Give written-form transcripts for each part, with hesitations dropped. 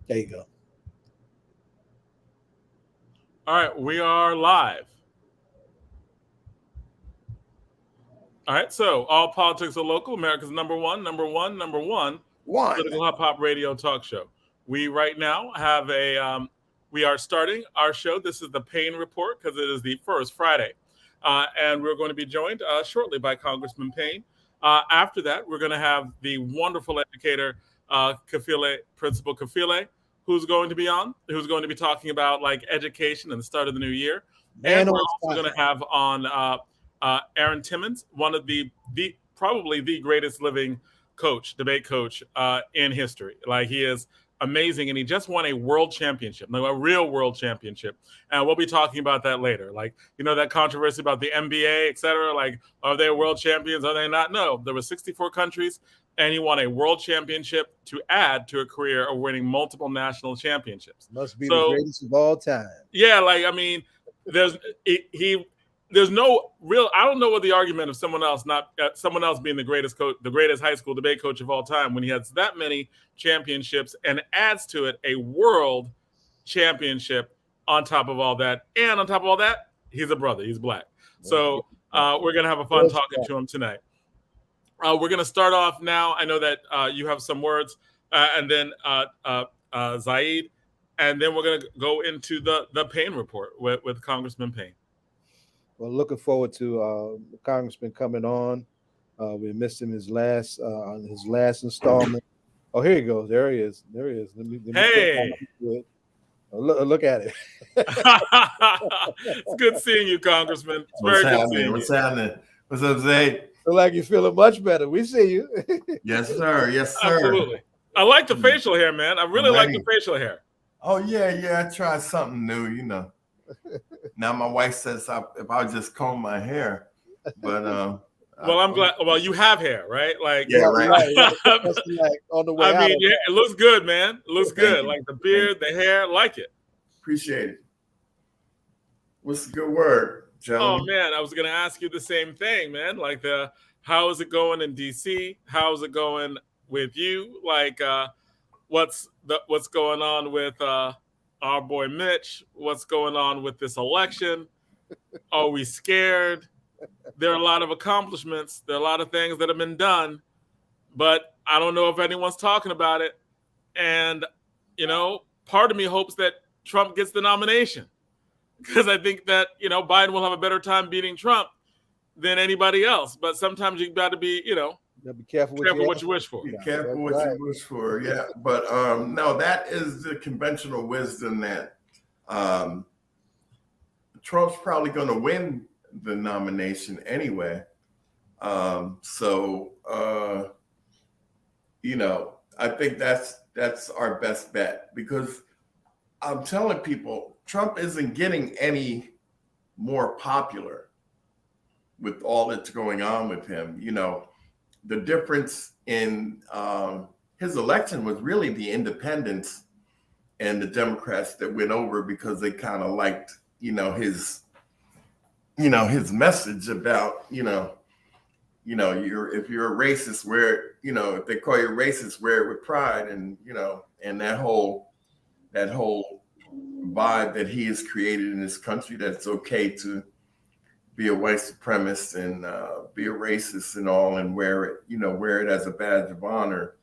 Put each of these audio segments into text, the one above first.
There you go. All right, we are live. All right, so all politics are local. America's number one One. political hip hop radio talk show. We right now have we are starting our show. This is the Payne Report because it is the first Friday, and we're going to be joined shortly by Congressman Payne. After that, we're going to have the wonderful educator Kafele, Principal Kafele, who's going to be on, who's going to be talking about like education and the start of the new year. And Man we're on also going time. to have on Aaron Timmons, one of the probably the greatest living debate coach in history. Like he is amazing, and he just won a world championship, like a real world championship. And we'll be talking about that later. Like that controversy about the NBA, et cetera. Like, are they world champions? Are they not? No, there were 64 countries, and he won a world championship to add to a career of winning multiple national championships. Must be the So greatest of all time. yeah, like I mean, there's he there's no real. I don't know what the argument of someone else being the greatest coach, the greatest high school debate coach of all time, when he has that many championships and adds to it a world championship on top of all that, and on top of all that, he's a brother. He's black, so we're gonna have a fun talking to him tonight. We're gonna start off now. I know that you have some words, and then Zaid, and then we're going to go into the Payne Report with Congressman Payne. Well, looking forward to Congressman coming on. We missed him his last installment. Oh, here he goes. There he is. There he is. Let me Hey, it. Look at it. it's good seeing you, Congressman. It's What's very good happening? seeing What's you. happening? What's up, Zay? Look like you're feeling much better. We see you. Yes, sir. Yes, sir. Absolutely. I like the facial hair, man. I really like the facial hair. Oh yeah. I tried something new. Now my wife says if I just comb my hair, but well, I'm glad. Well, you have hair, right? Like, yeah, right. Like on the way I mean, out. yeah, it looks good, man. It looks Thank good. you. Like the beard, the hair, like it. Appreciate it. What's the good word, Oh gentlemen? man, I was gonna ask you the same thing, man. Like how is it going in DC? How's it going with you? Like what's going on with our boy Mitch? What's going on with this election? Are we scared? There are a lot of accomplishments. There are a lot of things that have been done, but I don't know if anyone's talking about it. And part of me hopes that Trump gets the nomination, because I think that Biden will have a better time beating Trump than anybody else. But sometimes you got to be Be careful what you wish for. Be careful what you wish for. Yeah, but no, that is the conventional wisdom that Trump's probably going to win the nomination anyway. So I think that's our best bet, because I'm telling people Trump isn't getting any more popular with all that's going on with him. The difference in his election was really the independents and the Democrats that went over because they kind of liked, his message about, if you're a racist, if they call you a racist, wear it with pride, and and that whole vibe that he has created in this country, that it's okay to be a white supremacist and be a racist and all, and wear it as a badge of honor.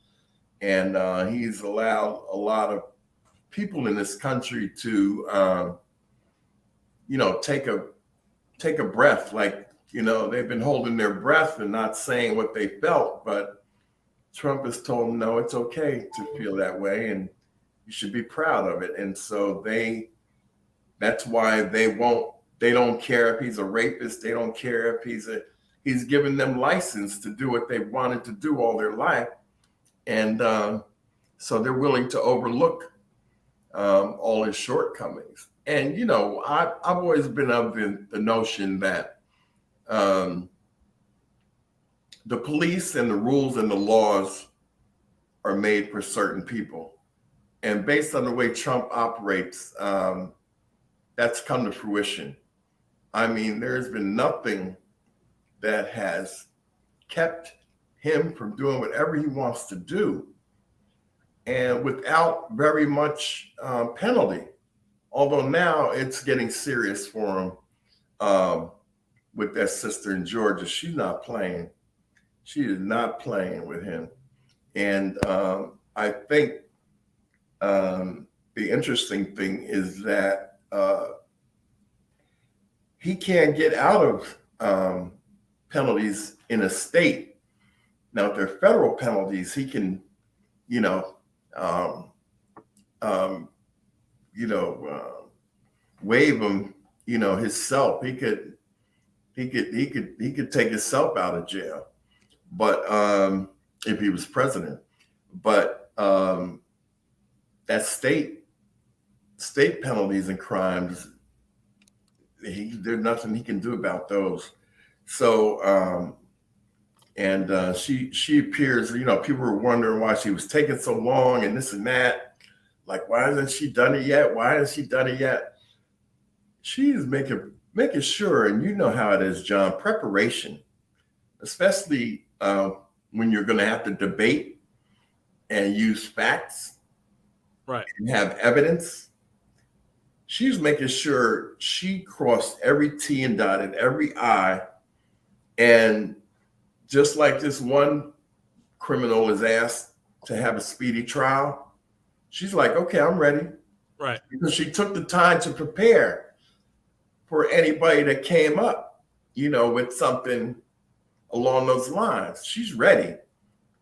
And he's allowed a lot of people in this country to, take a breath. Like, they've been holding their breath and not saying what they felt, but Trump has told them, no, it's okay to feel that way, and you should be proud of it. And so that's why they don't care if he's a rapist. They don't care if he's given them license to do what they wanted to do all their life. And so they're willing to overlook all his shortcomings. And, I've always been of the notion that the police and the rules and the laws are made for certain people. And based on the way Trump operates, that's come to fruition. I mean, there's been nothing that has kept him from doing whatever he wants to do. and without very much penalty. Although now it's getting serious for him with that sister in Georgia. She's not playing. She is not playing with him. And I think the interesting thing is that he can't get out of penalties in a state. Now, if they're federal penalties, he can, waive them, himself. He could take himself out of jail, but if he was president. But that state penalties and crimes, there's nothing he can do about those. So she appears, people were wondering why she was taking so long and this and that. Like, why hasn't she done it yet? Why hasn't she done it yet? She's making sure, and you know how it is, John, preparation, especially when you're going to have to debate and use facts, right, and have evidence. She's making sure she crossed every T and dotted every I. And just like this one criminal is asked to have a speedy trial, she's like, okay, I'm ready. Right. Because she took the time to prepare for anybody that came up, with something along those lines. She's ready.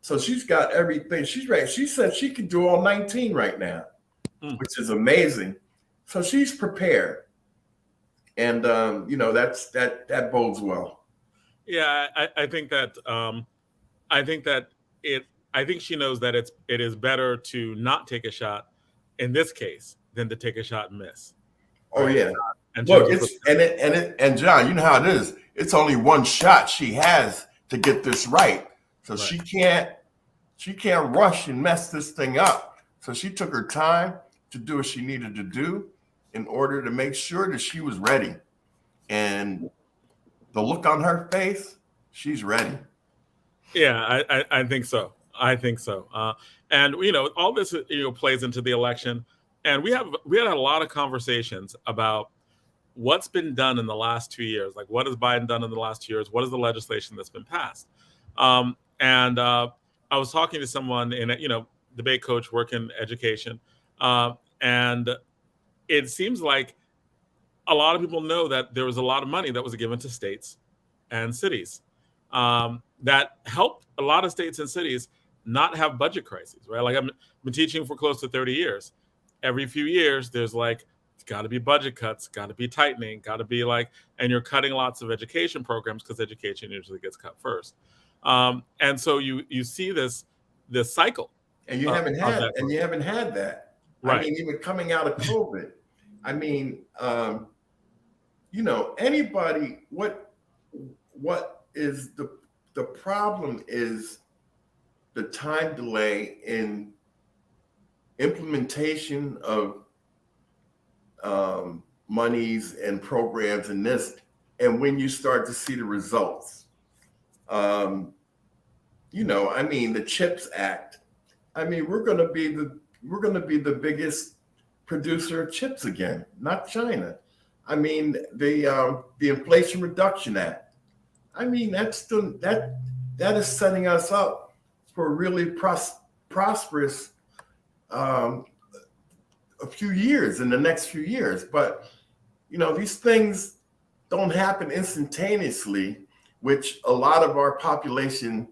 So she's got everything. She's ready. She said she could do all 19 right now, which is amazing. So she's prepared. And, that bodes well. Yeah, I think that I think she knows that it is better to not take a shot in this case than to take a shot and miss. Oh yeah. And look, and John, you know how it is. It's only one shot she has to get this right. So right. She can't rush and mess this thing up. So she took her time to do what she needed to do in order to make sure that she was ready. And the look on her face, she's ready. Yeah, I think so. I think so. And all this plays into the election, and we had a lot of conversations about what's been done in the last 2 years. Like, what has Biden done in the last 2 years? What is the legislation that's been passed? And I was talking to someone in debate coach, work in education, and it seems like a lot of people know that there was a lot of money that was given to states and cities that helped a lot of states and cities not have budget crises, right? Like, I've been teaching for close to 30 years. Every few years, there's like, it's got to be budget cuts, got to be tightening, got to be like, and you're cutting lots of education programs because education usually gets cut first. And so you see this cycle. And you haven't had that. Right. I mean, even coming out of COVID, I mean, anybody, what is the problem is the time delay in implementation of monies and programs and this, and when you start to see the results. I mean, the CHIPS Act. I mean, we're going to be the biggest producer of chips again, not China. I mean, the Inflation Reduction Act. I mean, that is setting us up for a really prosperous a few years in the next few years. But these things don't happen instantaneously, which a lot of our population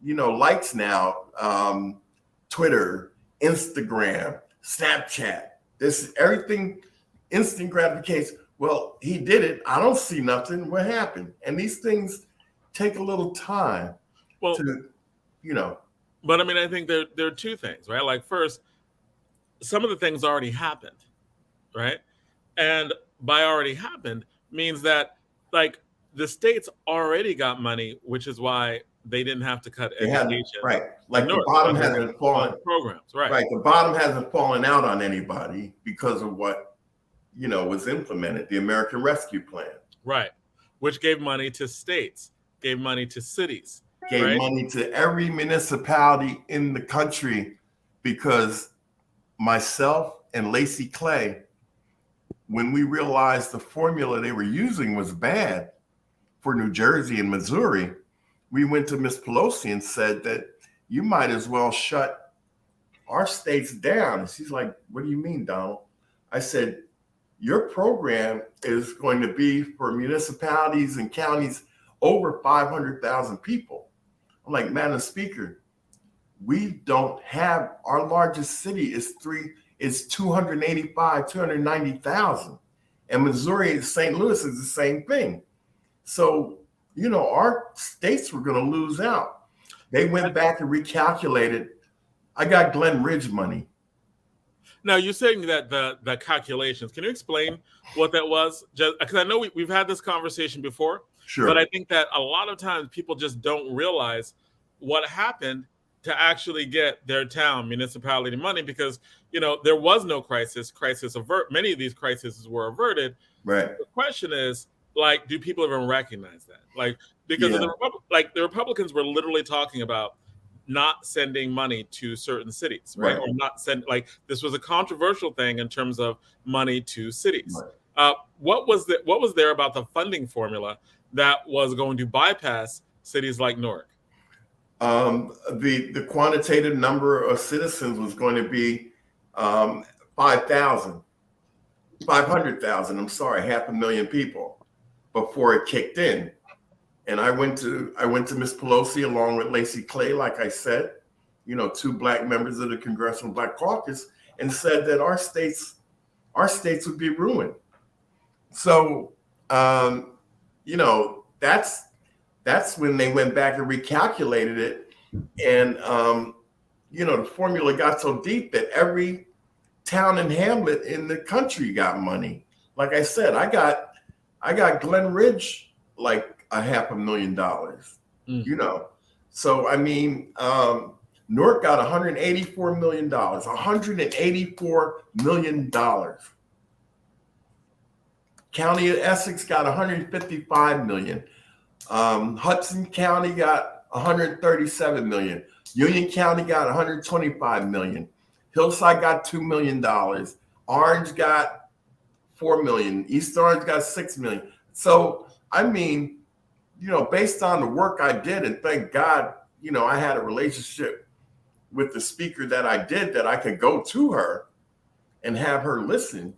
likes now. Twitter, Instagram, Snapchat, this everything instant gratification. Well, he did it. I don't see nothing. What happened? And these things take a little time to. But I mean, I think there are two things, right? Like, first, some of the things already happened, right? And by already happened means that, like, the states already got money, which is why they didn't have to cut education. Right. Like, the bottom hasn't fallen. Programs, right. Right. The bottom hasn't fallen out on anybody because of what, was implemented, the American Rescue Plan. Right. Which gave money to states, gave money to cities. Gave money to every municipality in the country because myself and Lacey Clay, when we realized the formula they were using was bad for New Jersey and Missouri, we went to Ms. Pelosi and said that you might as well shut our states down. And she's like, what do you mean, Donald? I said, your program is going to be for municipalities and counties over 500,000 people. I'm like, Madam Speaker, we don't have, our largest city is 290,000. And Missouri, St. Louis is the same thing. So, you know, our states were going to lose out. They went back and recalculated. I got Glen Ridge money. Now, you're saying that the calculations, can you explain what that was? Just because I know we've had this conversation before, Sure. But I think that a lot of times people just don't realize what happened to actually get their town, municipality money, because, you know, there was no crisis many of these crises were averted. Right. The question is, like, do people even recognize that? Like, because the Republicans were literally talking about not sending money to certain cities, right? Or not send, like, this was a controversial thing in terms of money to cities. Right. What was there about the funding formula that was going to bypass cities like Newark? The quantitative number of citizens was going to be 500,000. I'm sorry, 500,000 people before it kicked in. And I went to Ms. Pelosi along with Lacey Clay, like I said, you know, 2 Black members of the Congressional Black Caucus, and said that our states would be ruined. So, you know, that's when they went back and recalculated it. And, you know, the formula got so deep that every town and hamlet in the country got money. Like I said, I got Glen Ridge, like $500,000, you know? So, I mean, Newark got $184 million, $184 million. County of Essex got $155 million. Hudson County got $137 million. Union County got $125 million. Hillside got $2 million. Orange got $4 million. East Orange got $6 million. So, I mean, you know, based on the work I did, and thank God, you know, I had a relationship with the speaker that I did, that I could go to her and have her listen,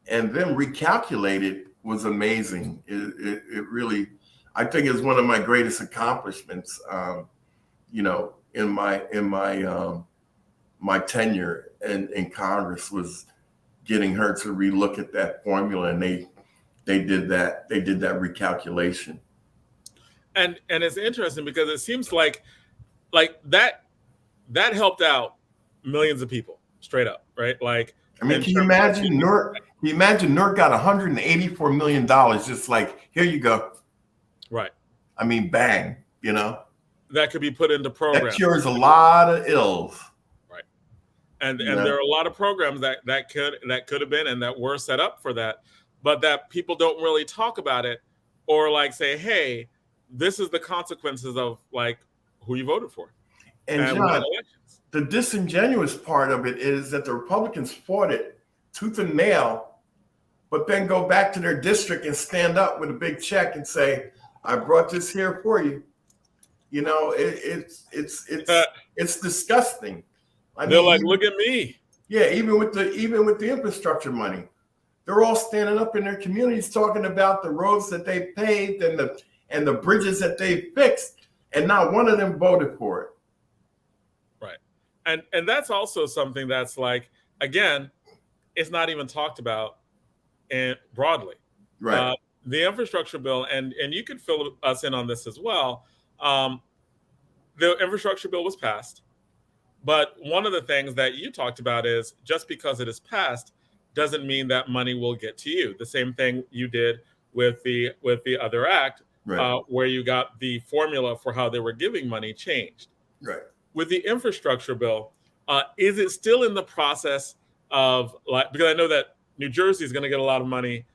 and then recalculate it was amazing. It really, I think it's one of my greatest accomplishments, you know, in my tenure in Congress, was getting her to relook at that formula, and they did that recalculation. And it's interesting because it seems like that helped out millions of people straight up, right? Like, I mean, can you imagine Newark? Can you imagine Newark got $184 million, just like, here you go. Right. I mean, bang, you know? That could be put into programs. That cures a lot of ills. Right. And there are a lot of programs that could have been and that were set up for that, but that people don't really talk about it, or like say, hey, this is the consequences of like who you voted for. And John, the disingenuous part of it is that the Republicans fought it tooth and nail, but then go back to their district and stand up with a big check and say, I brought this here for you. You know, it's disgusting. They're like, look at me. Yeah, even with the infrastructure money, they're all standing up in their communities talking about the roads that they paved and the bridges that they fixed, and not one of them voted for it. Right. And that's also something that's like, again, it's not even talked about broadly. Right. The infrastructure bill, and you could fill us in on this as well. The infrastructure bill was passed, but one of the things that you talked about is just because it is passed doesn't mean that money will get to you. The same thing you did with the other act, right, where you got the formula for how they were giving money changed. Right. With the infrastructure bill, is it still in the process of, like, because I know that New Jersey is going to get a lot of money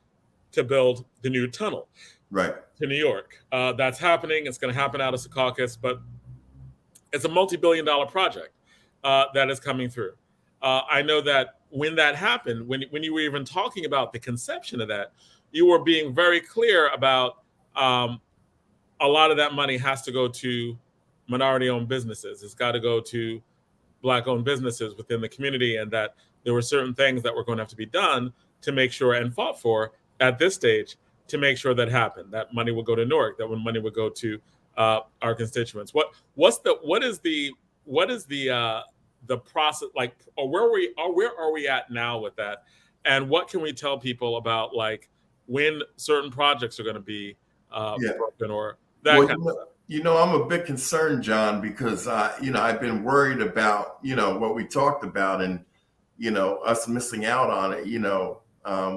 to build the new tunnel, right, to New York. That's happening. It's going to happen out of Secaucus, but it's a multi-billion-dollar project. that is coming through. I know that when that happened, when you were even talking about the conception of that, you were being very clear about a lot of that money has to go to minority-owned businesses. It's got to go to Black-owned businesses within the community, and that there were certain things that were going to have to be done to make sure and fought for at this stage to make sure that happened. That money would go to Newark. That money would go to our constituents. What is the process like? Or where are we at now with that? And what can we tell people about like when certain projects are going to be broken or that well, kind of stuff? I'm a bit concerned, John, because I've been worried about what we talked about and us missing out on it.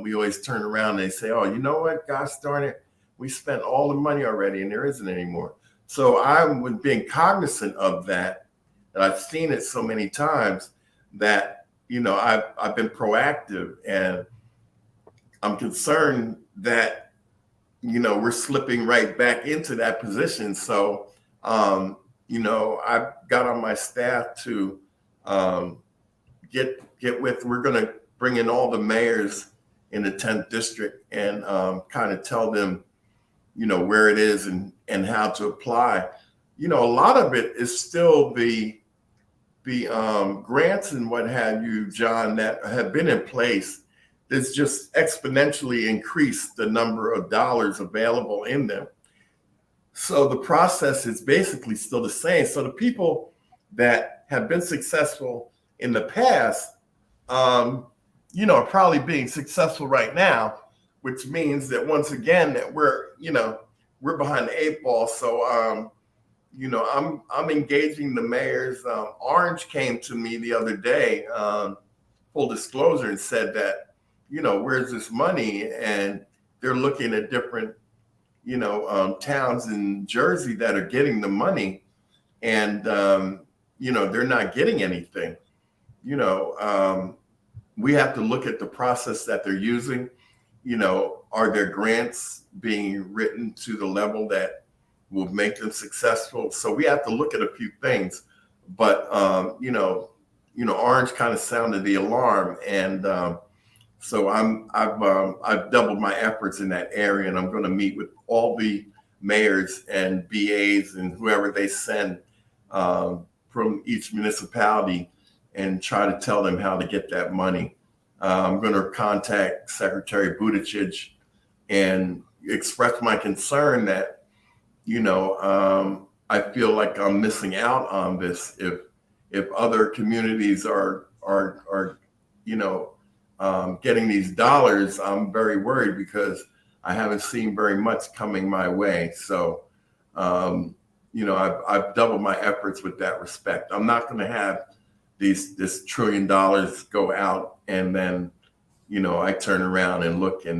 We always turn around and they say, "Oh, you know what? Gosh darn it, we spent all the money already, and there isn't anymore." So I'm being cognizant of that, and I've seen it so many times that I've been proactive, and I'm concerned that we're slipping right back into that position. So, I've got on my staff to get with, we're going to bring in all the mayors in the 10th district and kind of tell them, where it is and how to apply. A lot of it is still the grants and what have you, John, that have been in place. It's just exponentially increased the number of dollars available in them. So the process is basically still the same. So the people that have been successful in the past, are probably being successful right now, which means that once again that we're behind the 8 ball. So I'm engaging the mayors. Orange came to me the other day, full disclosure, and said that where's this money? And they're looking at different, towns in Jersey that are getting the money, and they're not getting anything. We have to look at the process that they're using. Are their grants being written to the level that will make them successful? So we have to look at a few things. But Orange kind of sounded the alarm, and so I've doubled my efforts in that area, and I'm going to meet with all the mayors and BAs and whoever they send from each municipality and try to tell them how to get that money. I'm going to contact Secretary Buttigieg and express my concern that I feel like I'm missing out on this if other communities are getting these dollars. I'm very worried because I haven't seen very much coming my way. So, I've doubled my efforts with that respect. I'm not going to have this $1 trillion go out and then, I turn around and look at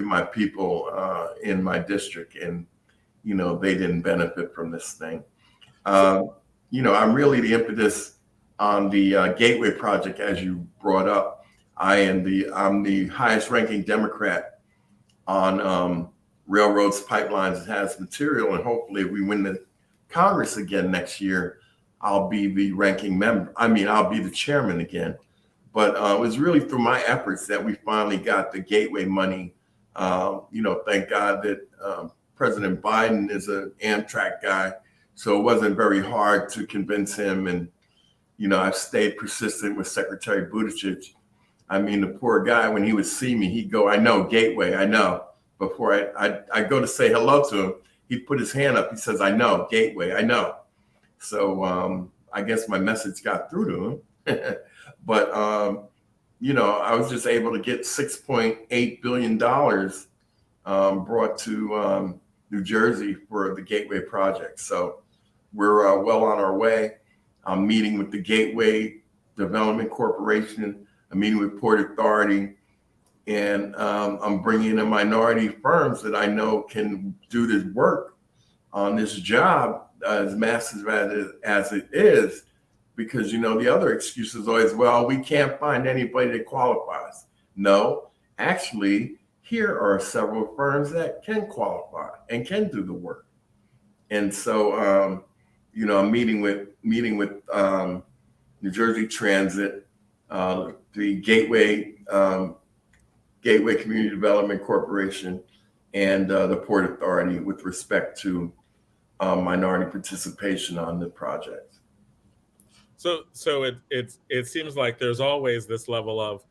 my people in my district and, they didn't benefit from this thing. I'm really the impetus on the Gateway project, as you brought up. I'm the highest ranking Democrat on railroads, pipelines, and hazardous material. And hopefully if we win the Congress again next year, I'll be the ranking member. I'll be the chairman again. But it was really through my efforts that we finally got the Gateway money. Thank God that President Biden is an Amtrak guy. So it wasn't very hard to convince him. And I've stayed persistent with Secretary Buttigieg. The poor guy, when he would see me, he'd go, "I know, Gateway, I know." Before I go to say hello to him, he'd put his hand up. He says, "I know, Gateway, I know." So I guess my message got through to him. But, I was just able to get $6.8 billion brought to New Jersey for the Gateway project. So we're well on our way. I'm meeting with the Gateway Development Corporation. I'm meeting with Port Authority, and I'm bringing in minority firms that I know can do this work on this job as massive as it is, because the other excuse is always, well, we can't find anybody that qualifies. No, actually, here are several firms that can qualify and can do the work. And so, I'm meeting with New Jersey Transit, the Gateway Community Development Corporation, and the Port Authority with respect to minority participation on the project. So it seems like there's always this level of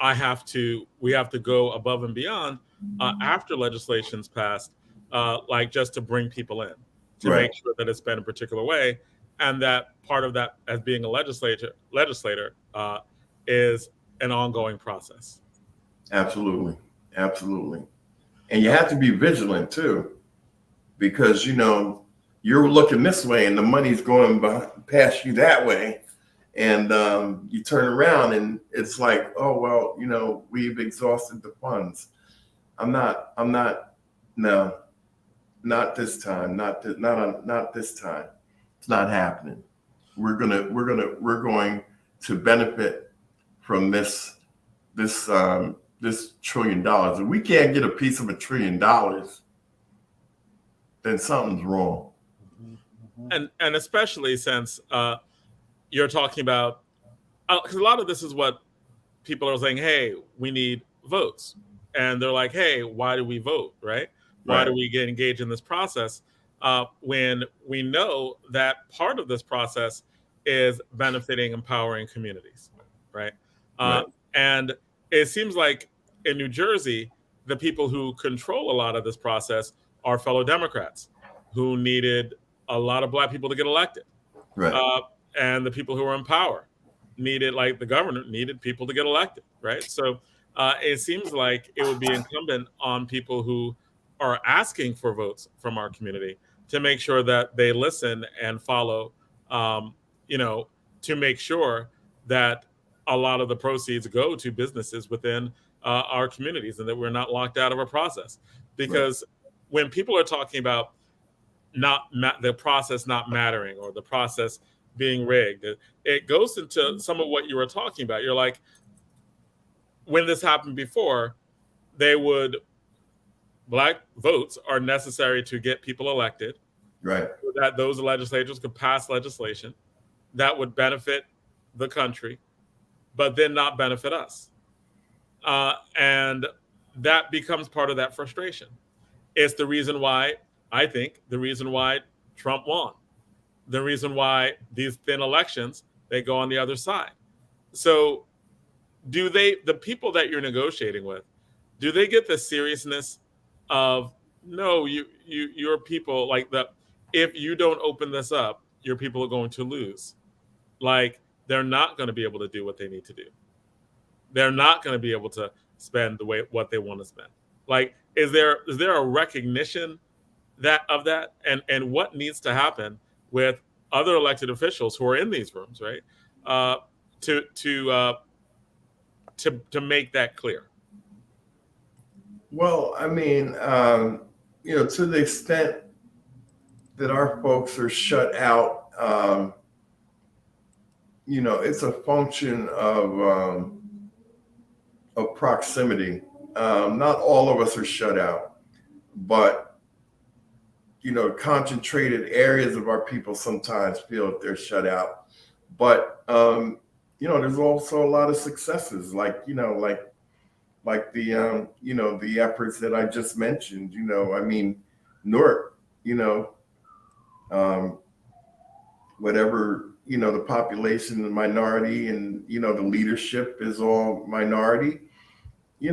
we have to go above and beyond after legislation's passed, like just to bring people in, to Right. make sure that it's been a particular way, and that part of that as being a legislator is an ongoing process. Absolutely. And you have to be vigilant too, because you're looking this way and the money's going past you that way, and you turn around and it's like, oh well, we've exhausted the funds. No, not this time, not this time. It's not happening. We're going to benefit from this $1 trillion. If we can't get a piece of $1 trillion, then something's wrong. And especially since you're talking about, because a lot of this is what people are saying, hey, we need votes. And they're like, hey, why do we vote, right? Why do we get engaged in this process when we know that part of this process is benefiting, empowering communities, right? And it seems like in New Jersey, the people who control a lot of this process are fellow Democrats who needed a lot of Black people to get elected. Right. And the people who are in power like the governor needed people to get elected, right? So it seems like it would be incumbent on people who are asking for votes from our community to make sure that they listen and follow, to make sure that a lot of the proceeds go to businesses within our communities and that we're not locked out of a process. Because when people are talking about the process not mattering or the process being rigged, it goes into some of what you were talking about. You're like, when this happened before, Black votes are necessary to get people elected, right? So that those legislators could pass legislation that would benefit the country, but then not benefit us. And that becomes part of that frustration. It's the reason why Trump won. The reason why these thin elections, they go on the other side. So the people that you're negotiating with, do they get the seriousness of, no, your people, like if you don't open this up, your people are going to lose. Like, they're not going to be able to do what they need to do. They're not going to be able to spend what they want to spend. Like, is there a recognition of that? And what needs to happen with other elected officials who are in these rooms, right? To make that clear. Well, I mean, to the extent that our folks are shut out, it's a function of proximity. Not all of us are shut out, but concentrated areas of our people sometimes feel that they're shut out. But there's also a lot of successes, like the the efforts that I just mentioned. I mean, Newark, whatever, the population, the minority, and the leadership is all minority. They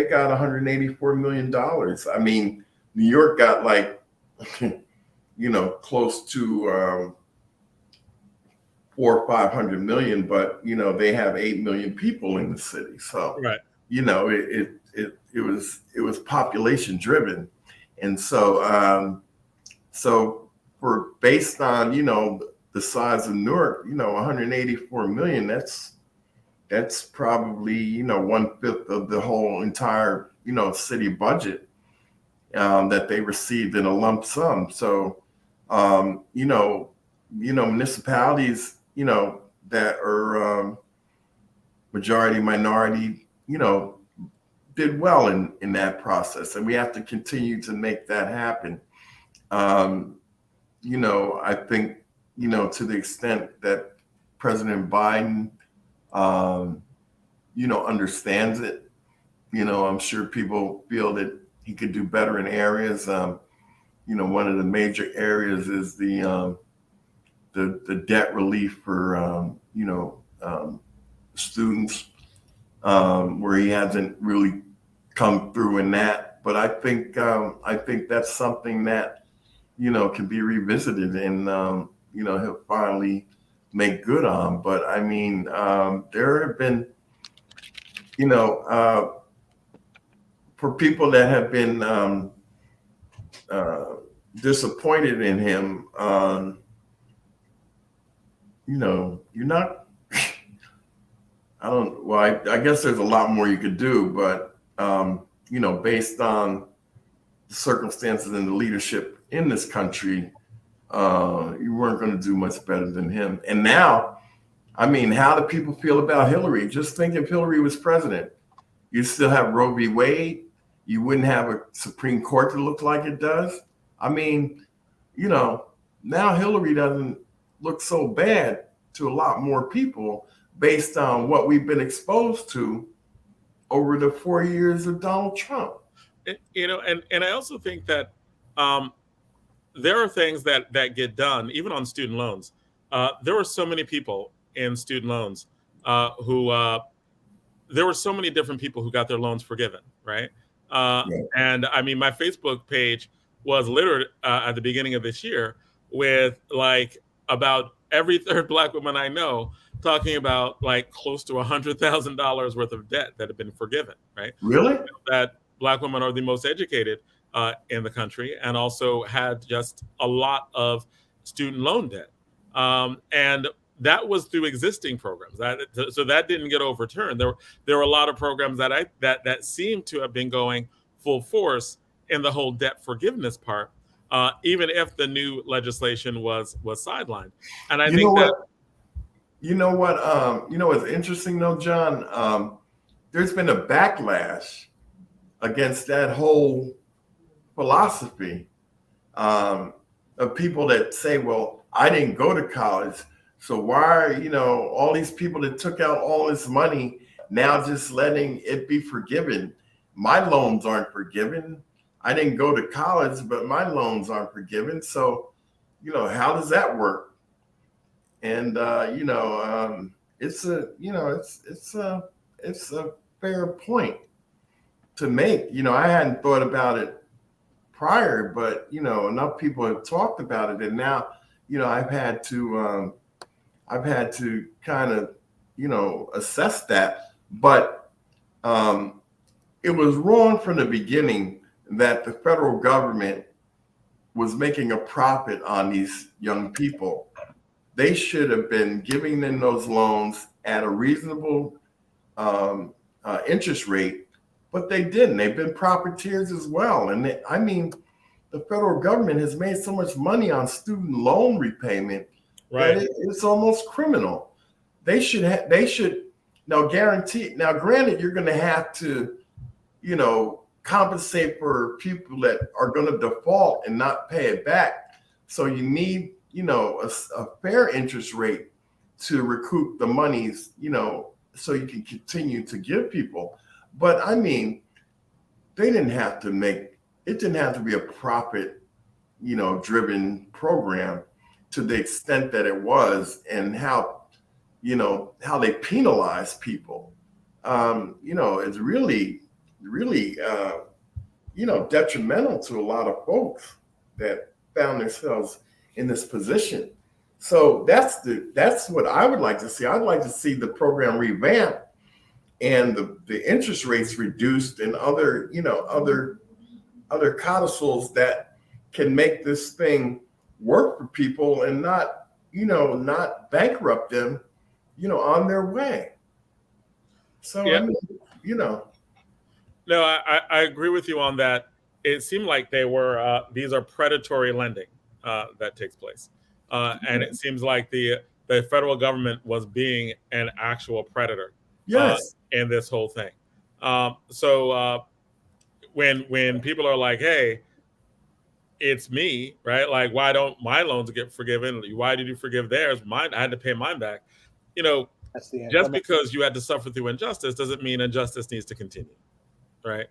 got $184 million. I mean, New York got like close to 400 or 500 million, but they have 8 million people in the city. So right. It was population driven, and so based on the size of Newark, 184 million, that's probably 1/5 of the whole entire city budget that they received in a lump sum. So municipalities that are majority minority did well in that process, and we have to continue to make that happen. I think, to the extent that President Biden, understands it, I'm sure people feel that he could do better in areas. One of the major areas is the debt relief for, students, where he hasn't really come through in that. But I think that's something that, can be revisited and, he'll finally make good on. But I mean, there have been, for people that have been disappointed in him, you're not, I guess there's a lot more you could do, but, based on the circumstances and the leadership in this country, you weren't going to do much better than him. And now, I mean, how do people feel about Hillary? Just think if Hillary was president, you'd still have Roe v. Wade. You wouldn't have a Supreme Court that looked like it does. I mean, now Hillary doesn't look so bad to a lot more people based on what we've been exposed to over the 4 years of Donald Trump. And I also think that there are things that get done, even on student loans. There were so many people in student loans who there were so many different people who got their loans forgiven, right? And I mean, my Facebook page was littered at the beginning of this year with like about every third Black woman I know talking about like close to $100,000 worth of debt that had been forgiven, right? Really? That Black women are the most educated in the country and also had just a lot of student loan debt. And that was through existing programs. So that didn't get overturned. There were a lot of programs that seemed to have been going full force in the whole debt forgiveness part, even if the new legislation was sidelined. And I think that what's interesting though, John, there's been a backlash against that whole philosophy of people that say, well, I didn't go to college, so why are, all these people that took out all this money now just letting it be forgiven? My loans aren't forgiven. I didn't go to college, but my loans aren't forgiven. So, how does that work? And it's a fair point to make. I hadn't thought about it prior, but enough people have talked about it, and now I've had to kind of assess that. But it was wrong from the beginning that the federal government was making a profit on these young people. They should have been giving them those loans at a reasonable interest rate, but they didn't. They've been profiteers as well. And the federal government has made so much money on student loan repayment that it's almost criminal. They should now guarantee. Now, granted, you're going to have to, compensate for people that are going to default and not pay it back. So you need, a fair interest rate to recoup the monies, so you can continue to give people. But they didn't have to it didn't have to be a profit, driven program to the extent that it was, and how they penalize people. It's really, detrimental to a lot of folks that found themselves in this position. So that's what I would like to see. I'd like to see the program revamped and the interest rates reduced and other codicils that can make this thing work for people and not bankrupt them, on their way. So, yeah. No, I agree with you on that. It seemed like these are predatory lending that takes place. And it seems like the federal government was being an actual predator in this whole thing. So when people are like, hey, it's me, right? Like, why don't my loans get forgiven? Why did you forgive theirs? Mine, I had to pay mine back. You know, That's the end. just because you had to suffer through injustice doesn't mean injustice needs to continue, right?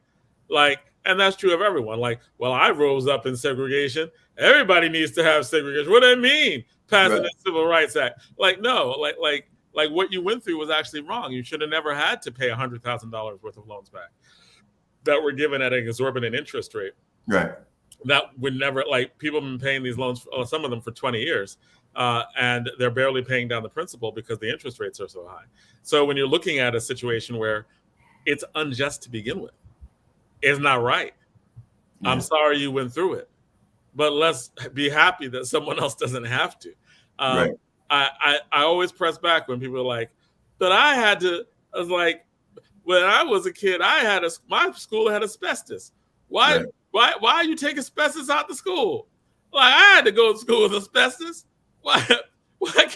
Like, and that's true of everyone. Like, well, I rose up in segregation. Everybody needs to have segregation. What do that mean? Passing the Civil Rights Act? Like, no, like what you went through was actually wrong. You should have never had to pay $100,000 worth of loans back that were given at an exorbitant interest rate. Right. That would never, like, people have been paying these loans, some of them for 20 years, and they're barely paying down the principal because the interest rates are so high. So when you're looking at a situation where it's unjust to begin with, it's not right. Yeah. I'm sorry you went through it, but let's be happy that someone else doesn't have to. Right. I always press back when people are like, but I was like, when I was a kid, my school had asbestos. Why? Right. Why are you taking asbestos out the school? Like, I had to go to school with asbestos. Why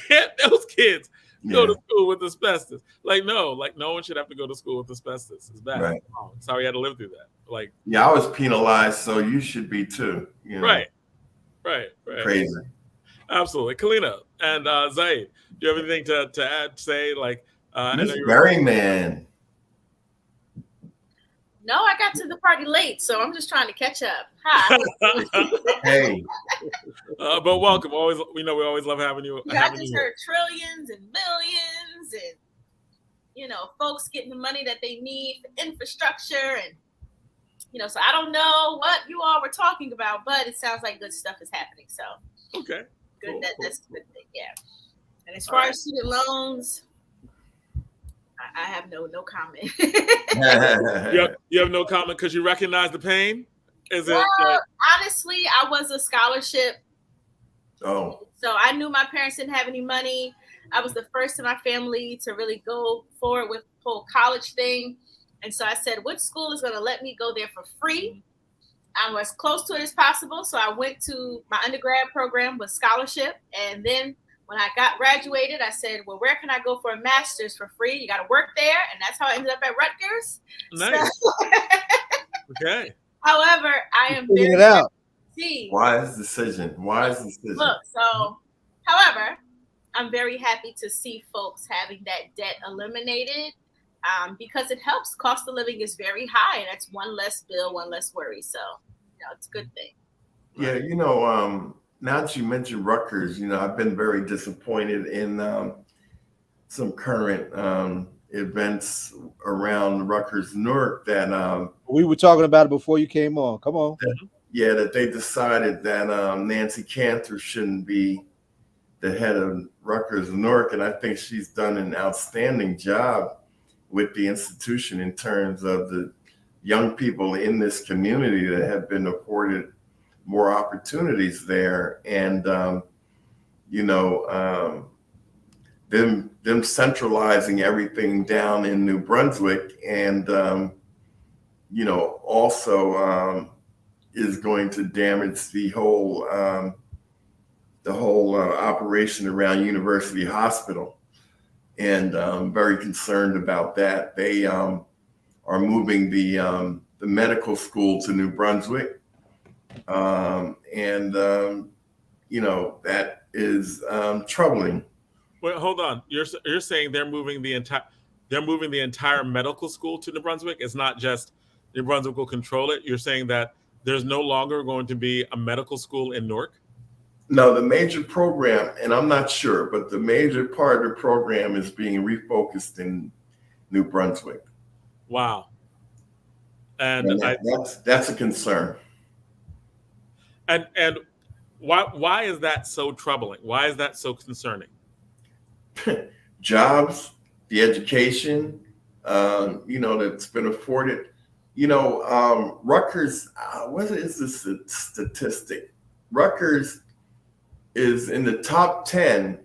can't those kids go to school with asbestos? Like, no one should have to go to school with asbestos. It's bad. Right. Oh, sorry, I had to live through that. Like, yeah, I was penalized, so you should be too. You know? Right. Crazy. Absolutely. Kalina and Zaid, do you have anything to add, say? Like, Miss Berryman. No, I got to the party late, so I'm just trying to catch up. Hi. Hey. But welcome. Always, we always love having you. I just heard trillions and millions, and folks getting the money that they need for infrastructure, and so I don't know what you all were talking about, but it sounds like good stuff is happening. So okay, good. Cool. That's a good thing. Yeah. And as far as student loans, I have no comment. You have no comment because you recognize the pain? Honestly, I was a scholarship. Oh. So I knew my parents didn't have any money. I was the first in my family to really go forward with the whole college thing. And so I said, which school is going to let me go there for free? I'm as close to it as possible. So I went to my undergrad program with scholarship. And then when I got graduated, I said, well, where can I go for a master's for free? You got to work there. And that's how I ended up at Rutgers. Nice. So, okay. However, I am figuring it out. Wise decision. Look, so, however, I'm very happy to see folks having that debt eliminated because it helps. Cost of living is very high, and that's one less bill, one less worry. So, it's a good thing. Yeah, now that you mentioned Rutgers, I've been very disappointed in some current events around Rutgers Newark that we were talking about it before you came on. Come on. That they decided that Nancy Cantor shouldn't be the head of Rutgers Newark, and I think she's done an outstanding job with the institution in terms of the young people in this community that have been afforded more opportunities there, and them centralizing everything down in New Brunswick, and also is going to damage the whole operation around University Hospital, and I'm very concerned about that. They are moving the medical school to New Brunswick. That is troubling. Wait, hold on. You're saying they're moving the entire medical school to New Brunswick? It's not just New Brunswick will control it. You're saying that there's no longer going to be a medical school in Newark? No, the major program, and I'm not sure, but the major part of the program is being refocused in New Brunswick. Wow. And that's a concern. And why is that so troubling? Why is that so concerning? Jobs, the education, that's been afforded. Rutgers, what is this statistic? Rutgers is in the top 10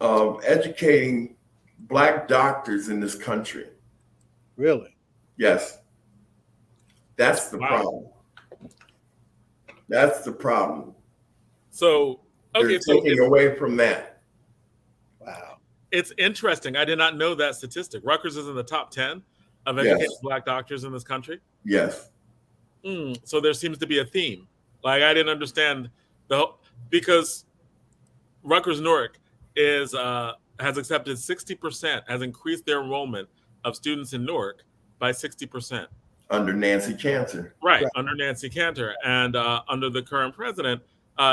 of educating Black doctors in this country. Really? Yes. That's the problem. That's the problem. So, okay, they're taking away from that. Wow. It's interesting. I did not know that statistic. Rutgers is in the top 10 of educating Black doctors in this country? Yes. So there seems to be a theme. Like I didn't understand because Rutgers Newark has accepted 60%, has increased their enrollment of students in Newark by 60%. Under Nancy Cantor. Right, Right. under Nancy Cantor. And under the current president,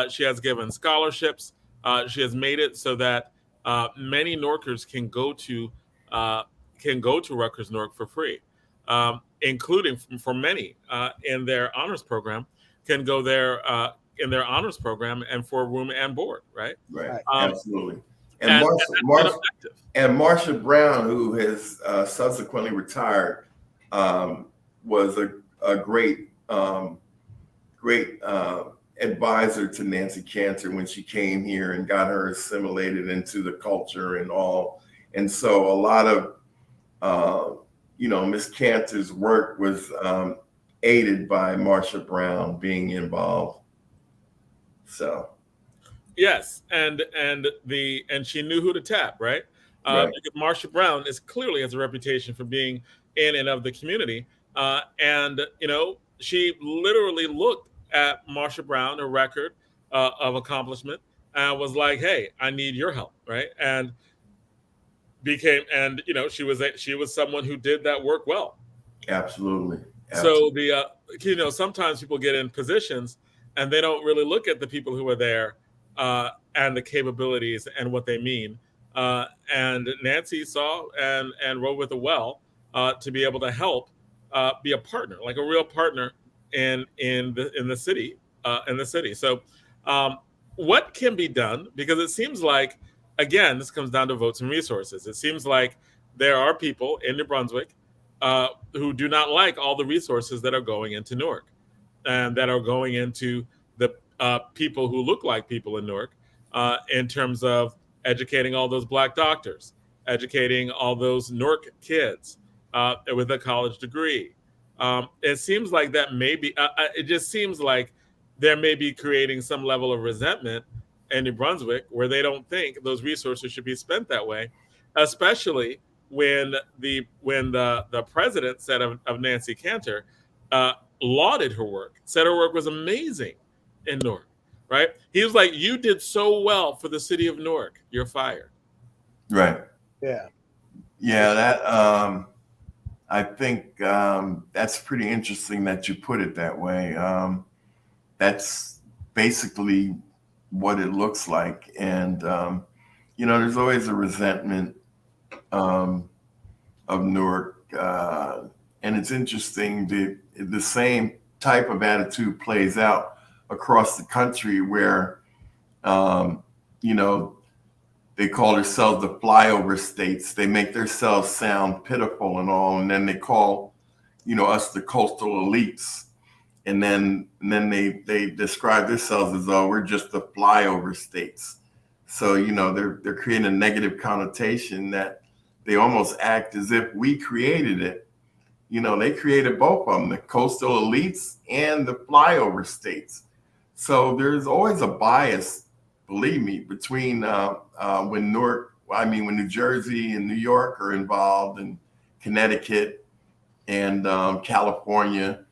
she has given scholarships. She has made it so that many Norkers can go to Rutgers Newark for free, including for many in their honors program can go there in their honors program and for room and board. Right. Right. Um, Absolutely. and And Marsha Brown, who has subsequently retired, was a great advisor to Nancy Cantor when she came here and got her assimilated into the culture and all. And so a lot of, Miss Cantor's work was aided by Marsha Brown being involved. So. Yes, and she knew who to tap, right? Right. Because Marsha Brown clearly has a reputation for being in and of the community, and she literally looked at Marsha Brown, a record of accomplishment, and was like, "Hey, I need your help," right? And she was someone who did that work well. Absolutely. So sometimes people get in positions and they don't really look at the people who are there and the capabilities and what they mean. And Nancy saw and rode with the well to be able to help be a partner, like a real partner in the city. So what can be done? Because it seems like, again, this comes down to votes and resources. It seems like there are people in New Brunswick who do not like all the resources that are going into Newark and that are going into the people who look like people in Newark in terms of educating all those Black doctors, educating all those Newark kids with a college degree. It seems like that it just seems like there may be creating some level of resentment in New Brunswick where they don't think those resources should be spent that way, especially when the president said of Nancy Cantor, lauded her work, said her work was amazing in Newark, right? He was like, "You did so well for the city of Newark. You're fired." Right. Yeah. Yeah. That I think that's pretty interesting that you put it that way. That's basically what it looks like, and there's always a resentment of Newark, and it's interesting the same type of attitude plays out across the country where they call themselves the flyover states. They make themselves sound pitiful and all, and then they call us the coastal elites, and then they describe themselves as though we're just the flyover states. So they're creating a negative connotation that they almost act as if we created it. They created both of them, the coastal elites and the flyover states. So there's always a bias, believe me, between when New Jersey and New York are involved, and Connecticut and California.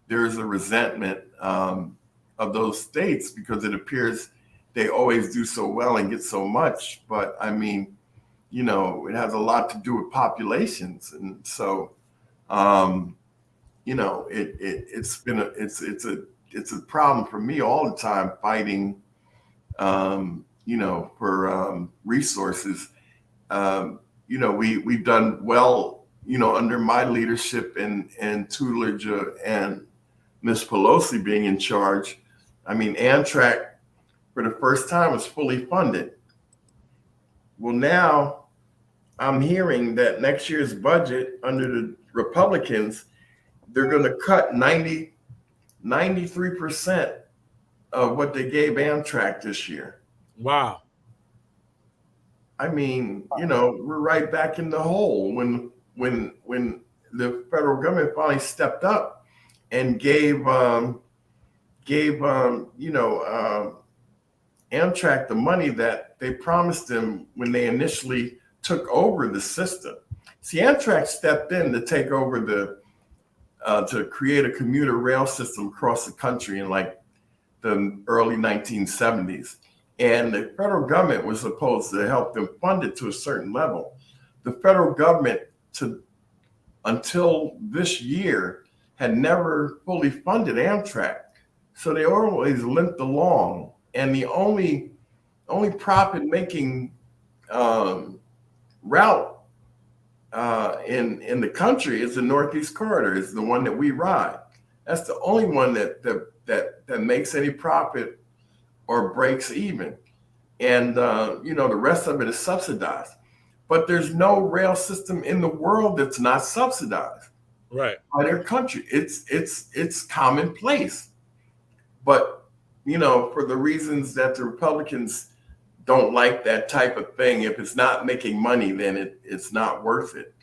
There's a resentment of those states because it appears they always do so well and get so much. But it has a lot to do with populations, and so it's a problem for me all the time fighting for resources. We've done well under my leadership and tutelage and Miss Pelosi being in charge. Amtrak for the first time was fully funded. Well, now I'm hearing that next year's budget under the Republicans, they're going to cut 93% of what they gave Amtrak this year. Wow. We're right back in the hole when the federal government finally stepped up and gave Amtrak the money that they promised them when they initially took over the system. See, Amtrak stepped in to take over to create a commuter rail system across the country in like the early 1970s. And the federal government was supposed to help them fund it to a certain level. The federal government, until this year, had never fully funded Amtrak. So they always limped along. And the only profit-making route in the country is the Northeast Corridor, is the one that we ride. That's the only one that makes any profit or breaks even. And the rest of it is subsidized. But there's no rail system in the world that's not subsidized Right. by their country. It's commonplace. But for the reasons that the Republicans don't like that type of thing, if it's not making money, then it's not worth it.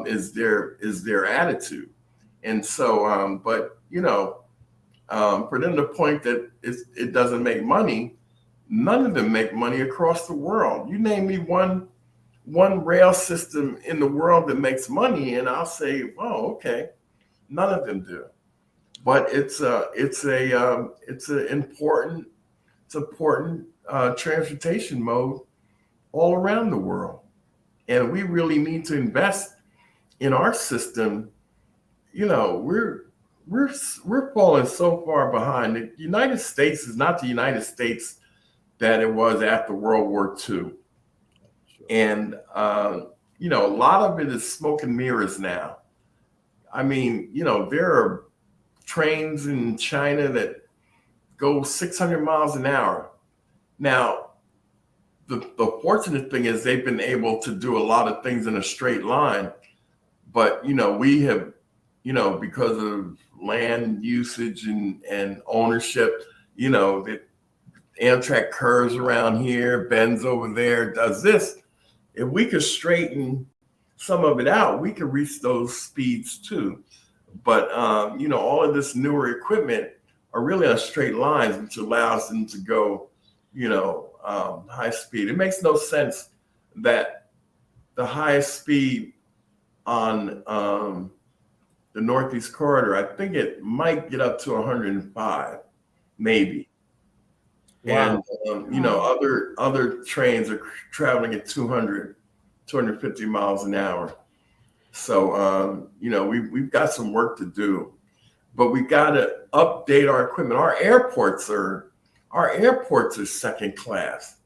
Is their attitude. And so, but for them to point that it doesn't make money, none of them make money across the world. You name me one rail system in the world that makes money, and I'll say, oh, okay, none of them do. But it's an important transportation mode all around the world, and we really need to invest in our system. We're falling so far behind. The United States is not the United States that it was after World War II. And, a lot of it is smoke and mirrors now. I mean, there are trains in China that go 600 miles an hour. Now, the fortunate thing is they've been able to do a lot of things in a straight line. But, we have, because of land usage and ownership, that Amtrak curves around here, bends over there, does this. If we could straighten some of it out, we could reach those speeds too. But, all of this newer equipment are really on straight lines, which allows them to go, high speed. It makes no sense that the highest speed on the Northeast Corridor, I think it might get up to 105, maybe. Wow. And, other trains are traveling at 200, 250 miles an hour. So, we've got some work to do, but we got to update our equipment. Our airports are second class.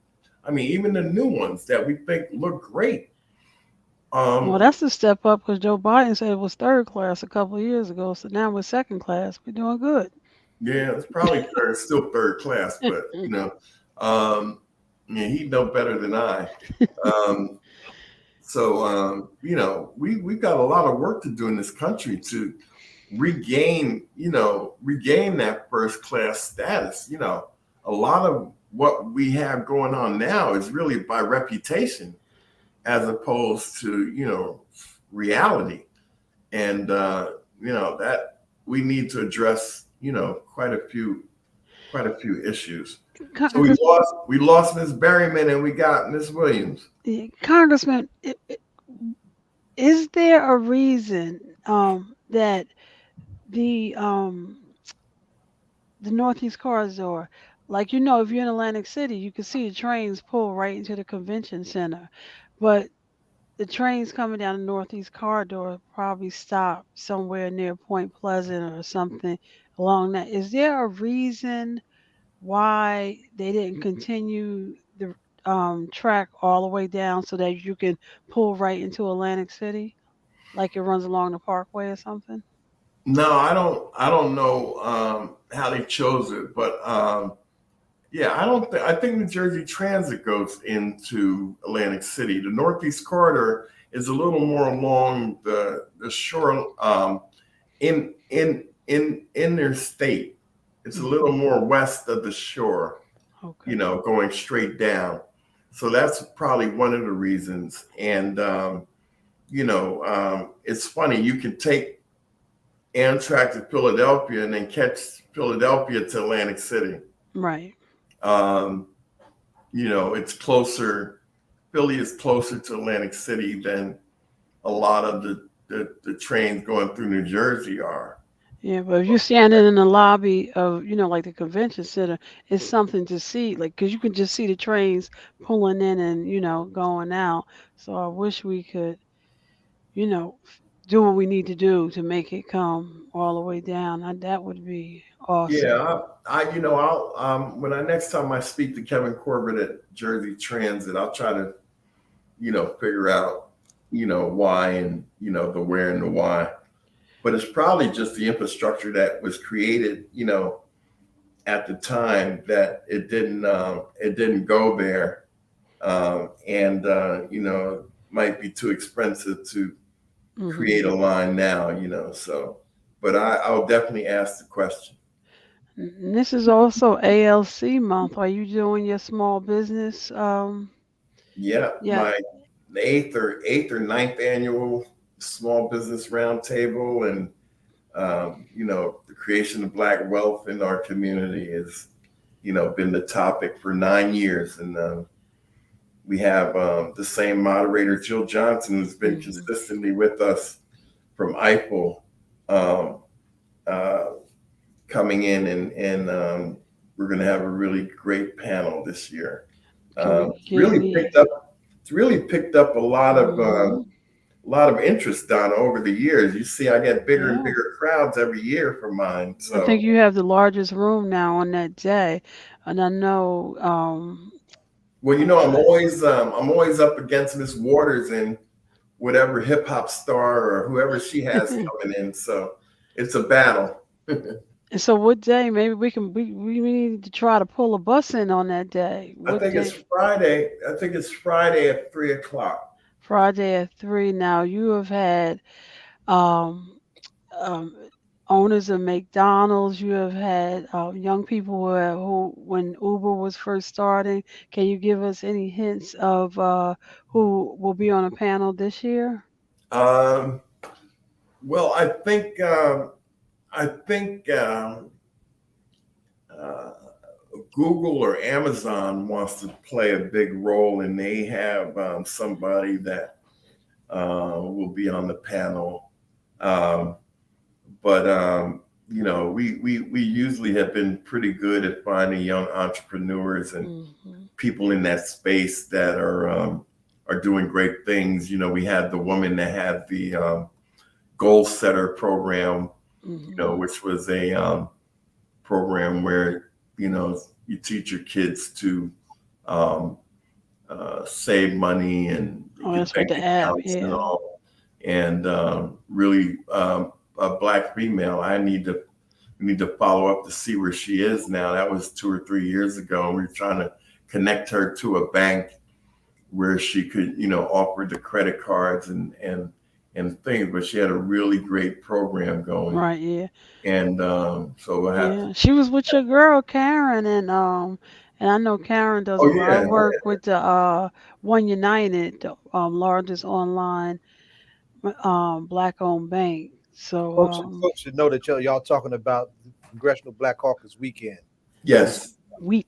I mean, even the new ones that we think look great. Well, that's a step up because Joe Biden said it was third class a couple of years ago. So now we're second class. We're doing good. Yeah, it's probably still third class, but he know better than I. We've got a lot of work to do in this country to regain that first class status. A lot of what we have going on now is really by reputation as opposed to, reality. And, that we need to address, quite a few issues. So we lost Ms. Berryman and we got Ms. Williams. Congressman, is there a reason that the Northeast Corridor, like, if you're in Atlantic City, you can see the trains pull right into the convention center, but the trains coming down the Northeast Corridor probably stop somewhere near Point Pleasant or something along that. Is there a reason why they didn't continue the track all the way down so that you can pull right into Atlantic City, like it runs along the Parkway or something? No, I don't know how they chose it, but I think New Jersey Transit goes into Atlantic City. The Northeast Corridor is a little more along the shore in their state. It's a little more west of the shore, okay. Going straight down. So that's probably one of the reasons. And it's funny, you can take Amtrak to Philadelphia and then catch Philadelphia to Atlantic City. Right. It's closer. Philly is closer to Atlantic City than a lot of the the trains going through New Jersey are. Yeah, but if you're standing in the lobby of, like the convention center, it's something to see, like, because you can just see the trains pulling in and, going out. So I wish we could, do what we need to do to make it come all the way down. That would be awesome. Yeah, I'll when next time I speak to Kevin Corbett at Jersey Transit, I'll try to, figure out, why and the where and the why. But it's probably just the infrastructure that was created, at the time that it didn't go there, and might be too expensive to create a line now, So, but I'll definitely ask the question. And this is also ALC month. Are you doing your small business? Yeah, Yeah. my eighth or ninth annual small business roundtable, and the creation of Black wealth in our community has, been the topic for 9 years, and we have the same moderator, Jill Johnson, who's been consistently with us from Eiffel, coming in, and we're going to have a really great panel this year. It's really picked up a lot of interest, Donna, over the years. You see, I get bigger and bigger crowds every year for mine. So I think you have the largest room now on that day, and I know. Well, I'm always up against Miss Waters and whatever hip hop star or whoever she has coming in. So it's a battle. And so, what day? Maybe we need to try to pull a bus in on that day. I think it's Friday. I think it's Friday at 3:00. Friday at 3. Now you have had owners of McDonald's. You have had young people who, when Uber was first starting. Can you give us any hints of who will be on a panel this year? Well, I think Google or Amazon wants to play a big role, and they have somebody that will be on the panel. But we usually have been pretty good at finding young entrepreneurs and people in that space that are doing great things. We had the woman that had the Goal Setter program, which was a program where you teach your kids to save money and that's what the app, and all. And really, a Black female. We need to follow up to see where she is now. That was 2 or 3 years ago, and we were trying to connect her to a bank where she could, offer the credit cards and things. But she had a really great program going. Right. Yeah. And so we'll have. She was with your girl Karen, and I know Karen does a lot of work with the One United, the largest online Black-owned bank. So folks should know that y'all talking about Congressional Black Caucus weekend. Yes. Week.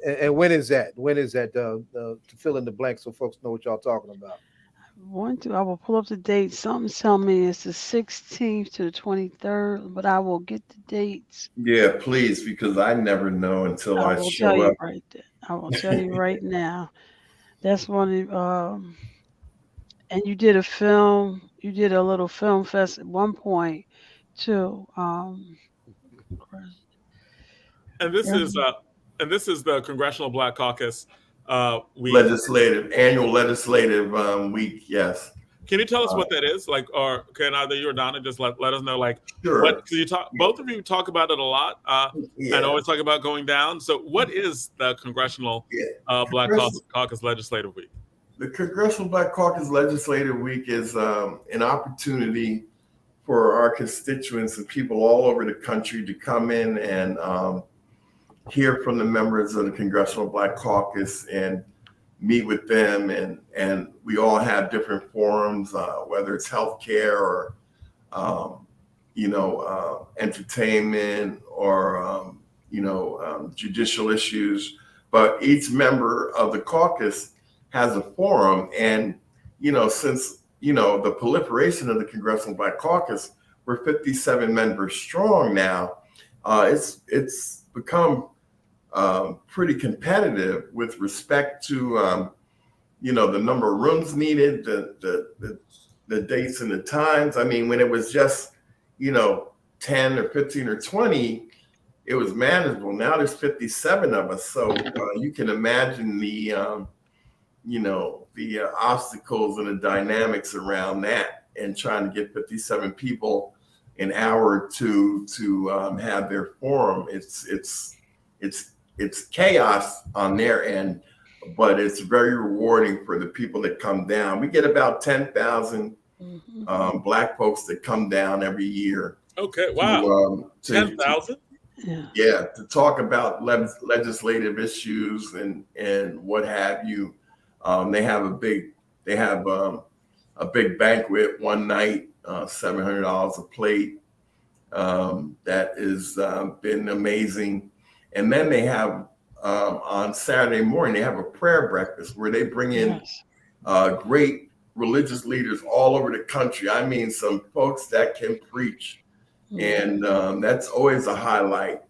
And when is that? When is that? To fill in the blank so folks know what y'all talking about. I will pull up the date. Something's telling me it's the 16th to the 23rd, but I will get the dates. Yeah, please, because I never know until I show up. Right there. I will tell you right now. That's one of and you did a film. You did a little film fest at one point too. And this is the Congressional Black Caucus week. Annual legislative week. Yes. Can you tell us what that is? Like, or can either you or Donna just let us know? Like, sure. What you talk? Both of you talk about it a lot, and always talk about going down. So, what is the Congressional Black Caucus Legislative Week? The Congressional Black Caucus Legislative Week is an opportunity for our constituents and people all over the country to come in and hear from the members of the Congressional Black Caucus and meet with them. And we all have different forums, whether it's healthcare or, entertainment or, judicial issues. But each member of the caucus has a forum. And, since the proliferation of the Congressional Black Caucus, we're 57 members strong now. It's become pretty competitive with respect to the number of rooms needed, the dates and the times. I mean, when it was just 10 or 15 or 20, it was manageable. Now there's 57 of us, so you can imagine the obstacles and the dynamics around that, and trying to get 57 people an hour or two to have their forum. It's chaos on their end, but it's very rewarding for the people that come down. We get about 10,000 Black folks that come down every year. Okay, wow, 10,000. Yeah, to talk about legislative issues and what have you. They have a big banquet one night, $700 a plate. That has been amazing. And then they have on Saturday morning, they have a prayer breakfast where they bring in great religious leaders all over the country. I mean, some folks that can preach. And that's always a highlight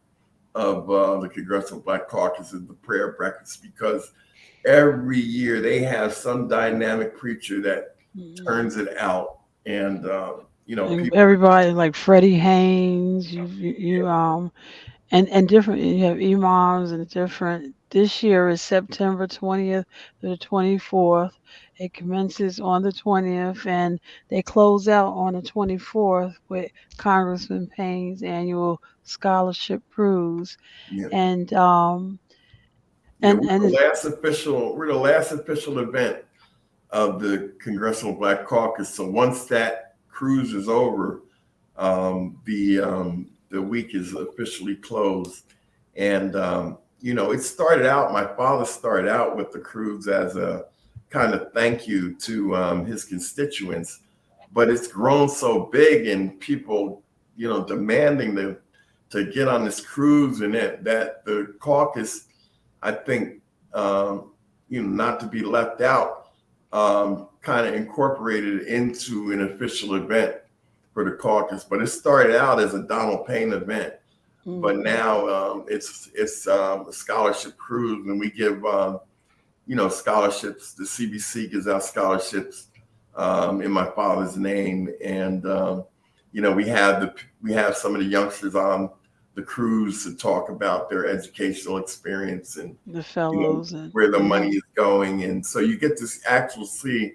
of the Congressional Black Caucus, is the prayer breakfast, because every year they have some dynamic preacher that turns it out. And and everybody like Freddie Haynes, and different. You have imams and different. This year is September 20th to the 24th. It commences on the 20th, and they close out on the 24th with Congressman Payne's annual scholarship cruise. And we're the last official event of the Congressional Black Caucus. So once that cruise is over, the week is officially closed. And it started out, my father started out with the cruise as a kind of thank you to his constituents, but it's grown so big, and people demanding to get on this cruise, and that the caucus, I think, not to be left out, kind of incorporated into an official event for the caucus. But it started out as a Donald Payne event, but now it's a scholarship cruise, and we give scholarships. The CBC gives out scholarships in my father's name, and we have some of the youngsters on the cruise to talk about their educational experience and the fellows and where the money is going. And so you get to actually see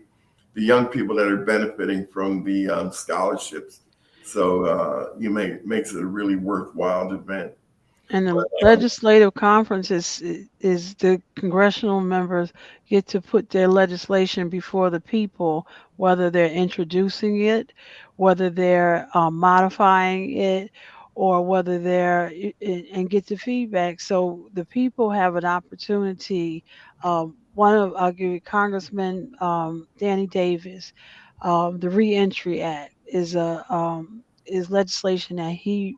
the young people that are benefiting from the scholarships. So makes it a really worthwhile event. And the legislative conference is the congressional members get to put their legislation before the people, whether they're introducing it, whether they're modifying it, or whether they're and get the feedback. So the people have an opportunity. I'll give you Congressman Danny Davis. The Reentry Act is legislation that he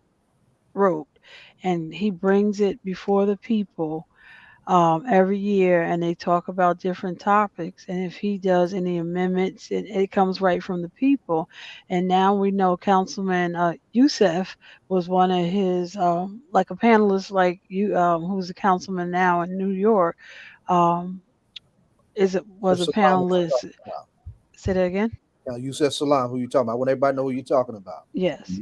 wrote, and he brings it before the people every year, and they talk about different topics. And if he does any amendments, it comes right from the people. And now we know Councilman Youssef was one of his, like a panelist, like you, who's a councilman now in New York, was a panelist. Say that again. Yusef Salam, who you talking about? I want everybody to know who you're talking about. Yes.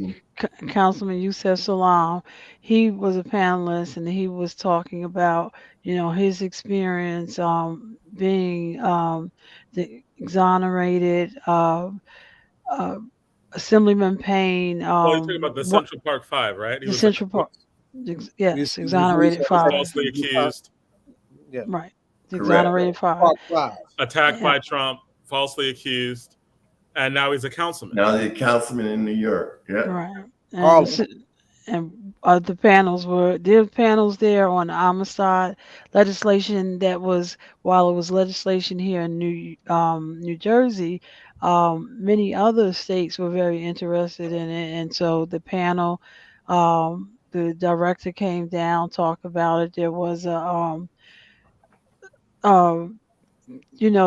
Councilman Yusef Salam, he was a panelist, and he was talking about, his experience being the exonerated Assemblyman Payne. You're talking about the Central Park Five, right? The Central Park. Yes, exonerated five. Falsely accused. Yeah. Right. The exonerated five. Attacked by Trump, falsely accused. And now he's a councilman. Now he's a councilman in New York. Yeah. Right. And the panels there on the Amistad legislation that was, while it was legislation here in New Jersey, many other states were very interested in it. And so the panel, the director came down, talked about it. There was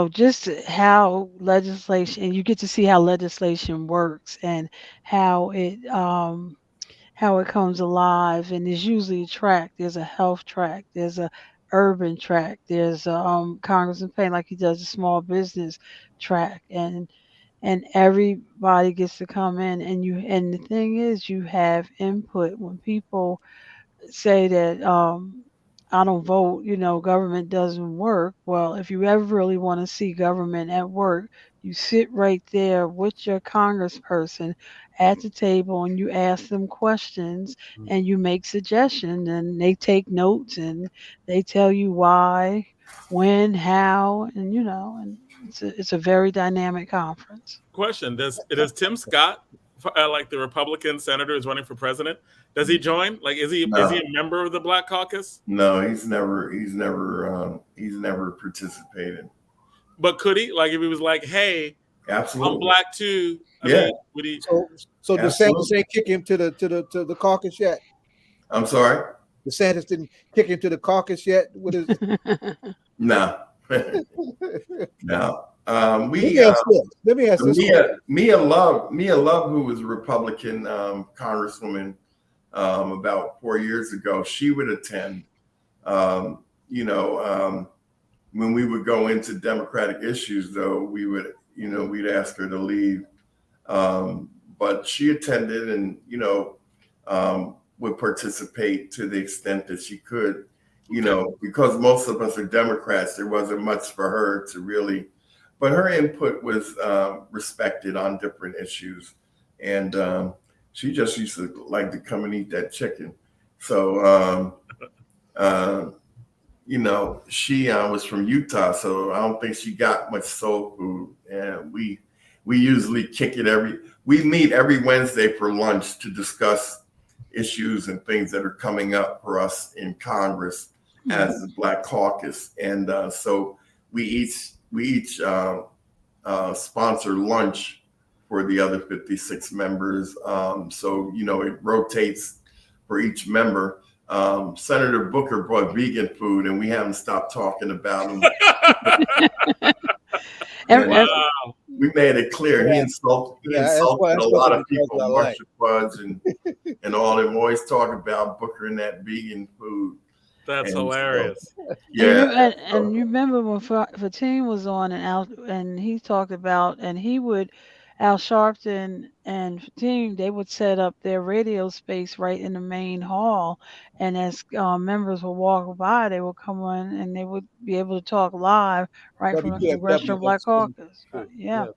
just how legislation, and you get to see how legislation works and how it comes alive. And there's usually a track. There's a health track. There's a urban track. There's a Congressman Payne, like he does a small business track, and everybody gets to come in, and the thing is, you have input. When people say that I don't vote, government doesn't work. Well, if you ever really want to see government at work, you sit right there with your congressperson at the table and you ask them questions and you make suggestions and they take notes and they tell you why, when, how, and it's a very dynamic conference. Question: Does Tim Scott, like the Republican senator who's running for president, does he join? Like, is he No. a member of the Black Caucus? No, he's never participated. But could he? Like, if he was like, "Hey, Absolutely. I'm black too," Yeah. mean, would he? So DeSantis ain't kick him to the caucus yet. I'm sorry. DeSantis didn't kick him to the caucus yet. What is? No. No. Let me ask this. Mia Love, who was a Republican congresswoman about 4 years ago, she would attend. When we would go into Democratic issues, though, we'd ask her to leave. But she attended and, would participate to the extent that she could, because most of us are Democrats, there wasn't much for her to really, but her input was respected on different issues. And she just used to like to come and eat that chicken. So, she was from Utah, so I don't think she got much soul food. And we usually we meet every Wednesday for lunch to discuss issues and things that are coming up for us in Congress as the Black Caucus. And so we each sponsor lunch for the other 56 members. So, it rotates for each member. Senator Booker brought vegan food and we haven't stopped talking about him. Wow. We made it clear he insulted a lot of people, Marcia Fudge and all them always talk about Booker and that vegan food. That's hilarious. Yeah. And you remember when Fatim was on and he talked about, and Al Sharpton and Fatim, they would set up their radio space right in the main hall. And as members would walk by, they would come on and they would be able to talk live right from the Congressional Black Caucus. Yeah.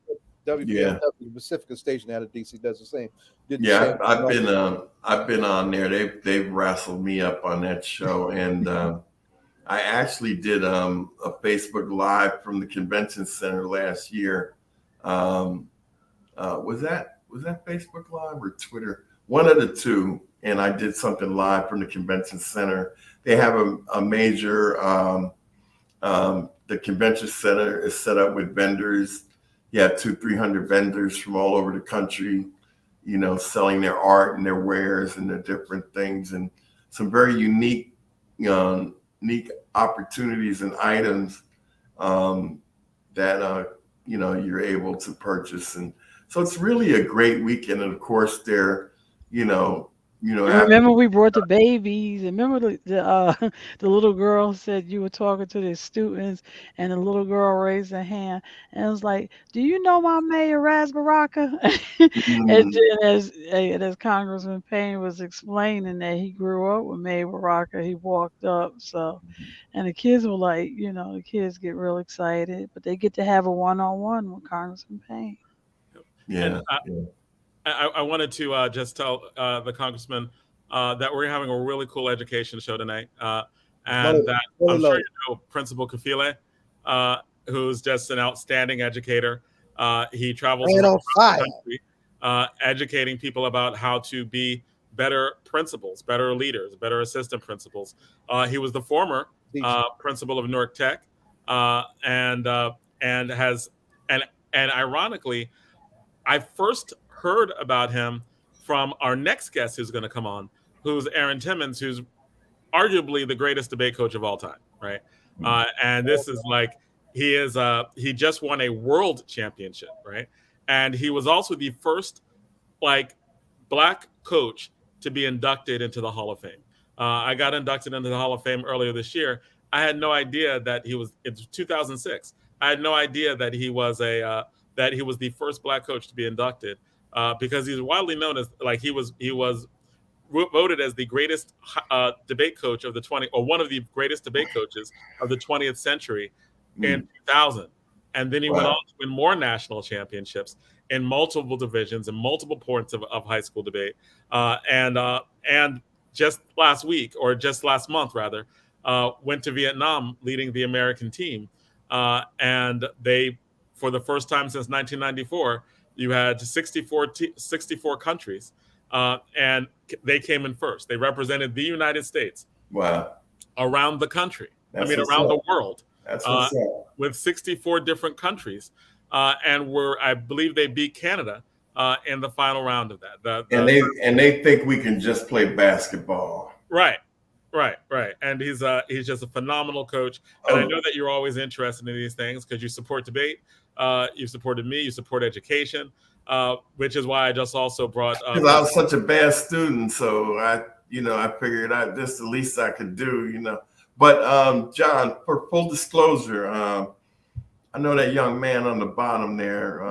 WPFW, Pacifica station out of DC, does the same. I've been on there. They've wrestled me up on that show, and I actually did a Facebook Live from the convention center last year. Was that Facebook Live or Twitter? One of the two. And I did something live from the convention center. They have a major. The convention center is set up with vendors. You have 200-300 vendors from all over the country, selling their art and their wares and their different things, and some very unique opportunities and items that you're able to purchase. And so it's really a great weekend. And of course, they're remember we brought the babies. Remember the little girl said you were talking to the students, and the little girl raised her hand and it was like, "Do you know my mayor Ras Baraka?" And then as Congressman Payne was explaining that he grew up with Mayor Baraka, he walked up. So, and the kids were like, the kids get real excited, but they get to have a one-on-one with Congressman Payne. Yeah. I wanted to just tell the congressman that we're having a really cool education show tonight, and that I'm sure you know Principal Kafele, who's just an outstanding educator. He travels around the country, educating people about how to be better principals, better leaders, better assistant principals. He was the former principal of Newark Tech, and ironically, I first heard about him from our next guest who's going to come on, who's Aaron Timmons, who's arguably the greatest debate coach of all time, right? And this is like he just won a world championship, right? And he was also the first like black coach to be inducted into the Hall of Fame. I got inducted into the Hall of Fame earlier this year. I had no idea that he was. It's 2006. I had no idea that he was the first black coach to be inducted because he's widely known as like he was voted as the greatest debate coach of the 20 or one of the greatest debate coaches of the 20th century in 2000. And then he went on to win more national championships in multiple divisions and multiple points of high school debate. And just last week, or just last month rather, went to Vietnam leading the American team. And they, for the first time since 1994, you had 64 countries, and they came in first. They represented the United States around the country. Around the world. That's what's up. With 64 different countries, and I believe they beat Canada in the final round of that. And they think we can just play basketball. Right. And he's just a phenomenal coach. And I know that you're always interested in these things because you support debate. You supported me. You support education, which is why I just also brought. Because I was such a bad student, so I figured this the least I could do, But John, for full disclosure, I know that young man on the bottom there.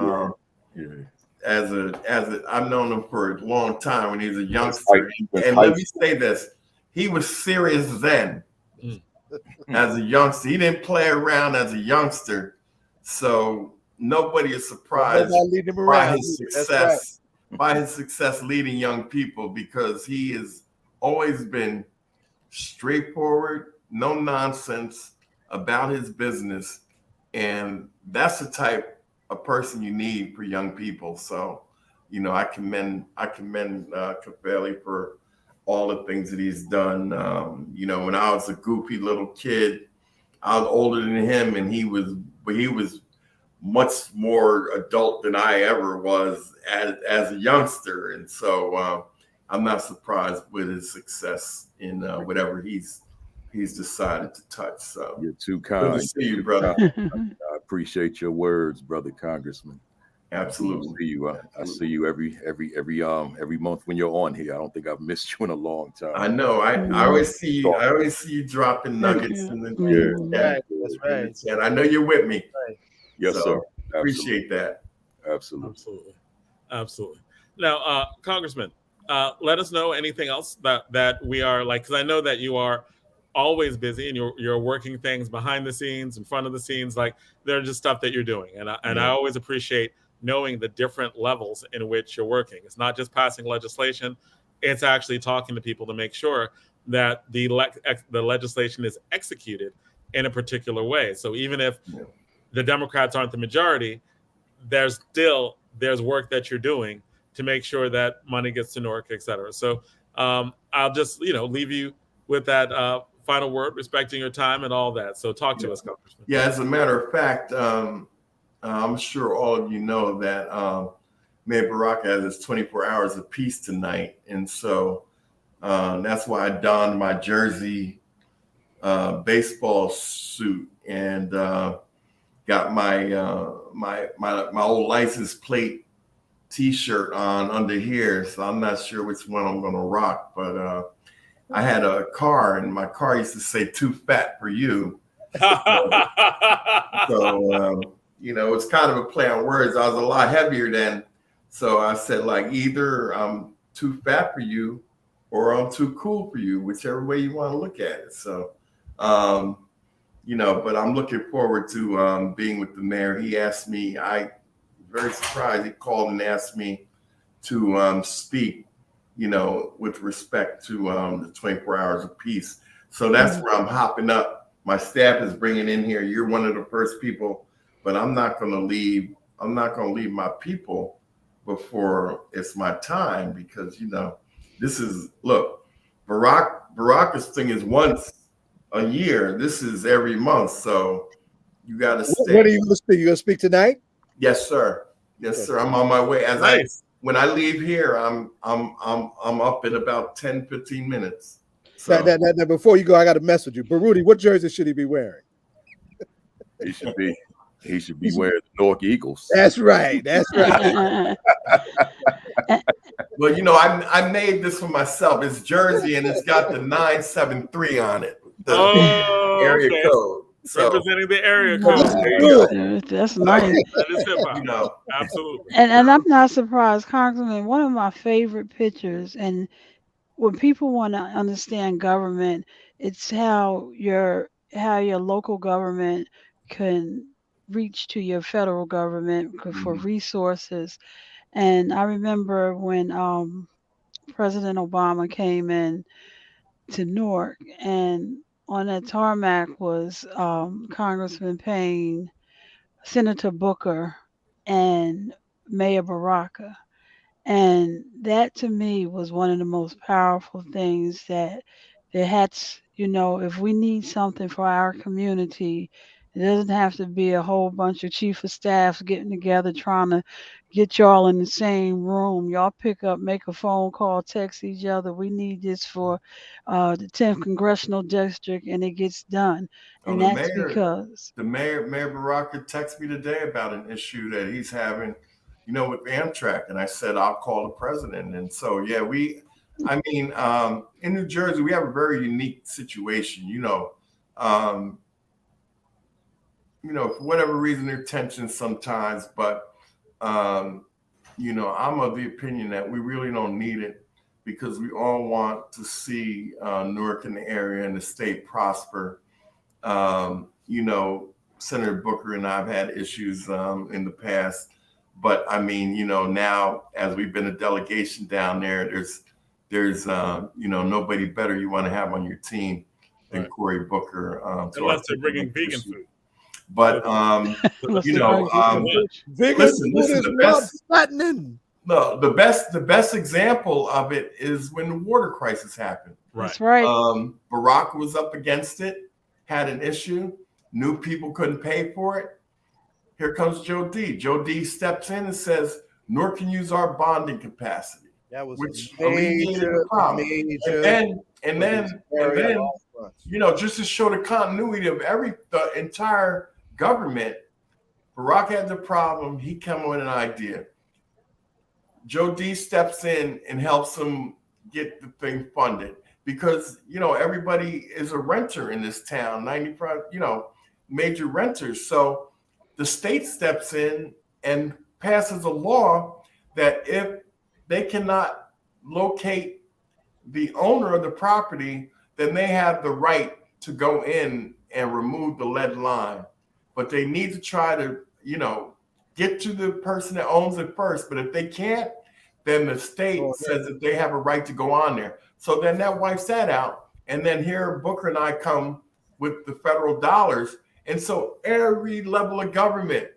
I've known him for a long time when he was a youngster. And let me say this: he was serious then. As a youngster, he didn't play around as a youngster, so nobody is surprised by his success. By his success leading young people, because he has always been straightforward, no nonsense about his business, and that's the type of person you need for young people. So, I commend Kafele for all the things that he's done. When I was a goofy little kid, I was older than him, and he was much more adult than I ever was as a youngster, and so I'm not surprised with his success in whatever he's decided to touch. So you're too kind. Good to see you, brother. I appreciate your words, brother Congressman. Absolutely. I see you every month when you're on here. I don't think I've missed you in a long time. I know. I always see you. I always see you dropping nuggets in the That's right. And I know you're with me. Yes, sir. Appreciate that. Absolutely. Now, Congressman, let us know anything else that we are like, because I know that you are always busy and you're working things behind the scenes, in front of the scenes. Like, they're just stuff that you're doing, and I always appreciate knowing the different levels in which you're working. It's not just passing legislation; it's actually talking to people to make sure that the legislation is executed in a particular way. So even if the Democrats aren't the majority, there's work that you're doing to make sure that money gets to Newark, et cetera. So I'll just, leave you with that final word, respecting your time and all that. So talk to us, Congressman. Yeah, as a matter of fact, I'm sure all of you know that Mayor Baraka has his 24 hours of peace tonight. And so that's why I donned my jersey baseball suit and got my old license plate T-shirt on under here, so I'm not sure which one I'm gonna rock. But I had a car, and my car used to say "Too fat for you." So it's kind of a play on words. I was a lot heavier then, so I said like either I'm too fat for you, or I'm too cool for you, whichever way you want to look at it. So. But I'm looking forward to being with the mayor. He asked me, very surprised, he called and asked me to speak, with respect to the 24 hours of peace. So that's where I'm hopping up. My staff is bringing in here. You're one of the first people, but I'm not going to leave. I'm not going to leave my people before it's my time, because, Baraka's thing is once a year. This is every month, so you got to stay. When are you going to speak? You going to speak tonight? Yes, sir. Yes, sir. I'm on my way. When I leave here, I'm up in about 10-15 minutes. So Now, before you go, I got to mess with you. Baruti, what jersey should he be wearing? He should be wearing the Newark Eagles. That's right. That's right. Well, I made this for myself. It's Jersey and it's got the 973 on it, the area okay. code. So, Representing the area No, code. there you go. that's nice. That is hip hop. Absolutely. And I'm not surprised, Congressman. One of my favorite pictures, and when people want to understand government, it's how your local government can reach to your federal government for resources. And I remember when President Obama came in to Newark, and on that tarmac was Congressman Payne, Senator Booker, and Mayor Baraka. And that to me was one of the most powerful things that had, if we need something for our community, it doesn't have to be a whole bunch of chief of staffs getting together trying to get y'all in the same room. Y'all pick up, make a phone call, text each other. We need this for the 10th congressional district, and it gets done. And that's because Mayor Baraka texted me today about an issue that he's having, with Amtrak, and I said I'll call the president. And so in New Jersey we have a very unique situation. For whatever reason there are tensions sometimes, but I'm of the opinion that we really don't need it because we all want to see Newark in the area and the state prosper. Senator Booker and I have had issues in the past. But now as we've been a delegation down there, there's nobody better you want to have on your team than Cory Booker. Unless they're bringing vegan food. But listen, the best example of it is when the water crisis happened. That's right. Barack was up against it, had an issue, knew people couldn't pay for it. Here comes Joe D. Joe D steps in and says, Newark can use our bonding capacity. That was which alleviated the problem. And then, just to show the continuity of the entire government, Barack had the problem. He came with an idea. Joe D steps in and helps him get the thing funded because, everybody is a renter in this town, 95, major renters. So the state steps in and passes a law that if they cannot locate the owner of the property, then they have the right to go in and remove the lead line. But they need to try to, get to the person that owns it first. But if they can't, then the state says that they have a right to go on there. So then that wipes that out. And then here Booker and I come with the federal dollars. And so every level of government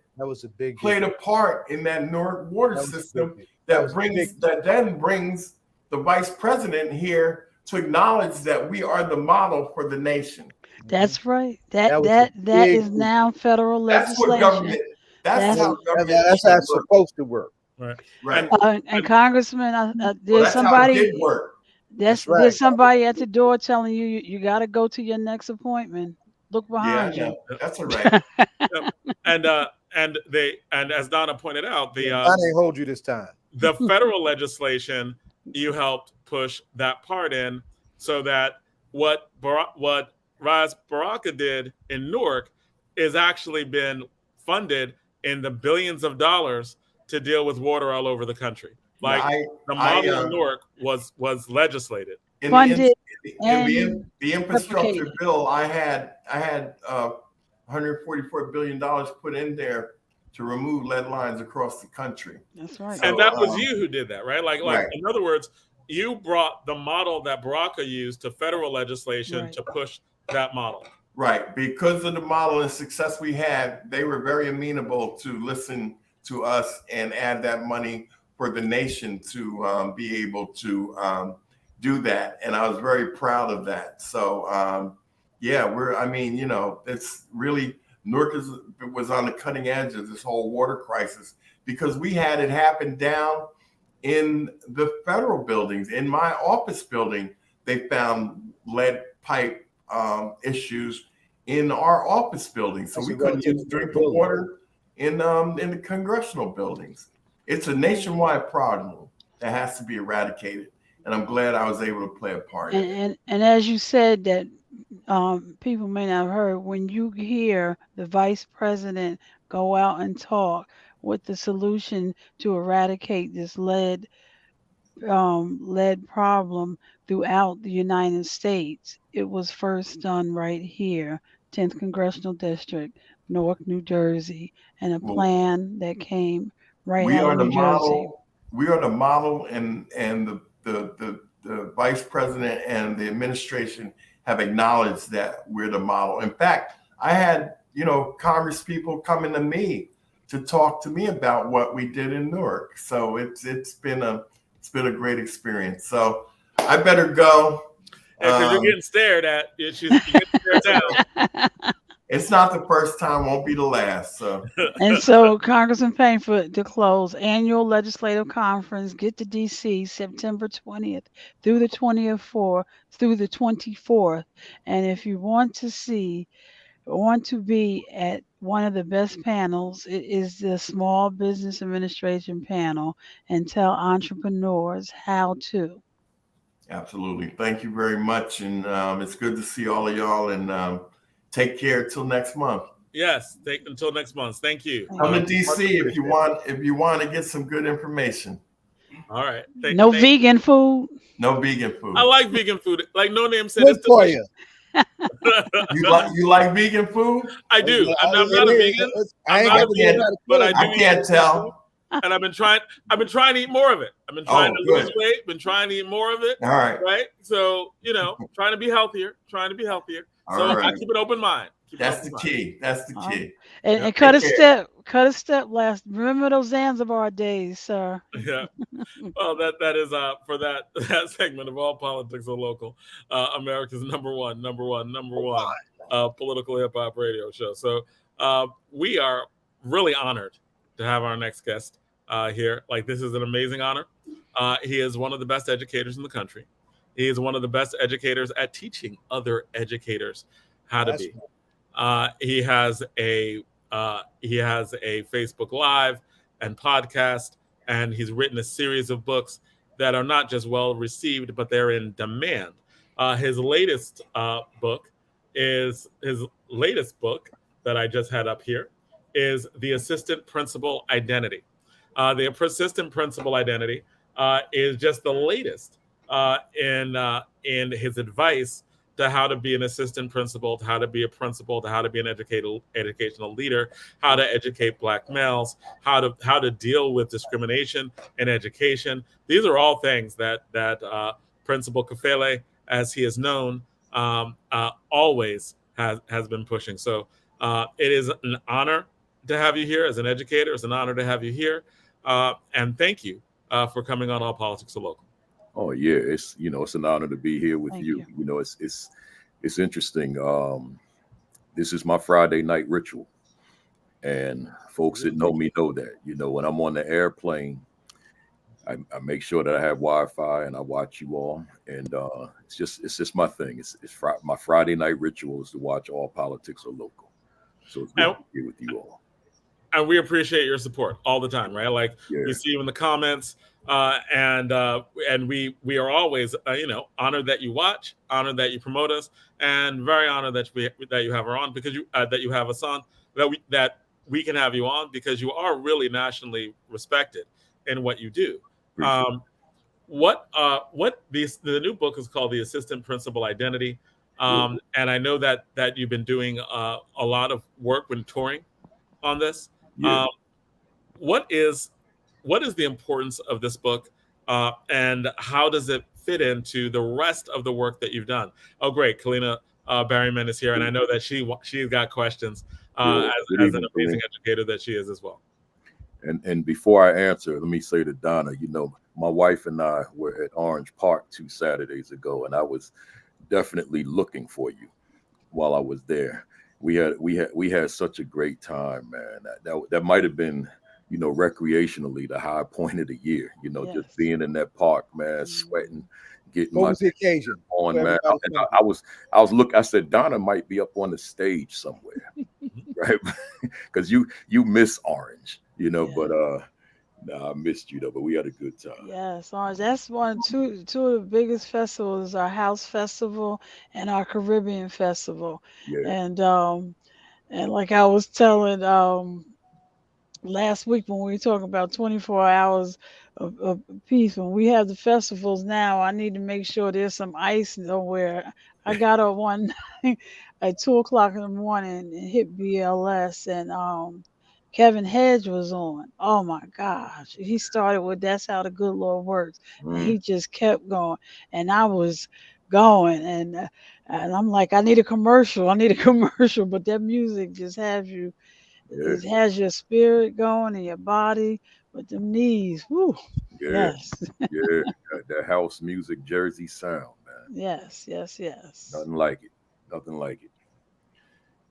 played a part in that Newark water system that then brings the vice president here to acknowledge that we are the model for the nation. That's right. That is now federal legislation. That's how it's supposed to work. Right. And Congressman, there's somebody. How it did work. There's somebody at the door telling you got to go to your next appointment. Look behind you. That's all right. And as Donna pointed out, I didn't hold you this time. The federal legislation, you helped push that part in so that what Raz Baraka did in Newark is actually been funded in the billions of dollars to deal with water all over the country. The model of Newark was legislated. Funded. In the infrastructure bill, I had $144 billion put in there to remove lead lines across the country. That's right. And that was you who did that, right? In other words, you brought the model that Baraka used to federal legislation to push that model. Right. Because of the model and success we had, they were very amenable to listen to us and add that money for the nation to be able to do that. And I was very proud of that. So, it's really, Newark was on the cutting edge of this whole water crisis because we had it happen down in the federal buildings. In my office building, they found lead pipe issues in our office buildings. So That's we a couldn't relatively use drink building. water in the congressional buildings. It's a nationwide problem that has to be eradicated. And I'm glad I was able to play a part in it. And as you said that people may not have heard, when you hear the vice president go out and talk with the solution to eradicate this lead problem throughout the United States, it was first done right here, 10th Congressional District, Newark, New Jersey, and a Well, plan that came right we out are of the New Jersey. model. We are the model, and the vice president and the administration have acknowledged that we're the model. In fact, I had Congress people coming to me to talk to me about what we did in Newark. So it's been a great experience. So I better go. Because you're getting stared at. You're getting stared down. It's not the first time, won't be the last. So. And so, Congressman Payne, to close, annual legislative conference, get to DC September 20th through the 24th. And if you want to be at one of the best panels, it is the Small Business Administration panel, and tell entrepreneurs how to. Absolutely. Thank you very much. And it's good to see all of y'all, and take care till next month. Yes, until next month. Thank you. Come to DC if you want to get some good information. All right. No vegan food. No vegan food. I like vegan food. Like No Name said, Good for you. You like vegan food? I do. I'm not a vegan. I can't tell. And I've been trying to eat more of it. I've been trying to lose weight, been trying to eat more of it. All right. Right. So, trying to be healthier. So I keep an open mind. That's the key. That's the key. And cut a step last. Remember those Zanzibar days, sir. Yeah. Well, that is for that segment of All Politics Are Local, America's number one political hip hop radio show. So we are really honored to have our next guest here. Like, this is an amazing honor. He is one of the best educators in the country. He is one of the best educators at teaching other educators how to be. He has a Facebook Live and podcast, and he's written a series of books that are not just well received, but they're in demand. His latest book that I just had up here is The Assistant Principal Identity. The Assistant Principal Identity is just the latest in his advice to how to be an assistant principal, to how to be a principal, to how to be an educational leader, how to educate Black males, how to deal with discrimination in education. These are all things that Principal Kafele, as he is known, always has been pushing. So it is an honor to have you here as an educator. It's an honor to have you here, and thank you for coming on All Politics Are Local. Oh yeah, it's an honor to be here with you. It's interesting. This is my Friday night ritual, and folks that know me know that. When I'm on the airplane, I make sure that I have Wi-Fi and I watch you all, and it's just my thing. My Friday night ritual is to watch All Politics Are Local. So it's good to be here with you all. And we appreciate your support all the time, right? Like, we see you in the comments. And we are always, honored that you watch, honored that you promote us, and very honored that you have her on, because that you have us on, that we can have you on, because you are really nationally respected in what you do. The new book is called The Assistant Principal Identity, and I know that you've been doing a lot of work when touring on this. Yeah. What is the importance of this book, and how does it fit into the rest of the work that you've done? Oh, great. Kalina Berryman is here, and I know that she's got questions as an amazing educator that she is as well. And before I answer, let me say to Donna, my wife and I were at Orange Park 2 Saturdays ago, and I was definitely looking for you while I was there. We had such a great time, man. That might have been, recreationally the high point of the year. Just being in that park, man, sweating, getting What my was the occasion? on, For man. everybody And thinking. I was looking. I said Donna might be up on the stage somewhere, right? Because you miss Orange, you know. Yeah. But nah, I missed you though. But we had a good time. Yes, Orange. That's two of the biggest festivals, our House Festival and our Caribbean Festival. Yeah. And like I was telling last week when we were talking about 24 hours of peace, when we have the festivals now, I need to make sure there's some ice somewhere. I got up one night at 2 o'clock in the morning and hit BLS, and Kevin Hedge was on. Oh my gosh. He started with That's How the Good Lord Works. And he just kept going. And I was going, and I'm like, I need a commercial. I need a commercial. But that music just has you, Yeah. it has your spirit going and your body, but the knees, whoo, Yeah. yes. Yeah. That house music Jersey sound, man. Yes. Nothing like it. Nothing like it.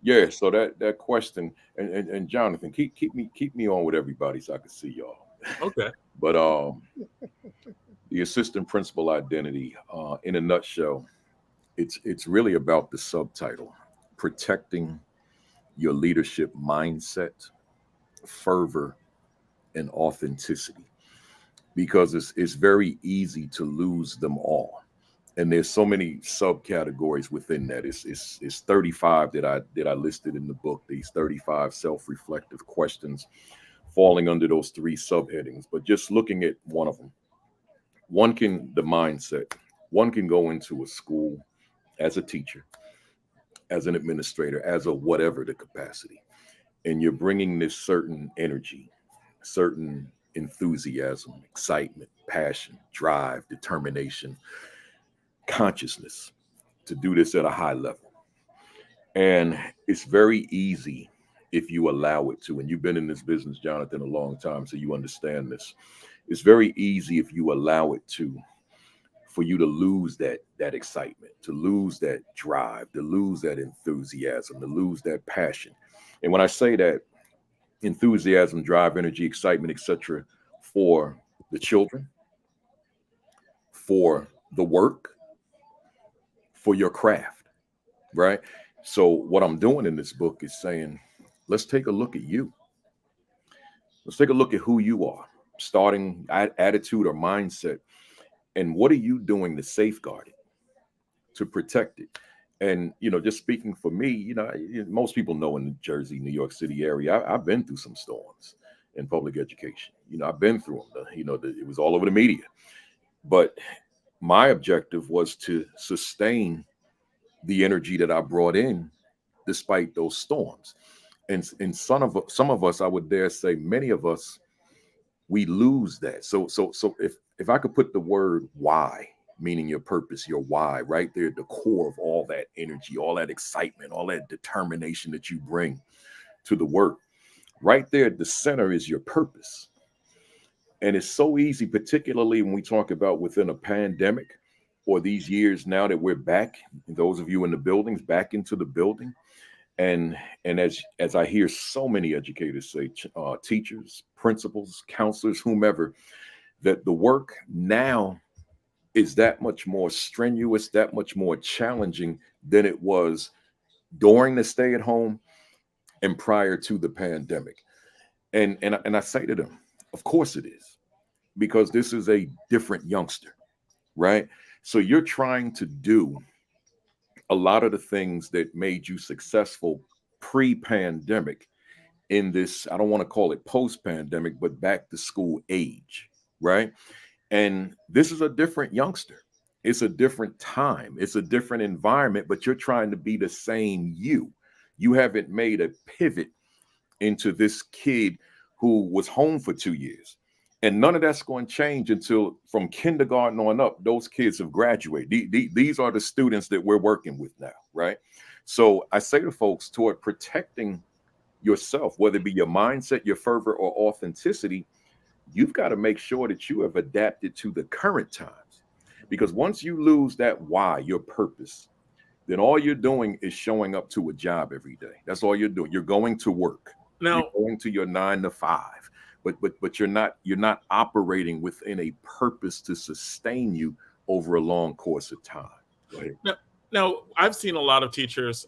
Yeah. So that question and Jonathan, keep me on with everybody so I can see y'all. Okay. But the assistant principal identity, in a nutshell, it's really about the subtitle: protecting your leadership mindset, fervor, and authenticity. Because it's very easy to lose them all, and there's so many subcategories within that. It's 35 that I listed in the book. These 35 self-reflective questions falling under those three subheadings. But just looking at one of them, the mindset. One can go into a school as a teacher, as an administrator, as a whatever the capacity, and you're bringing this certain energy, certain enthusiasm, excitement, passion, drive, determination, consciousness to do this at a high level. And it's very easy if you allow it to. And you've been in this business, Jonathan, a long time, so you understand this. It's very easy if you allow it to, for you to lose that excitement, to lose that drive, to lose that enthusiasm, to lose that passion. And when I say that, enthusiasm, drive, energy, excitement, etc., for the children, for the work, for your craft, right? So what I'm doing in this book is saying, let's take a look at you. Let's take a look at who you are, starting attitude or mindset, and what are you doing to safeguard it, to protect it. And, just speaking for me, most people know in the Jersey, New York City area, I've been through some storms in public education. I've been through them. It was all over the media. But my objective was to sustain the energy that I brought in despite those storms. And some of us, I would dare say, many of us, we lose that. So if I could put the word why, meaning your purpose, your why, right there at the core of all that energy, all that excitement, all that determination that you bring to the work, right there at the center is your purpose. And it's so easy, particularly when we talk about within a pandemic or these years now that we're back, those of you in the buildings, back into the building. And as I hear so many educators say, teachers, principals, counselors, whomever, that the work now is that much more strenuous, that much more challenging than it was during the stay at home and prior to the pandemic. And I say to them, of course it is, because this is a different youngster, right? So you're trying to do a lot of the things that made you successful pre-pandemic in this, I don't want to call it post-pandemic, but back to school age, right? And this is a different youngster. It's a different time. It's a different environment, but you're trying to be the same you. You haven't made a pivot into this kid who was home for 2 years. And none of that's going to change until from kindergarten on up, those kids have graduated. These are the students that we're working with now, right? So I say to folks, toward protecting yourself, whether it be your mindset, your fervor, or authenticity, you've got to make sure that you have adapted to the current times. Because once you lose that why, your purpose, then all you're doing is showing up to a job every day. That's all you're doing. You're going to work. Now, you're going to your 9 to 5, but you're not operating within a purpose to sustain you over a long course of time. Go ahead. Now, I've seen a lot of teachers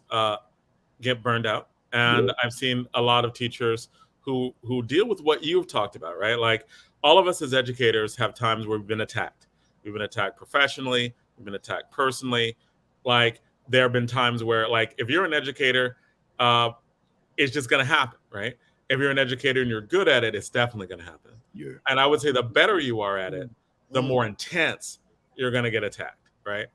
get burned out, and I've seen a lot of teachers who deal with what you've talked about, right? Like all of us as educators have times where we've been attacked. We've been attacked professionally. We've been attacked personally. Like there have been times where, like, if you're an educator, it's just going to happen, right? If you're an educator and you're good at it, it's definitely going to happen. Yeah. And I would say the better you are at it, the more intense you're going to get attacked, right?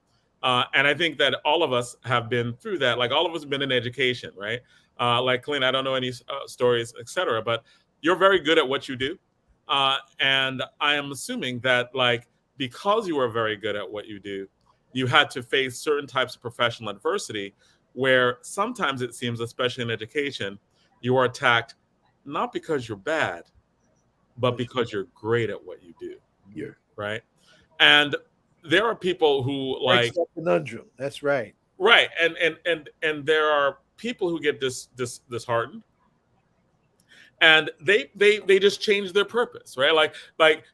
And I think that all of us have been through that. Like all of us have been in education, right? Like Clint, I don't know any stories, etc., but you're very good at what you do. And I am assuming that, like, because you are very good at what you do, you had to face certain types of professional adversity where sometimes it seems, especially in education, you are attacked not because you're bad, but because you're great at what you do. Yeah. Right. And there are people who like conundrum. That's right. Right. And there are people who get disheartened. And they just change their purpose, right? Like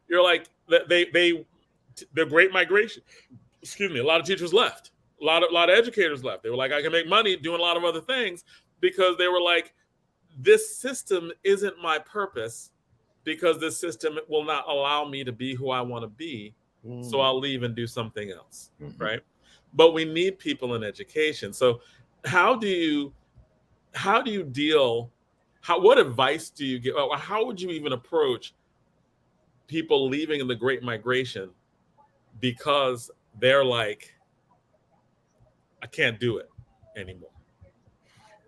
you're like the Great Migration. Excuse me. A lot of teachers left. A lot of educators left. They were like, I can make money doing a lot of other things, because they were like, this system isn't my purpose, because this system will not allow me to be who I want to be. So I'll leave and do something else, right? But we need people in education. So how do you deal? What advice do you give? Or how would you even approach people leaving in the Great Migration because they're like, I can't do it anymore?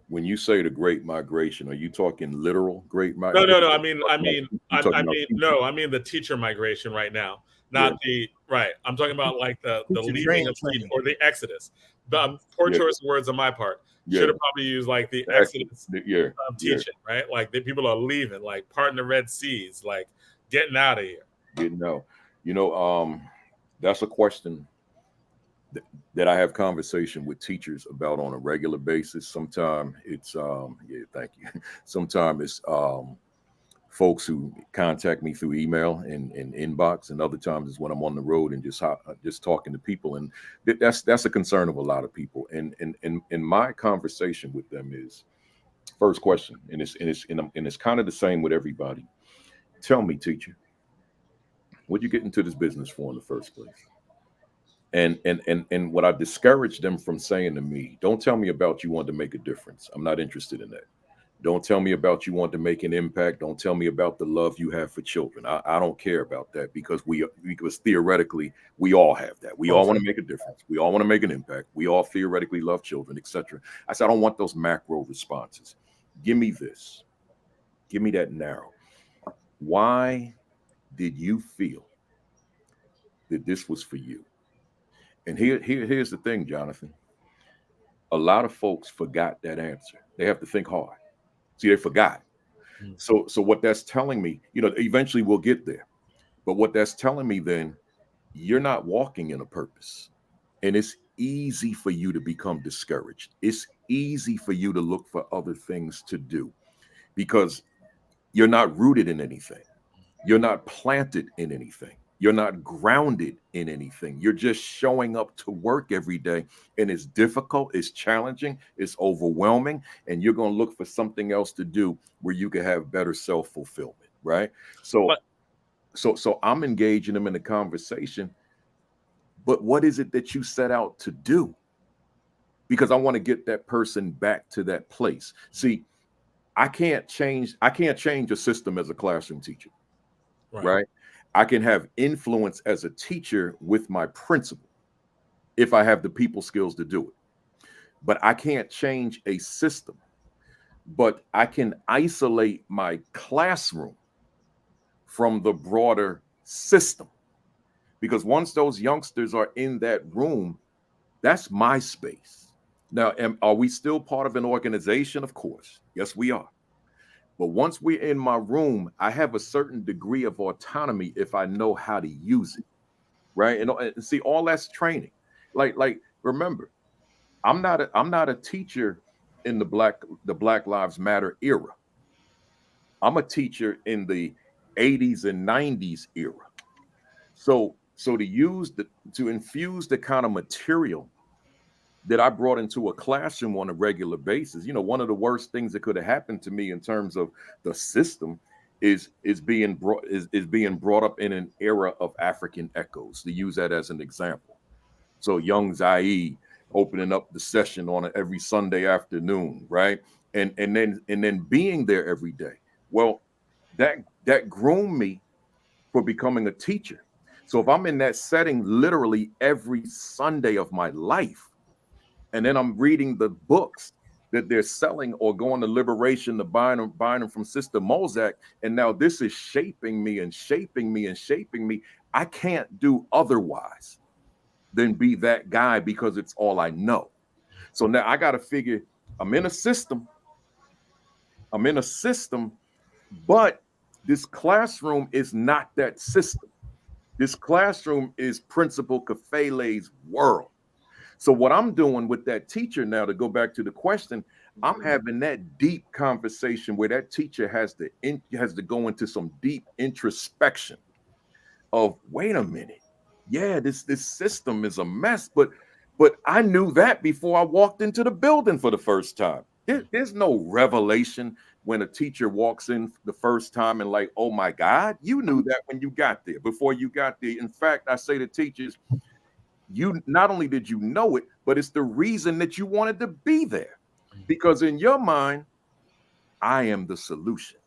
When you say the Great Migration, are you talking literal Great Migration? No. I mean the teacher migration right now, not the right. I'm talking about like the leaving of teaching, or the exodus. Poor choice of words on my part. Should have probably used like the exodus of teaching, right? Like the people are leaving, like parting the Red Seas, like getting out of here. Getting out. That's a question that I have conversation with teachers about on a regular basis. Sometimes it's thank you. Sometimes it's folks who contact me through email and inbox, and other times it's when I'm on the road and just talking to people, and that's a concern of a lot of people. And my conversation with them is, first question, and it's kind of the same with everybody. Tell me, teacher, what'd you get into this business for in the first place? And what I discourage them from saying to me, don't tell me about you want to make a difference. I'm not interested in that. Don't tell me about you want to make an impact. Don't tell me about the love you have for children. I don't care about that, because theoretically we all have that. We all want to make a difference. We all want to make an impact. We all theoretically love children, etc. I said, I don't want those macro responses. Give me this. Give me that narrow. Why did you feel that this was for you? And here's the thing, Jonathan. A lot of folks forgot that answer. They have to think hard. See, they forgot. So what that's telling me, eventually we'll get there. But what that's telling me then, you're not walking in a purpose. And it's easy for you to become discouraged. It's easy for you to look for other things to do, because you're not rooted in anything. You're not planted in anything. You're not grounded in anything. You're just showing up to work every day, and it's difficult, it's challenging, it's overwhelming, and you're going to look for something else to do where you can have better self-fulfillment, right? So I'm engaging them in a conversation, but what is it that you set out to do? Because I want to get that person back to that place. See, I can't change a system as a classroom teacher, right? I can have influence as a teacher with my principal if I have the people skills to do it. But I can't change a system. But I can isolate my classroom from the broader system. Because once those youngsters are in that room, that's my space. Now, are we still part of an organization? Of course. Yes, we are. But once we're in my room, I have a certain degree of autonomy if I know how to use it, right? And see, all that's training. Like remember, I'm not a teacher in the Black Lives Matter era. I'm a teacher in the 80s and 90s era. So So to infuse the kind of material that I brought into a classroom on a regular basis, one of the worst things that could have happened to me in terms of the system is being brought up in an era of African echoes, to use that as an example. So young Zaid opening up the session on every Sunday afternoon, right? And then being there every day. Well, that groomed me for becoming a teacher. So if I'm in that setting literally every Sunday of my life, and then I'm reading the books that they're selling or going to Liberation to buying them from Sister Mozak, and now this is shaping me and shaping me and shaping me, I can't do otherwise than be that guy because it's all I know. So now I got to figure I'm in a system, but this classroom is not that system. This classroom is Principal Kafele's world. So what I'm doing with that teacher now, to go back to the question, I'm having that deep conversation where that teacher has to go into some deep introspection of, wait a minute, yeah, this system is a mess, but I knew that before I walked into the building for the first time. There's no revelation when a teacher walks in the first time and like, oh my God, you knew that when you got there, before you got there. In fact, I say to teachers, you not only did you know it, but it's the reason that you wanted to be there, because in your mind, I am the solution.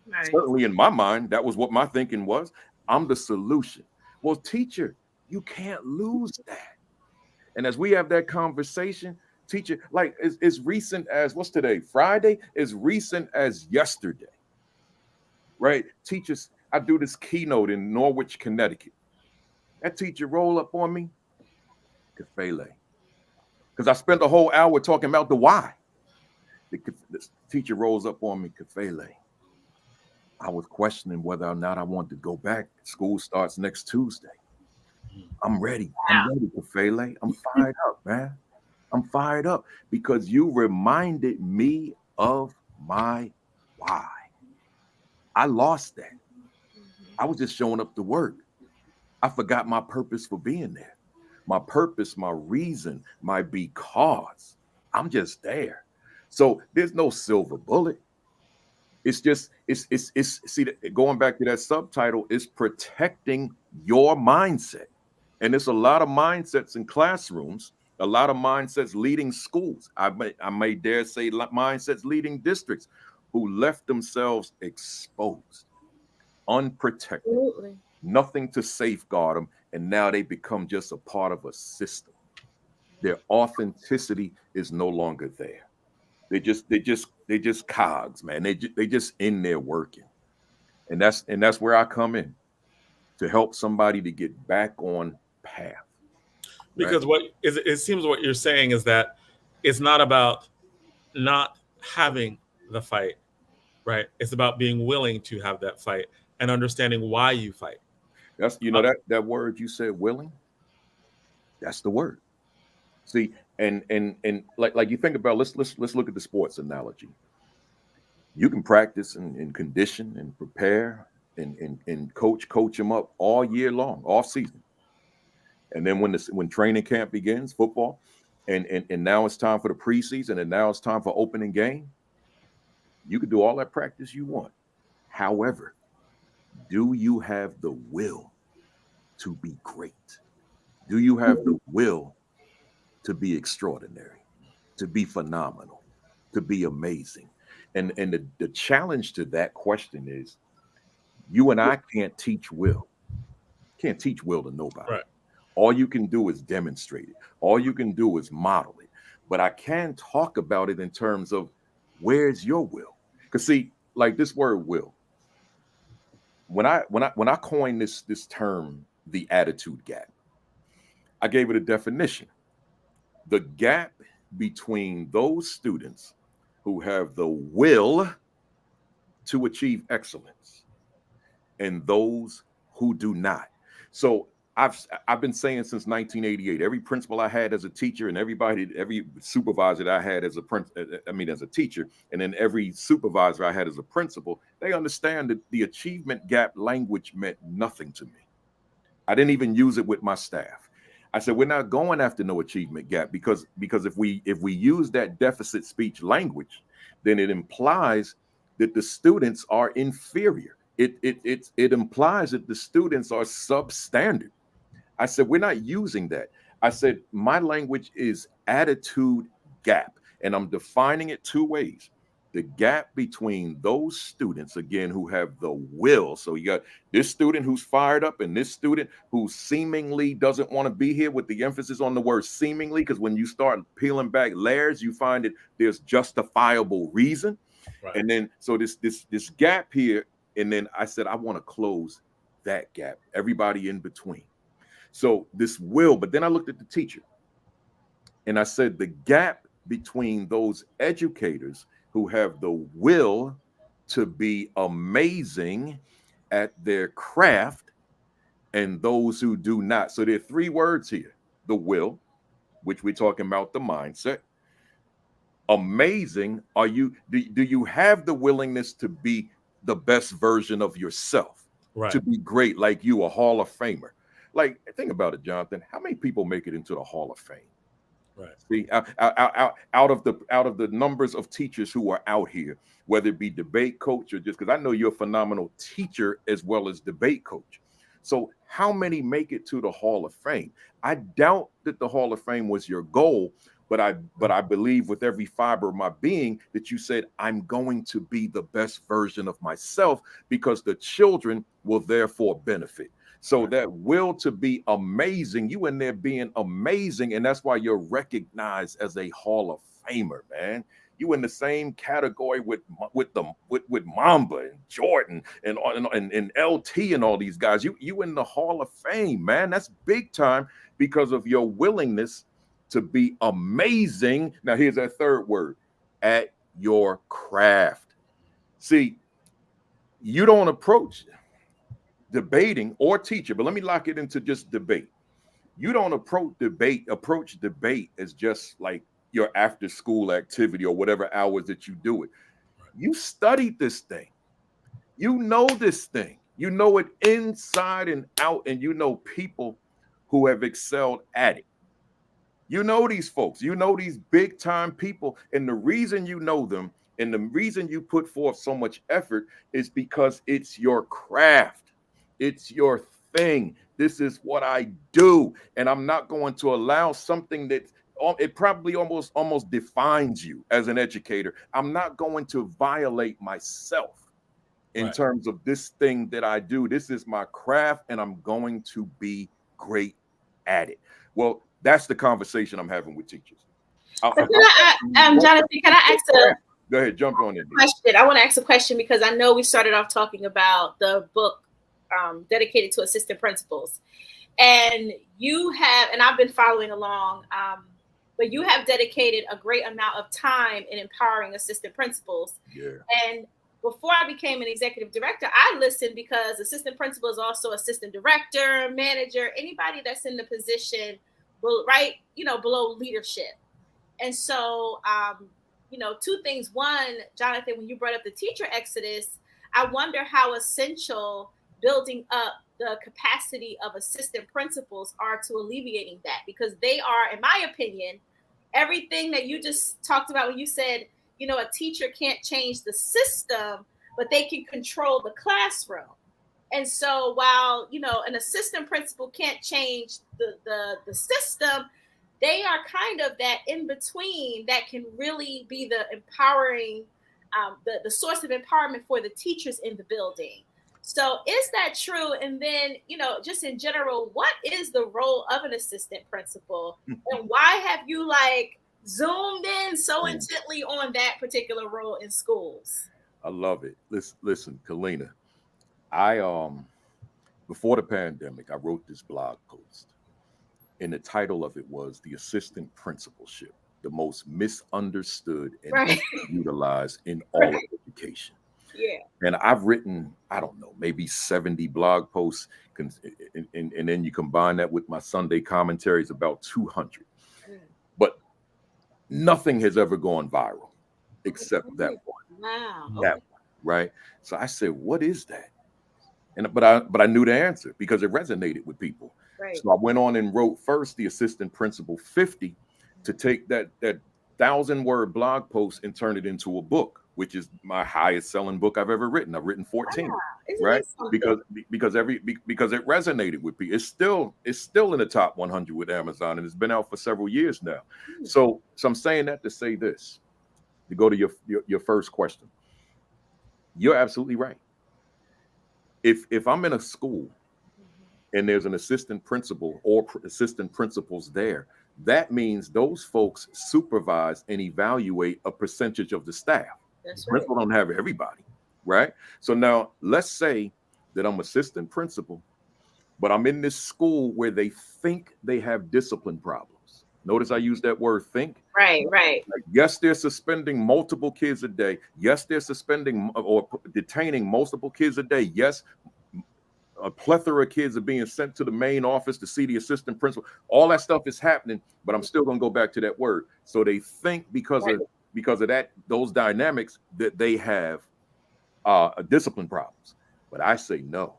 Nice. Certainly in my mind, that was what my thinking was. I'm the solution. Well, teacher, you can't lose that. And as we have that conversation, teacher, like as recent as, what's today, Friday, as recent as yesterday, right? Teachers, I do this keynote in Norwich, Connecticut. That teacher roll up on me, Kafele. Because I spent the whole hour talking about the why. The teacher rolls up on me, Kafele. I was questioning whether or not I wanted to go back. School starts next Tuesday. I'm ready. I'm ready, Kafele. I'm fired up, man. I'm fired up because you reminded me of my why. I lost that. I was just showing up to work. I forgot my purpose for being there. My purpose, my reason, my because. I'm just there. So there's no silver bullet. It's just, see, going back to that subtitle, it's protecting your mindset. And there's a lot of mindsets in classrooms, a lot of mindsets leading schools. I may dare say mindsets leading districts who left themselves exposed, unprotected, absolutely. Nothing to safeguard them. And now they become just a part of a system. Their authenticity is no longer there. They just cogs, man. They just in there working. And that's where I come in, to help somebody to get back on path. Because it seems what you're saying is that it's not about not having the fight, right? It's about being willing to have that fight and understanding why you fight. That's, that word you said, willing, that's the word. See, and like you think about, let's look at the sports analogy. You can practice and condition and prepare and coach them up all year long, off season. And then when training camp begins, football, and now it's time for the preseason, and now it's time for opening game, you can do all that practice you want. However, do you have the will to be great? Do you have the will to be extraordinary, to be phenomenal, to be amazing? And the challenge to that question is, you and I can't teach will. Can't teach will to nobody. Right. All you can do is demonstrate it. All you can do is model it. But I can talk about it in terms of, where's your will? Because see, like this word will, when I coined this term, the attitude gap, I gave it a definition. The gap between those students who have the will to achieve excellence and those who do not. So I've been saying since 1988, every principal I had as a teacher, and every supervisor that I had as a teacher, and then every supervisor I had as a principal, they understand that the achievement gap language meant nothing to me. I didn't even use it with my staff. I said, we're not going after no achievement gap because if we use that deficit speech language, then it implies that the students are inferior. It implies that the students are substandard. I said, we're not using that. I said, my language is attitude gap, and I'm defining it two ways. The gap between those students, again, who have the will. So you got this student who's fired up and this student who seemingly doesn't want to be here, with the emphasis on the word seemingly, because when you start peeling back layers, you find that there's justifiable reason. Right. And then so this gap here, and then I said, I want to close that gap, everybody in between. So this will, but then I looked at the teacher and I said, the gap between those educators who have the will to be amazing at their craft and those who do not. So there are three words here: the will, which we're talking about, the mindset. Amazing. Do you have the willingness to be the best version of yourself, right? To be great, like you, a Hall of Famer. Like, think about it, Jonathan. How many people make it into the Hall of Fame? Right. See, out of the numbers of teachers who are out here, whether it be debate coach or just because I know you're a phenomenal teacher as well as debate coach. So how many make it to the Hall of Fame? I doubt that the Hall of Fame was your goal, but I believe with every fiber of my being that you said, I'm going to be the best version of myself because the children will therefore benefit. So that will to be amazing, you in there being amazing, and that's why you're recognized as a Hall of Famer, man. You in the same category with Mamba and Jordan and LT and all these guys. You in the Hall of Fame, man. That's big time because of your willingness to be amazing. Now here's that third word: at your craft. See, you don't approach debating or teaching, but let me lock it into just debate. You don't approach debate as just like your after school activity or whatever hours that you do it. You studied this thing. You know this thing. You know it inside and out, and you know people who have excelled at it. You know these folks. You know these big time people, and the reason you know them and the reason you put forth so much effort is because it's your craft. It's your thing. This is what I do. And I'm not going to allow something that it probably almost defines you as an educator. I'm not going to violate myself in terms of this thing that I do. This is my craft, and I'm going to be great at it. Well, that's the conversation I'm having with teachers. Jonathan, can I ask a Go ahead, jump on it. Question. I want to ask a question because I know we started off talking about the book dedicated to assistant principals, and you have, and I've been following along, but you have dedicated a great amount of time in empowering assistant principals. Yeah. And before I became an executive director, I listened because assistant principal is also assistant director, manager, anybody that's in the position, right, below leadership. And so, two things. One, Jonathan, when you brought up the teacher exodus, I wonder how essential building up the capacity of assistant principals are to alleviating that, because they are, in my opinion, everything that you just talked about when you said, a teacher can't change the system, but they can control the classroom. And so while, an assistant principal can't change the system, they are kind of that in between that can really be the empowering, the source of empowerment for the teachers in the building. So is that true? And then, just in general, what is the role of an assistant principal, and why have you zoomed in so intently on that particular role in schools? I love it. Listen, Kalina, I before the pandemic, I wrote this blog post, and the title of it was "The Assistant Principalship: The Most Misunderstood and Utilized in All of Education." Yeah. And I've written, I don't know, maybe 70 blog posts, and then you combine that with my Sunday commentaries, about 200. But nothing has ever gone viral except that one. Wow. That one, right? So I said, what is that? But I knew the answer because it resonated with people. Right. So I went on and wrote first the assistant principal 50 to take that 1,000-word blog post and turn it into a book, which is my highest selling book I've ever written. I've written 14, right? Because it resonated with people. It's still in the top 100 with Amazon, and it's been out for several years now. So I'm saying that to say this, to go to your first question. You're absolutely right. If I'm in a school and there's an assistant principal or assistant principals there, that means those folks supervise and evaluate a percentage of the staff. That's right. Principal don't have everybody, right? So now let's say that I'm assistant principal, but I'm in this school where they think they have discipline problems. Notice I use that word think. Right. Like, yes, they're suspending multiple kids a day. Yes, they're suspending or detaining multiple kids a day. Yes, a plethora of kids are being sent to the main office to see the assistant principal. All that stuff is happening, but I'm still going to go back to that word. So they think because of that, those dynamics, that they have discipline problems. But I say no.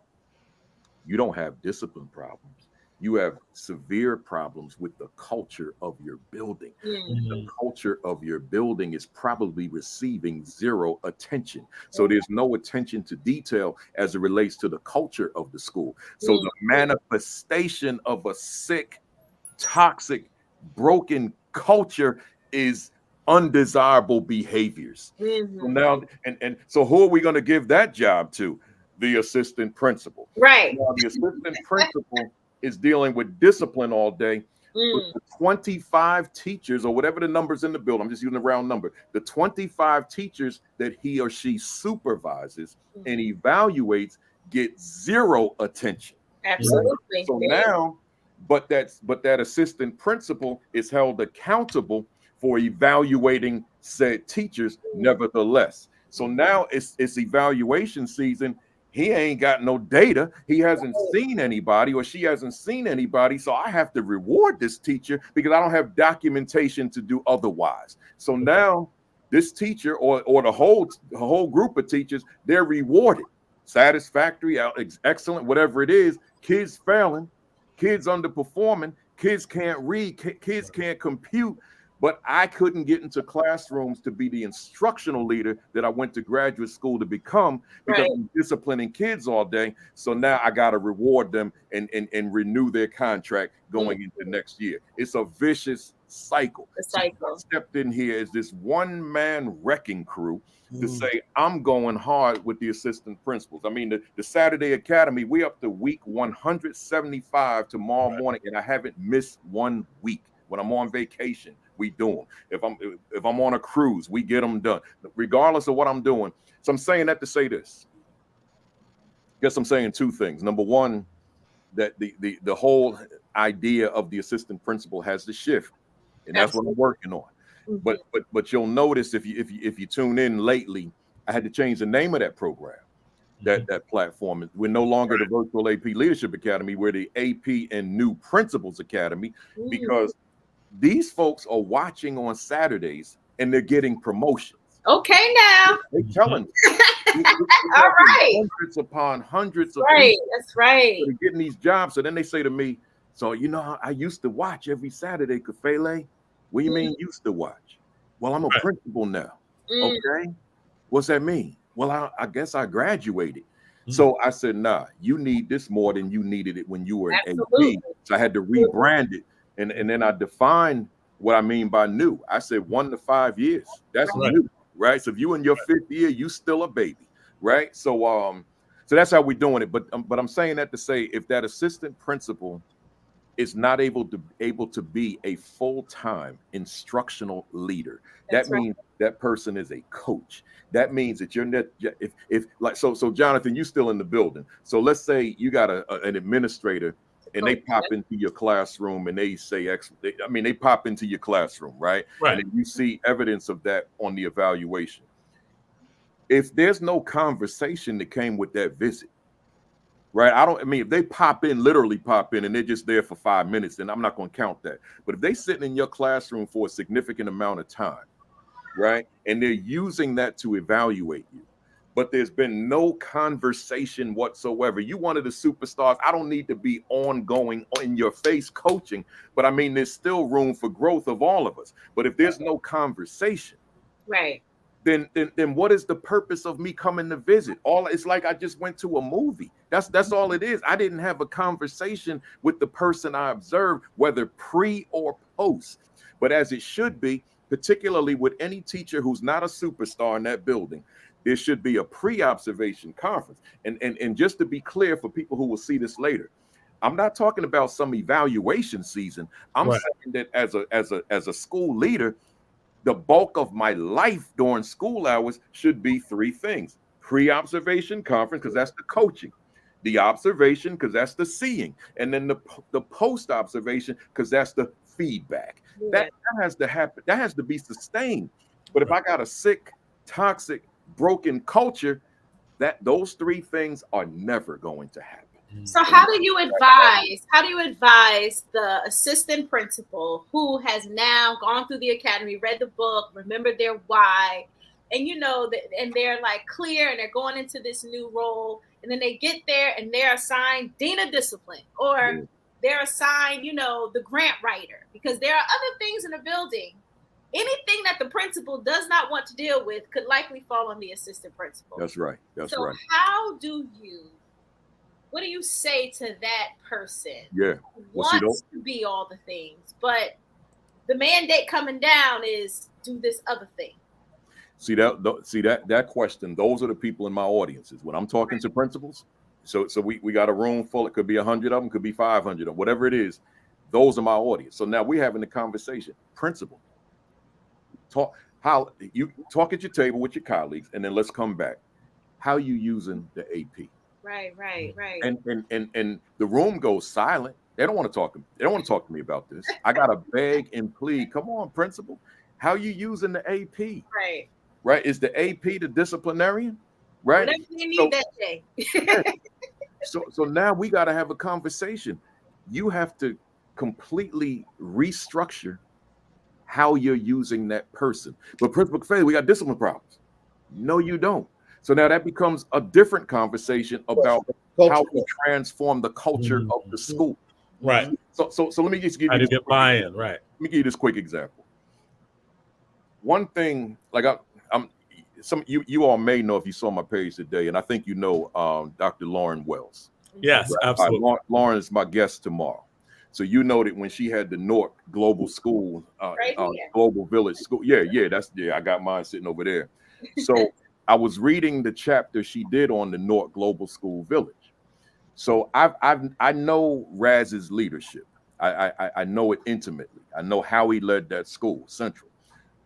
You don't have discipline problems. You have severe problems with the culture of your building. The culture of your building is probably receiving zero attention. So there's no attention to detail as it relates to the culture of the school. So the manifestation of a sick, toxic, broken culture is undesirable behaviors. So now, and so who are we going to give that job to? The assistant principal. Right. Now, the assistant principal is dealing with discipline all day. But the 25 teachers, or whatever the numbers in the building, I'm just using a round number, the 25 teachers that he or she supervises and evaluates get zero attention. Absolutely. So now, but that assistant principal is held accountable for evaluating said teachers nevertheless. So now it's evaluation season. He ain't got no data. He hasn't seen anybody, or she hasn't seen anybody. So I have to reward this teacher because I don't have documentation to do otherwise. So now this teacher or the whole group of teachers, they're rewarded. Satisfactory, excellent, whatever it is. Kids failing, kids underperforming, kids can't read, kids can't compute. But I couldn't get into classrooms to be the instructional leader that I went to graduate school to become because I'm disciplining kids all day. So now I got to reward them and renew their contract going into next year. It's a vicious cycle. So I stepped in here as this one-man wrecking crew to say, I'm going hard with the assistant principals. I mean, the Saturday Academy, we up to week 175 tomorrow morning, and I haven't missed 1 week. When I'm on vacation, we do them. If I'm on a cruise, we get them done, regardless of what I'm doing. So I'm saying that to say this. Guess I'm saying two things. Number one, that the whole idea of the assistant principal has to shift, and that's what I'm working on. But you'll notice if you tune in lately, I had to change the name of that program. That platform. We're no longer the Virtual AP Leadership Academy. We're the AP and New Principals Academy, because these folks are watching on Saturdays and they're getting promotions. Okay, now They're telling me. All right. Hundreds upon hundreds of people. That's right. They're getting these jobs. So then they say to me, so I used to watch every Saturday, Kafele. What do you mean used to watch? Well, I'm a principal now. Okay. What's that mean? Well, I guess I graduated. So I said, nah, you need this more than you needed it when you were in AP. So I had to rebrand it. And then I defined what I mean by new. I said 1 to 5 years. That's new, right? So if you in your 5th year, you still a baby, right? So that's how we're doing it. But I'm saying that to say, if that assistant principal is not able to be a full-time instructional leader, that means that person is a coach. That means that you're not, if like so Jonathan, you still in the building. So let's say you got an administrator and they pop into your classroom and they say, they pop into your classroom, right? And then you see evidence of that on the evaluation. If there's no conversation that came with that visit, right? If they literally pop in and they're just there for 5 minutes, then I'm not going to count that. But if they sitting in your classroom for a significant amount of time, right? And they're using that to evaluate you, but there's been no conversation whatsoever. You wanted the superstars. I don't need to be ongoing in your face coaching, but I mean, there's still room for growth of all of us. But if there's no conversation, right, then what is the purpose of me coming to visit? It's like I just went to a movie. That's all it is. I didn't have a conversation with the person I observed, whether pre or post. But as it should be, particularly with any teacher who's not a superstar in that building, there should be a pre-observation conference. And just to be clear for people who will see this later, I'm not talking about some evaluation season. I'm saying that as a school leader, the bulk of my life during school hours should be three things: pre-observation conference, because that's the coaching; the observation, because that's the seeing; and then the post-observation, because that's the feedback. That has to happen. That has to be sustained. But if I got a sick, toxic, broken culture, those three things are never going to happen. So how do you advise the assistant principal who has now gone through the academy, read the book, remembered their why, and and they're like clear and they're going into this new role, and then they get there and they're assigned dean of discipline, or they're assigned, the grant writer, because there are other things in the building. Anything that the principal does not want to deal with could likely fall on the assistant principal. That's right. That's right. What do you say to that person? Yeah. Who wants to be all the things, but the mandate coming down is do this other thing. See that question. Those are the people in my audiences when I'm talking to principals. So we got a room full. It could be 100 of them, could be 500 of whatever it is. Those are my audience. So now we're having the conversation. Principal, talk at your table with your colleagues, and then let's come back. How you using the AP? Right. And the room goes silent. They don't want to talk. They don't want to talk to me about this. I gotta beg and plead. Come on, principal. How you using the AP? Right. Is the AP the disciplinarian? Right. Whatever you need that day. So now we got to have a conversation. You have to completely restructure how you're using that person. But Principal Kafele, we got discipline problems. No, you don't. So now that becomes a different conversation about how we transform the culture of the school. Right. So let me just give you get buy-in. Right. Let me give you this quick example. One thing, like you all may know if you saw my page today, and I think you know Dr. Lauren Wells. Yes, right? absolutely. Lauren is my guest tomorrow. So you know that when she had the Newark Global School, Global Village School. I got mine sitting over there. So I was reading the chapter she did on the Newark Global School Village. So I know Raz's leadership. I know it intimately. I know how he led that school, Central.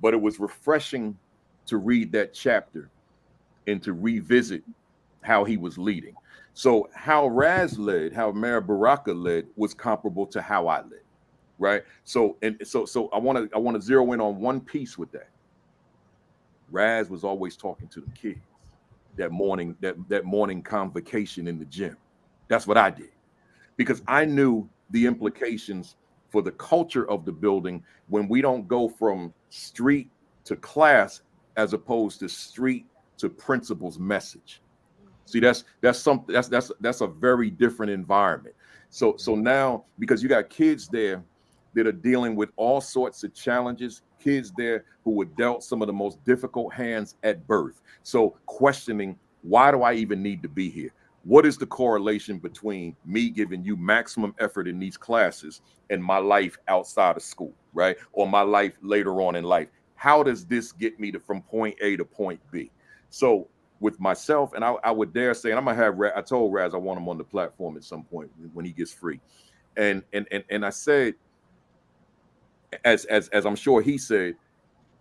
But it was refreshing to read that chapter and to revisit how he was leading. So how Raz led, how Mayor Baraka led was comparable to how I led, right? So I want to zero in on one piece with that. Raz was always talking to the kids. That morning convocation in the gym. That's what I did, because I knew the implications for the culture of the building when we don't go from street to class as opposed to street to principal's message. See, that's a very different environment. So now, because you got kids there that are dealing with all sorts of challenges, kids there who were dealt some of the most difficult hands at birth. So questioning, why do I even need to be here? What is the correlation between me giving you maximum effort in these classes and my life outside of school, right? Or my life later on in life? How does this get me from point A to point B? So with myself, and I would dare say, and I'm gonna have I told Raz I want him on the platform at some point when he gets free. And I said, as I'm sure he said,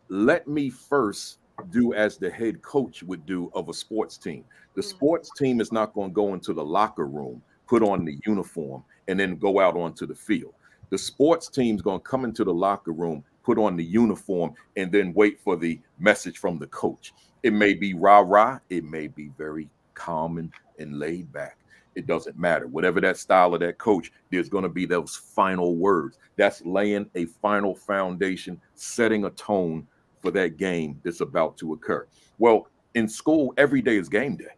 let me first do as the head coach would do of a sports team. The sports team is not going to go into the locker room, put on the uniform, and then go out onto the field. The sports team is going to come into the locker room, put on the uniform, and then wait for the message from the coach. It may be rah-rah. It may be very calm and laid back. It doesn't matter. Whatever that style of that coach, there's going to be those final words. That's laying a final foundation, setting a tone for that game that's about to occur. Well, in school, every day is game day.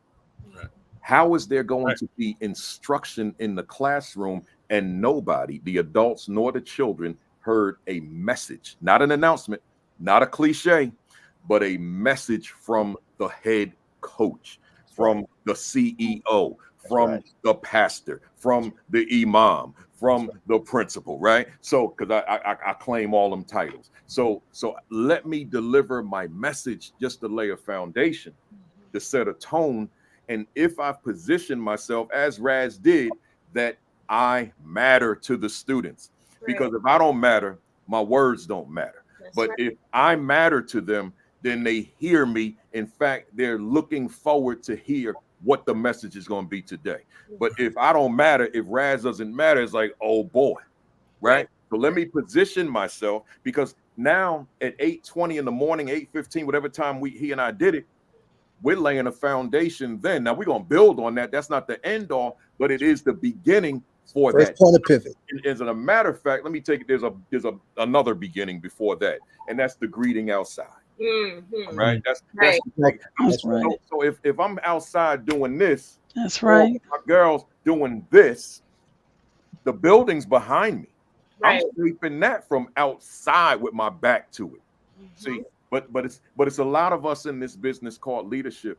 Right. How is there going to be instruction in the classroom and nobody, the adults nor the children, heard a message, not an announcement, not a cliche, but a message from the head coach, from the CEO, from the pastor, from the imam, from the principal, right? So, because I claim all them titles. So let me deliver my message just to lay a foundation, to set a tone. And if I've positioned myself, as Raz did, that I matter to the students, because if I don't matter, my words don't matter. But if I matter to them, then they hear me. In fact, they're looking forward to hear what the message is going to be today. But if I don't matter, if Raz doesn't matter, it's like, oh boy, right? So let me position myself, because now at 8:20 in the morning, 8:15, whatever time he and I did it, we're laying a foundation then. Now we're going to build on that. That's not the end all, but it is the beginning for First that. point of pivot. And as a matter of fact, let me take it. There's another beginning before that, and that's the greeting outside. Right. That's right. So if I'm outside doing this, that's right. My girls doing this, the building's behind me. I'm sweeping that from outside with my back to it. See, but it's a lot of us in this business called leadership.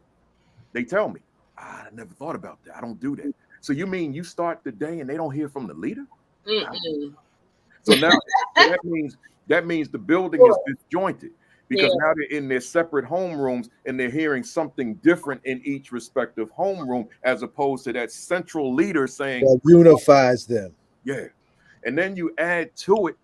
They tell me, I never thought about that. I don't do that. So you mean you start the day and they don't hear from the leader? So now that means the building is disjointed, because now they're in their separate homerooms and they're hearing something different in each respective homeroom, as opposed to that central leader saying that unifies them. Yeah. And then you add to it,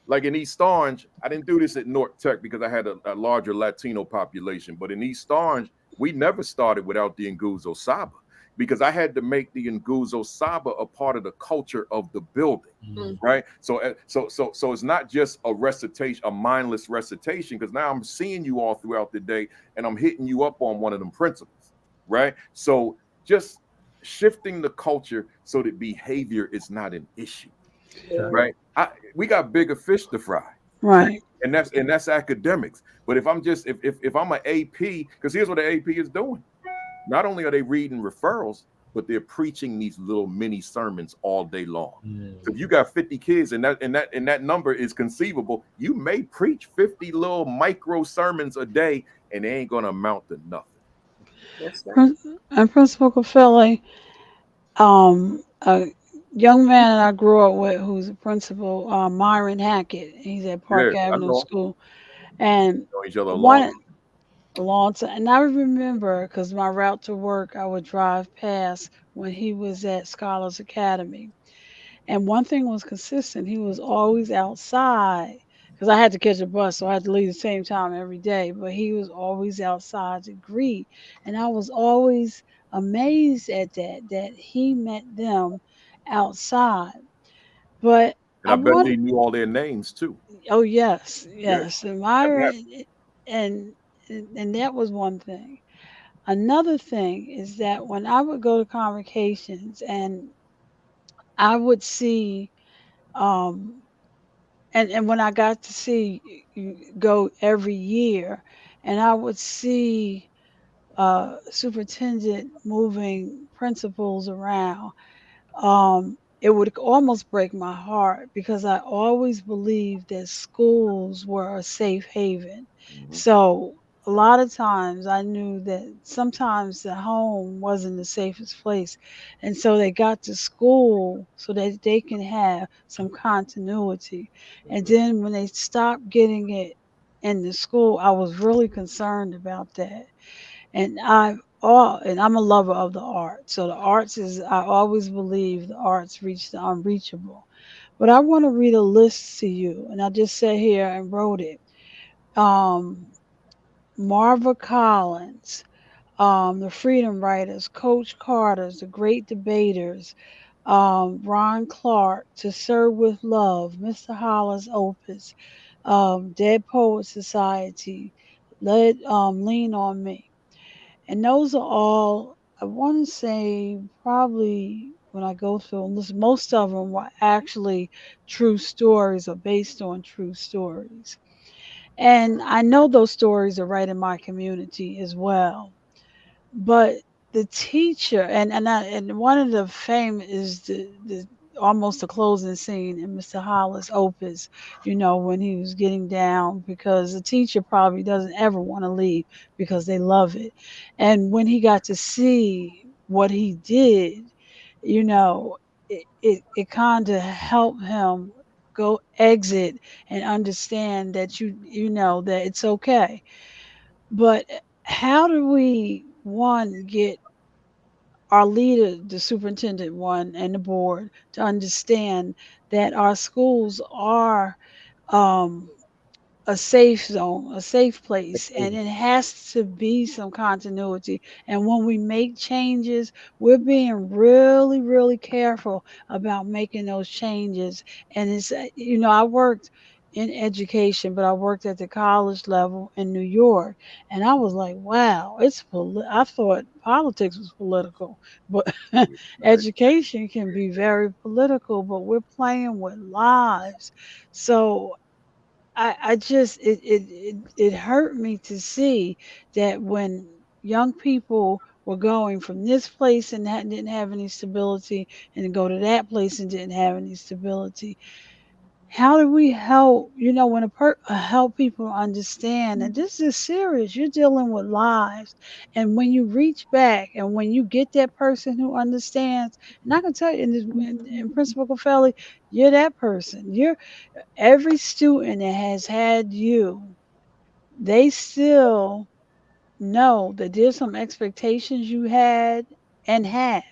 like in East Orange, I didn't do this at North Tech because I had a larger Latino population, but in East Orange, we never started without the Nguzo Saba, because I had to make the Nguzo Saba a part of the culture of the building, right? So it's not just a recitation, a mindless recitation, because now I'm seeing you all throughout the day and I'm hitting you up on one of them principles, right? So just shifting the culture so that behavior is not an issue, right? We got bigger fish to fry, right? And that's academics. But if I'm just if I'm an AP, because here's what the AP is doing. Not only are they reading referrals, but they're preaching these little mini sermons all day long. So if you got 50 kids and that number is conceivable, you may preach 50 little micro sermons a day, and they ain't gonna amount to nothing. That's right. And Principal Kafele, a young man I grew up with who's a principal, Myron Hackett. He's at Park Avenue School, and each other a long time. And I remember, because my route to work, I would drive past when he was at Scholars Academy. And one thing was consistent. He was always outside, because I had to catch a bus, so I had to leave the same time every day. But he was always outside to greet. And I was always amazed at that he met them outside. But and I bet he knew all their names too. Oh, yes. And Myron, and that was one thing. Another thing is that when I would go to convocations and I would see, um, and when I got to see go every year, and I would see superintendent moving principals around, it would almost break my heart, because I always believed that schools were a safe haven. So a lot of times I knew that sometimes the home wasn't the safest place. And so they got to school so that they can have some continuity. And then when they stopped getting it in the school, I was really concerned about that. And I'm a lover of the arts. So the arts I always believe the arts reach the unreachable. But I want to read a list to you, and I just sat here and wrote it. Marva Collins, the Freedom Writers, Coach Carter's, the Great Debaters, Ron Clark, To Serve with Love, Mr. Hollis' Opus, Dead Poets Society, Lean on Me. And those are all, I want to say, probably when I go through and listen, most of them were actually true stories or based on true stories. And I know those stories are right in my community as well. But the teacher and one of the fame is the almost the closing scene in Mr. Hollis' opus, when he was getting down, because the teacher probably doesn't ever want to leave because they love it. And when he got to see what he did, it kind of helped him go exit and understand that that it's okay. But how do we, one, get our leader, the superintendent, one, and the board to understand that our schools are um, a safe zone, a safe place, and it has to be some continuity. And when we make changes, we're being really, really careful about making those changes. And I worked in education, but I worked at the college level in New York, and I was like, wow, I thought politics was political, but Right. education can be very political, but we're playing with lives. So I just it hurt me to see that when young people were going from this place and that didn't have any stability, and then go to that place and didn't have any stability. How do we help? When help people understand that this is serious. You're dealing with lives, and when you reach back and when you get that person who understands, and I can tell you in Principal Kafele, you're that person. You're every student that has had you, they still know that there's some expectations you had and have.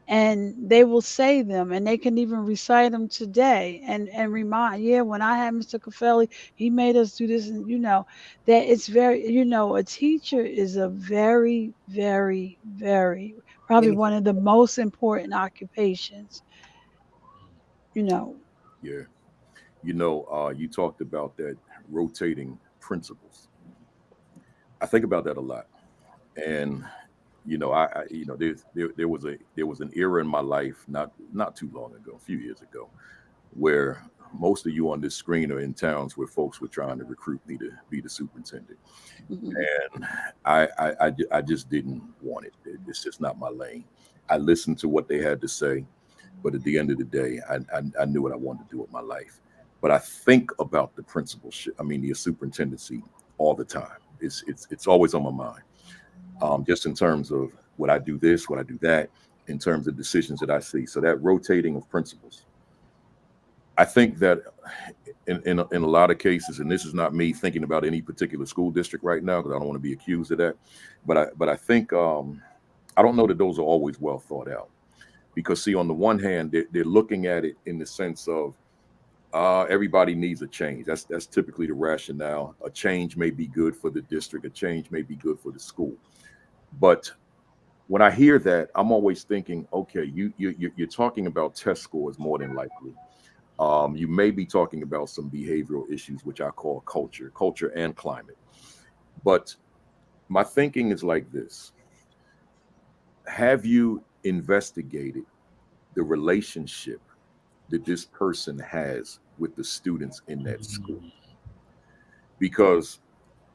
And they will say them, and they can even recite them today and remind, yeah, when I had Mr. Kafele, he made us do this. And that it's very, a teacher is a very, very, very, probably one of the most important occupations, you know. Yeah. You talked about that rotating principles. I think about that a lot. And there was an era in my life not too long ago, a few years ago, where most of you on this screen are in towns where folks were trying to recruit me to be the superintendent. Mhm. And I just didn't want it. It's just not my lane. I listened to what they had to say, but at the end of the day, I knew what I wanted to do with my life. But I think about the principalship, the superintendency all the time. It's always on my mind. Just in terms of would I do this, would I do that, in terms of decisions that I see. So that rotating of principles. I think that in a lot of cases, and this is not me thinking about any particular school district right now because I don't want to be accused of that, but I think I don't know that those are always well thought out, because see, on the one hand, they're looking at it in the sense of everybody needs a change. That's typically the rationale. A change may be good for the district. A change may be good for the school. But when I hear that, I'm always thinking, okay, you're talking about test scores more than likely. You may be talking about some behavioral issues, which I call culture and climate. But my thinking is like this. Have you investigated the relationship that this person has with the students in that school? Because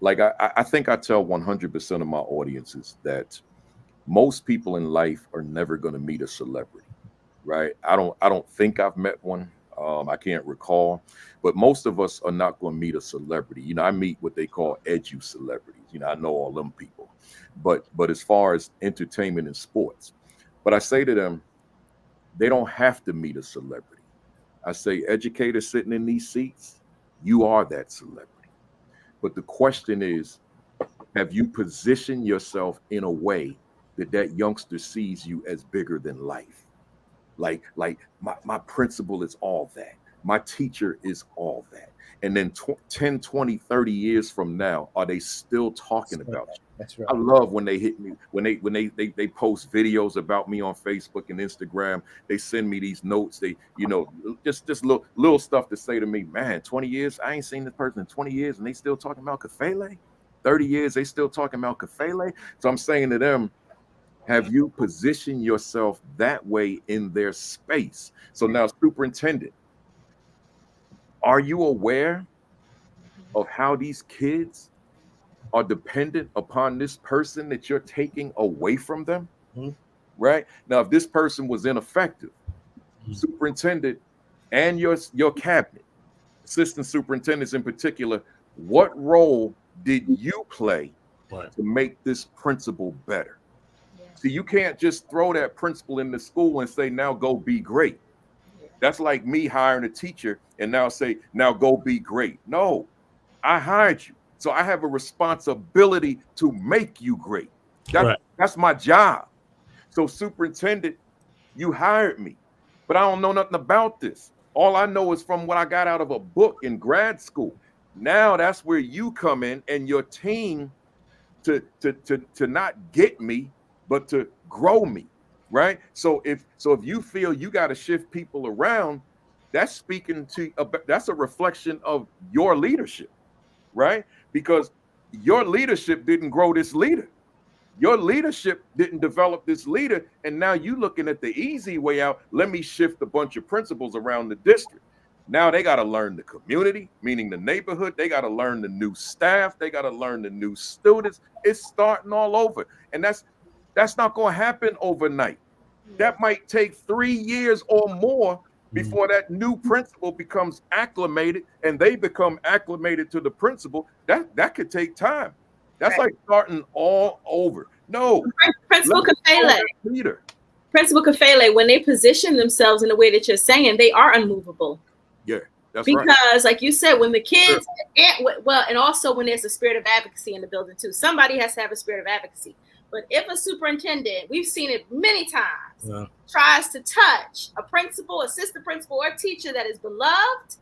like I think I tell 100% of my audiences that most people in life are never going to meet a celebrity, right? I don't think I've met one. I can't recall, but most of us are not going to meet a celebrity. I meet what they call edu celebrities. I know all them people, but as far as entertainment and sports, but I say to them, they don't have to meet a celebrity. I say, educators sitting in these seats, you are that celebrity. But the question is, have you positioned yourself in a way that youngster sees you as bigger than life? Like my principal is all that. My teacher is all that. And then 10, 20, 30 years from now, are they still talking about you? That's right. I love when they hit me, when they post videos about me on Facebook and Instagram. They send me these notes. They, just little stuff to say to me, man, 20 years, I ain't seen this person in 20 years, and they still talking about Kafele. 30 years, they still talking about Kafele. So I'm saying to them, have you positioned yourself that way in their space? So now, superintendent, are you aware of how these kids are dependent upon this person that you're taking away from them, right? Now, if this person was ineffective, superintendent and your cabinet, assistant superintendents in particular, what role did you play to make this principal better? See, you can't just throw that principal in the school and say, now go be great. That's like me hiring a teacher and now say, now go be great. No, I hired you. So I have a responsibility to make you great. That's my job. So superintendent, you hired me, but I don't know nothing about this. All I know is from what I got out of a book in grad school. Now that's where you come in and your team to not get me, but to grow me, right? So if you feel you got to shift people around, that's speaking to that's a reflection of your leadership, right? Because your leadership didn't grow this leader. Your leadership didn't develop this leader, and now you looking at the easy way out. Let me shift a bunch of principals around the district. Now they got to learn the community, meaning the neighborhood. They got to learn the new staff. They got to learn the new students. It's starting all over, and that's not going to happen overnight. That might take 3 years or more before that new principal becomes acclimated, and they become acclimated to the principal. That could take time. That's like starting all over. No, Principal Kafele, when they position themselves in the way that you're saying, they are unmovable. Yeah, that's because, right. Because, like you said, when the kids, and also when there's a spirit of advocacy in the building too, somebody has to have a spirit of advocacy. But if a superintendent, we've seen it many times, tries to touch a principal, assistant principal, or teacher that is beloved,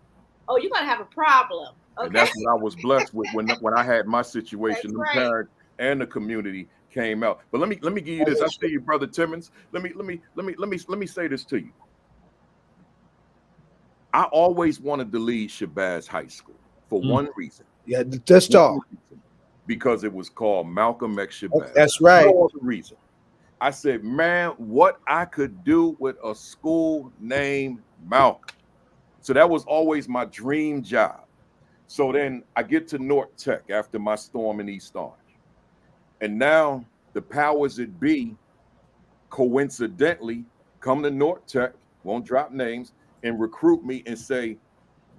oh, you're gonna have a problem. Okay? And that's what I was blessed with when I had my situation. The parents and the community came out. But let me give you this. I see you, Brother Timmons. Let me say this to you. I always wanted to lead Shabazz High School for one reason. Yeah, just talk. Because it was called Malcolm X Shabazz. That's right. No other reason. I said, man, what I could do with a school named Malcolm. So that was always my dream job. So then I get to North Tech after my storm in East Orange. And now the powers that be coincidentally come to North Tech, won't drop names, and recruit me and say,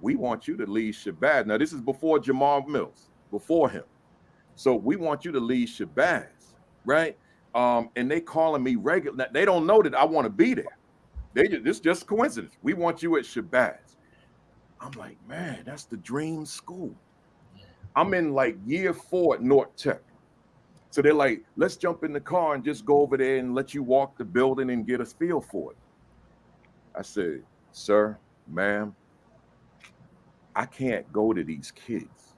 we want you to lead Shabazz. Now, this is before Jamal Mills, before him. So we want you to lead Shabazz, right? And they calling me regular. They don't know that I want to be there. This just coincidence. We want you at Shabazz. I'm like, man, that's the dream school. I'm in like year 4 at North Tech. So they're like, let's jump in the car and just go over there and let you walk the building and get a feel for it. I said, sir, ma'am, I can't go to these kids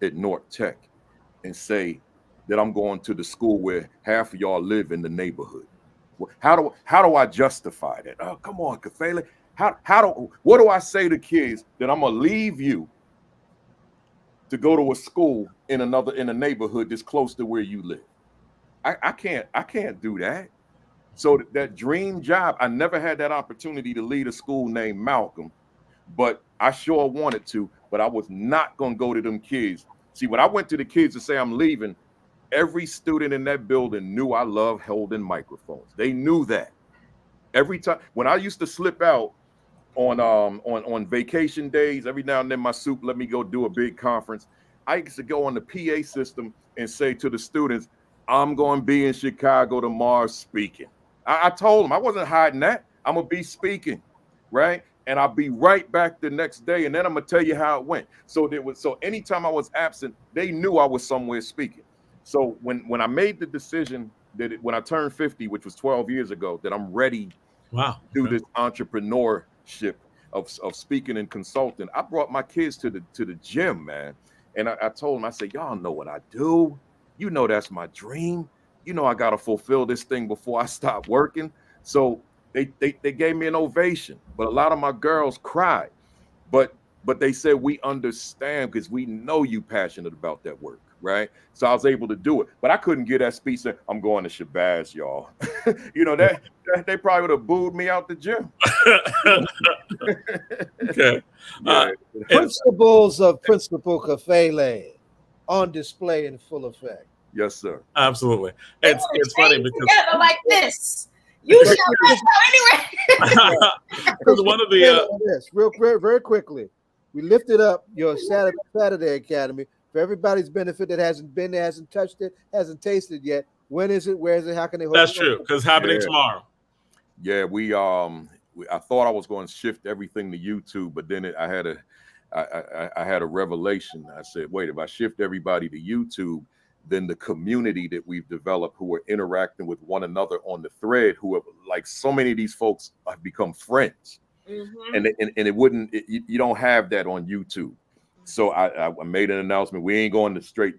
at North Tech and say that I'm going to the school where half of y'all live in the neighborhood. How do I justify that? Oh, come on, Kafele. What do I say to kids that I'm gonna leave you to go to a school in a neighborhood that's close to where you live? I can't do that. So that dream job, I never had that opportunity to lead a school named Malcolm, but I sure wanted to, but I was not gonna go to them kids. See, when I went to the kids to say I'm leaving, every student in that building knew I love holding microphones. They knew that. Every time when I used to slip out on vacation days, every now and then my soup let me go do a big conference. I used to go on the PA system and say to the students, I'm going to be in Chicago tomorrow speaking. I told them I wasn't hiding that. I'm going to be speaking, right? And I'll be right back the next day, and then I'm going to tell you how it went. So anytime I was absent, they knew I was somewhere speaking. So when I made the decision that when I turned 50, which was 12 years ago, that I'm ready to do this entrepreneurship of speaking and consulting, I brought my kids to the gym, man. And I told them, I said, y'all know what I do. You know that's my dream. You know I got to fulfill this thing before I stop working. So they gave me an ovation, but a lot of my girls cried. But they said, we understand because we know you passionate about that work. right? So I was able to do it, but I couldn't get that speech saying, I'm going to Shabazz, y'all. You know, that they probably would have booed me out the gym. Okay. Principles of Principal Kafele on display in full effect. Yes, sir. Absolutely. It's funny because together like this. You shall not go anywhere. because one of the this real very quickly, we lifted up your Saturday Academy for everybody's benefit that hasn't been there, hasn't touched it, hasn't tasted yet. When is it? Where is it? How can they? That's true because happening tomorrow. Yeah, I thought I was going to shift everything to YouTube, but then I had a revelation. I said, wait, if I shift everybody to YouTube, then the community that we've developed who are interacting with one another on the thread, who have, like, so many of these folks have become friends. Mm-hmm. And it wouldn't, you don't have that on YouTube. So I made an announcement. We ain't going to straight,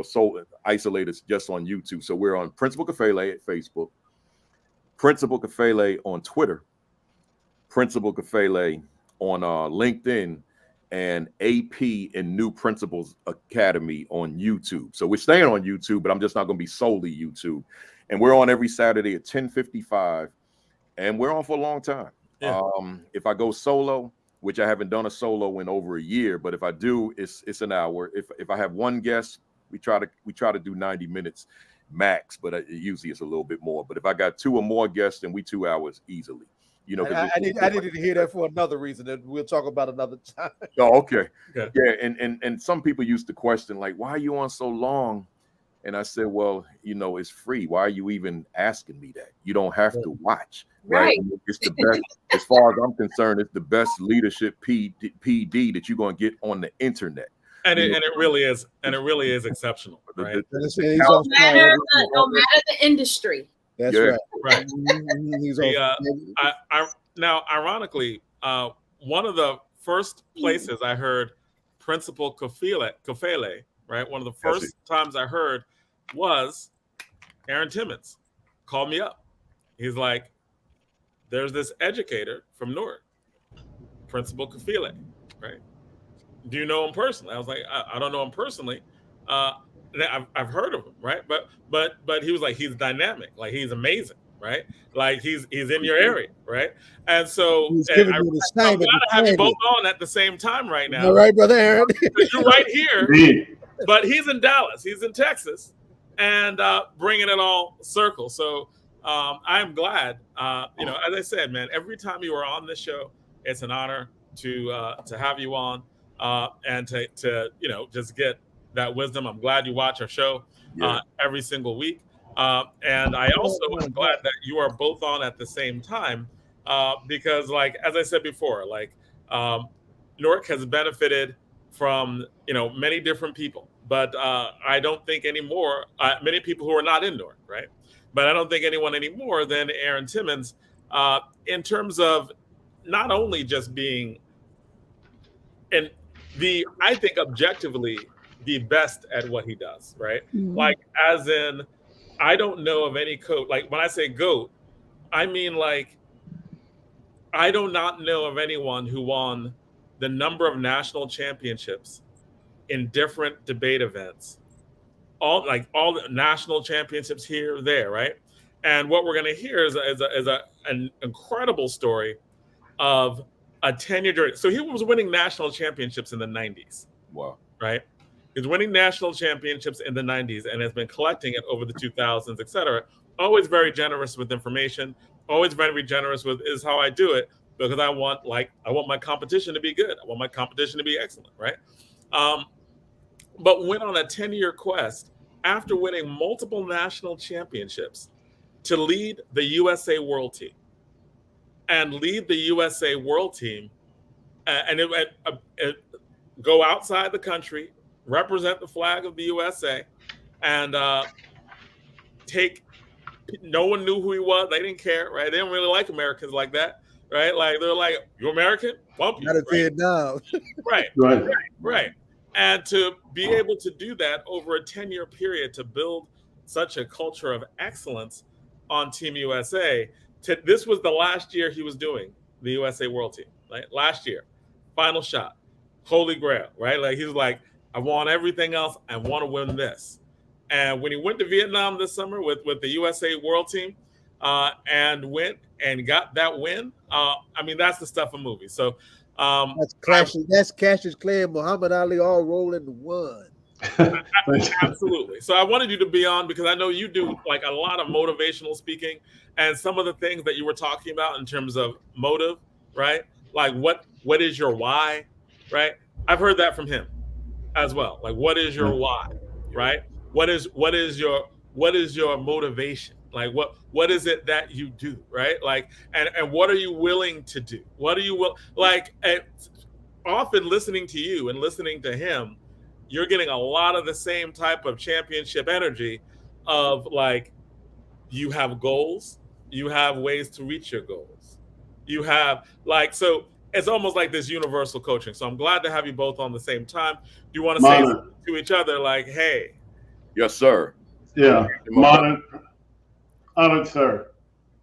so isolate us just on YouTube. So we're on Principal Kafele at Facebook, Principal Kafele on Twitter, Principal Kafele on LinkedIn, and AP and New Principals Academy on YouTube. So we're staying on YouTube, but I'm just not going to be solely YouTube. And we're on every Saturday at 10:55, and we're on for a long time. Yeah. If I go solo, which I haven't done a solo in over a year, but if I do, it's an hour. If I have one guest, we try to do 90 minutes max, but usually it's a little bit more. But if I got 2 or more guests, then we 2 hours easily. I needed to hear that for another reason that we'll talk about another time. Oh, okay. Yeah, and some people used to question, like, why are you on so long? And I said, well, it's free. Why are you even asking me that? You don't have to watch, right? It's the best, as far as I'm concerned, it's the best leadership PD that you're going to get on the internet. And it really is, exceptional, right? No matter the industry. That's right. Now, ironically, one of the first places I heard Principal Kafele, right? One of the first times I heard was Aaron Timmons called me up. He's like, there's this educator from Newark, Principal Kafele, right? Do you know him personally? I was like, I don't know him personally. I've heard of him, right? But he was like, he's dynamic, like he's amazing, right? Like he's in your area, right? And so I'm glad to have you both on at the same time right now. All right, brother Aaron. You're right here, but he's in Dallas, he's in Texas, and bringing it all circle. So I'm glad, as I said, man, every time you are on this show, it's an honor to have you on and to just get that wisdom. I'm glad you watch our show every single week. And I also am glad that you are both on at the same time because, like, as I said before, like Newark has benefited from, many different people, but I don't think anymore, many people who are not in Newark, right? But I don't think anyone any more than Aaron Timmons in terms of not only just being I think objectively the best at what he does, right? Mm-hmm. Like, as in, I don't know of any coach. Like, when I say GOAT, I mean, like, I do not know of anyone who won the number of national championships in different debate events, all the national championships here, there, right? And what we're going to hear is an incredible story of a 10-year journey. So he was winning national championships in the 90s. Wow. Right? He was winning national championships in the 90s and has been collecting it over the 2000s, et cetera. Always very generous with information. Always very generous with is how I do it, because I want my competition to be good. I want my competition to be excellent, right? But went on a 10-year quest after winning multiple national championships to lead the USA World Team. And lead the USA World Team, and it go outside the country, represent the flag of the USA, and no one knew who he was. They didn't care, right? They didn't really like Americans like that, right? Like, they're like, you American? Bump you. Not at Vietnam. Right. And to be able to do that over a 10-year period, to build such a culture of excellence on Team USA. This was the last year he was doing the USA World Team, right? Last year, final shot, holy grail, right? Like, he was like, I want everything else. I want to win this. And when he went to Vietnam this summer with the USA World Team, and went and got that win, I mean, that's the stuff of movies. So that's Cassius Clay and Muhammad Ali all rolled into one. Absolutely. So I wanted you to be on because I know you do like a lot of motivational speaking, and some of the things that you were talking about in terms of motive, right? Like what is your why, right? I've heard that from him as well. Like, what is your why, right? What is your motivation? Like, what is it that you do, right? Like, and what are you willing to do? What are you like? Often listening to you and listening to him, you're getting a lot of the same type of championship energy of like, you have goals, you have ways to reach your goals, you have like, so it's almost like this universal coaching. So I'm glad to have you both on the same time. Do you want to say to each other like, hey? Yes, sir. Yeah. Honored, sir.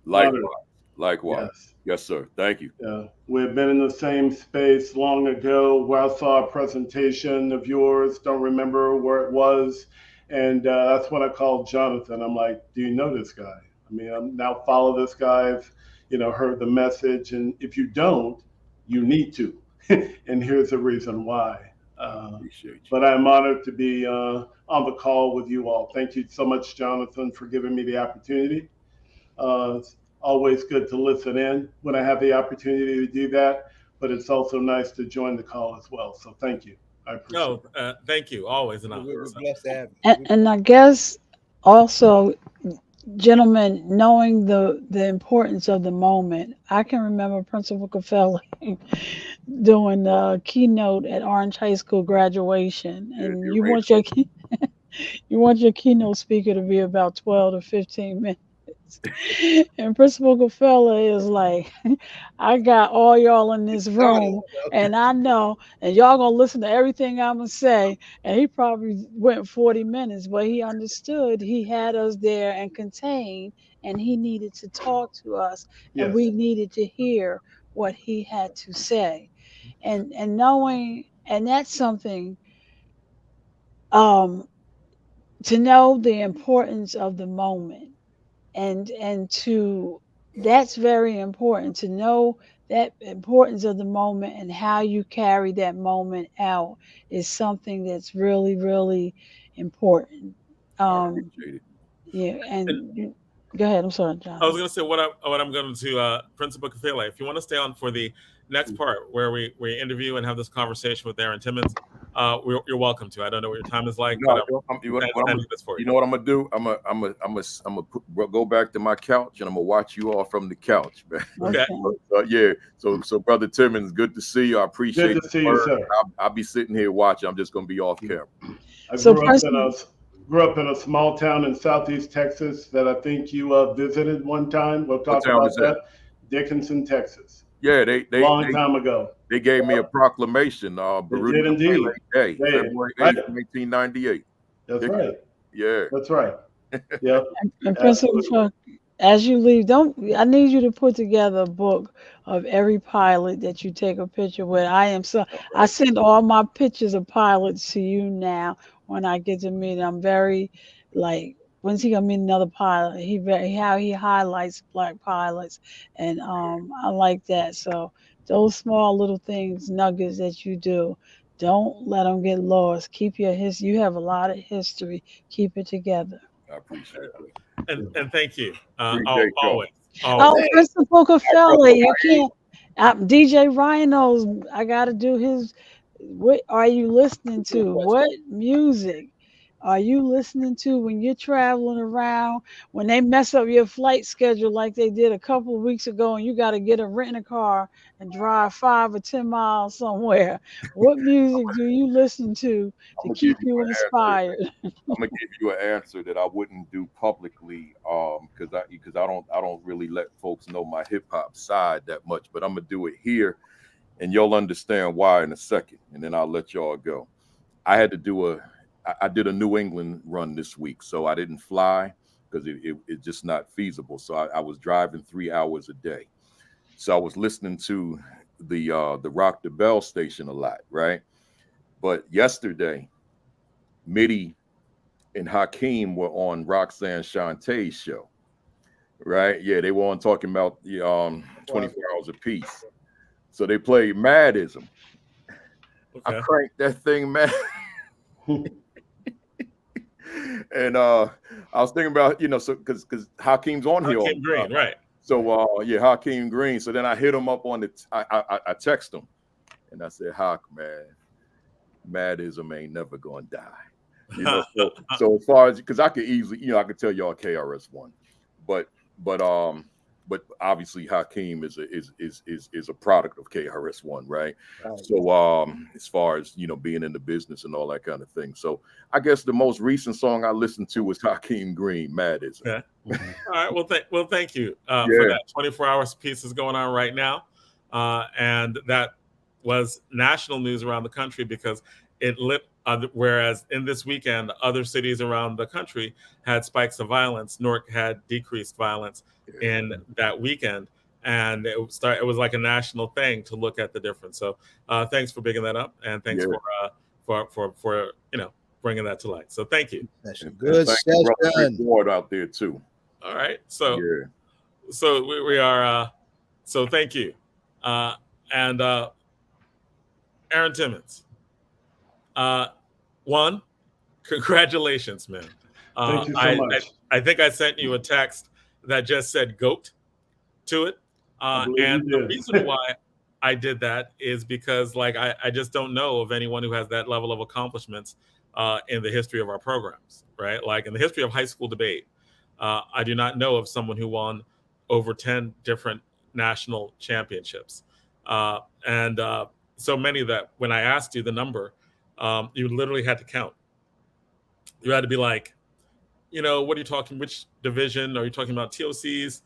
Likewise. Yes, sir. Thank you. Yeah. We've been in the same space long ago where I saw a presentation of yours. Don't remember where it was. And that's when I called Jonathan. I'm like, do you know this guy? I mean, I'm now follow this guy. I've, heard the message. And if you don't, you need to. And here's the reason why. Appreciate you. But I'm honored to be on the call with you all. Thank you so much, Jonathan, for giving me the opportunity. It's always good to listen in when I have the opportunity to do that, but it's also nice to join the call as well. So thank you. I appreciate it. Thank you. Always an honor. We're blessed to have you. And I guess also, gentlemen, knowing the importance of the moment, I can remember Principal Kafele doing a keynote at Orange High School graduation, and you want your keynote speaker to be about 12 to 15 minutes. And Principal Kafele is like, I got all y'all in this room, and I know, and y'all gonna listen to everything I'm gonna say. And he probably went 40 minutes, but he understood he had us there and contained, and he needed to talk to us, and we needed to hear what he had to say. And knowing, and that's something, to know the importance of the moment. And to, that's very important, to know that importance of the moment and how you carry that moment out is something that's really, really important. Yeah, and go ahead. I'm sorry, John. I was going to say what I'm going to Principal Kafele. If you want to stay on for the next part where we interview and have this conversation with Aaron Timmons, you're welcome to. I don't know what your time is like, but you know what I'm gonna do? I'm gonna go back to my couch and I'm gonna watch you all from the couch, man. Okay. So Brother Timmons, good to see you. I appreciate it. Good to see you, sir. I'll be sitting here watching. I'm just gonna be off camera. I grew up in a small town in Southeast Texas that I think you visited one time. We'll talk about that. Dickinson, Texas. Yeah, they long time ago. They gave me a proclamation. Baruti K, February 8th, 1998. That's right. Yeah. That's right. Yeah. And Principal, as you leave, I need you to put together a book of every pilot that you take a picture with. I send all my pictures of pilots to you now when I get to meet him. I'm very like, when's he gonna meet another pilot? How he highlights Black pilots, and I like that. So those small little things, nuggets that you do, don't let them get lost. Keep your history. You have a lot of history. Keep it together. I appreciate it. And thank you. Always. Oh, Principal Kafele, you can't. DJ Rhino's. I got to do his. What are you listening to? What music are you listening to when you're traveling around? When they mess up your flight schedule like they did a couple of weeks ago, and you got to rent a car and drive 5 or 10 miles somewhere. What music do you listen to keep you inspired? I'm gonna give you an answer that I wouldn't do publicly, because I don't really let folks know my hip hop side that much, but I'm gonna do it here, and you'll understand why in a second, and then I'll let y'all go. I did a New England run this week, so I didn't fly because it's just not feasible. So I was driving 3 hours a day. So I was listening to the Rock the Bell station a lot, right? But yesterday Mitty and Hakeem were on Roxanne Shantae's show, right? Yeah, they were on talking about the 24 hours apiece. So they played Madism. Okay. I cranked that thing, man. And I was thinking about, so because Hakeem's on here. Hakeem Green, right. So yeah, Hakeem Green. So then I hit him up on I text him and I said, Hawk, man, Madism ain't never gonna die. So as far as, because I could easily, I could tell y'all KRS One, but obviously Hakeem is a product of KRS One, right? So as far as being in the business and all that kind of thing. So I guess the most recent song I listened to was Hakeem Green, Madism. Okay. All right. Well, thank you for that. 24 hours piece is going on right now, and that was national news around the country because it lit. Whereas in this weekend, other cities around the country had spikes of violence. Newark had decreased violence in that weekend, and it was like a national thing to look at the difference. So thanks for picking that up, and thanks for bringing that to light. So thank you. That's a good session. Report out there too. All right. So so we are. So thank you, and Aaron Timmons. One, congratulations, man. Thank you so much. I think I sent you a text that just said "goat" to it, and the reason why I did that is because, like, I just don't know of anyone who has that level of accomplishments in the history of our programs, right? Like in the history of high school debate, I do not know of someone who won over 10 different national championships, and so many that when I asked you the number. You literally had to count. You had to be like, what are you talking? Which division? Are you talking about TOCs,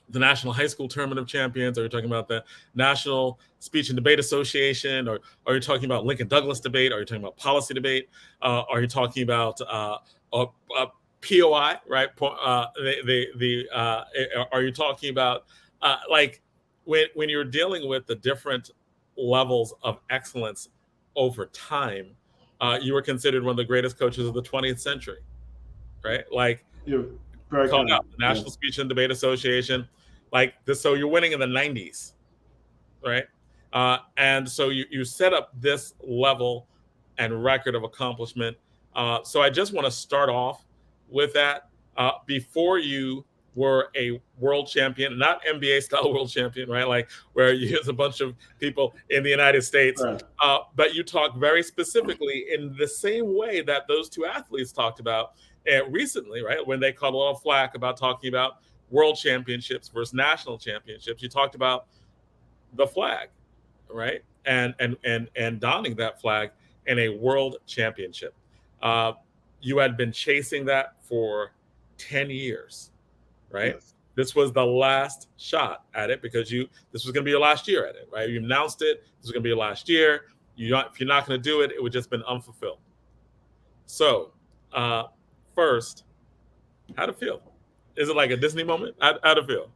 the National High School Tournament of Champions? Are you talking about the National Speech and Debate Association? Or are you talking about Lincoln Douglas debate? Are you talking about policy debate? Are you talking about POI? Right? Are you talking about like when you're dealing with the different levels of excellence? Over time, you were considered one of the greatest coaches of the 20th century, right? Like, called out the National Speech and Debate Association, like this. So you're winning in the 90s, right? And so you set up this level and record of accomplishment. So I just want to start off with that. Before you were a world champion, not NBA style world champion, right? Like where you use a bunch of people in the United States, right. But you talk very specifically in the same way that those two athletes talked about recently, right? When they caught a lot of flack about talking about world championships versus national championships, you talked about the flag, right? And donning that flag in a world championship. You had been chasing that for 10 years. Right. Yes. This was the last shot at it because this was going to be your last year at it. Right. You announced it. This was going to be your last year. If you're not going to do it, it would just been unfulfilled. So first, how'd it feel? Is it like a Disney moment? How'd it feel?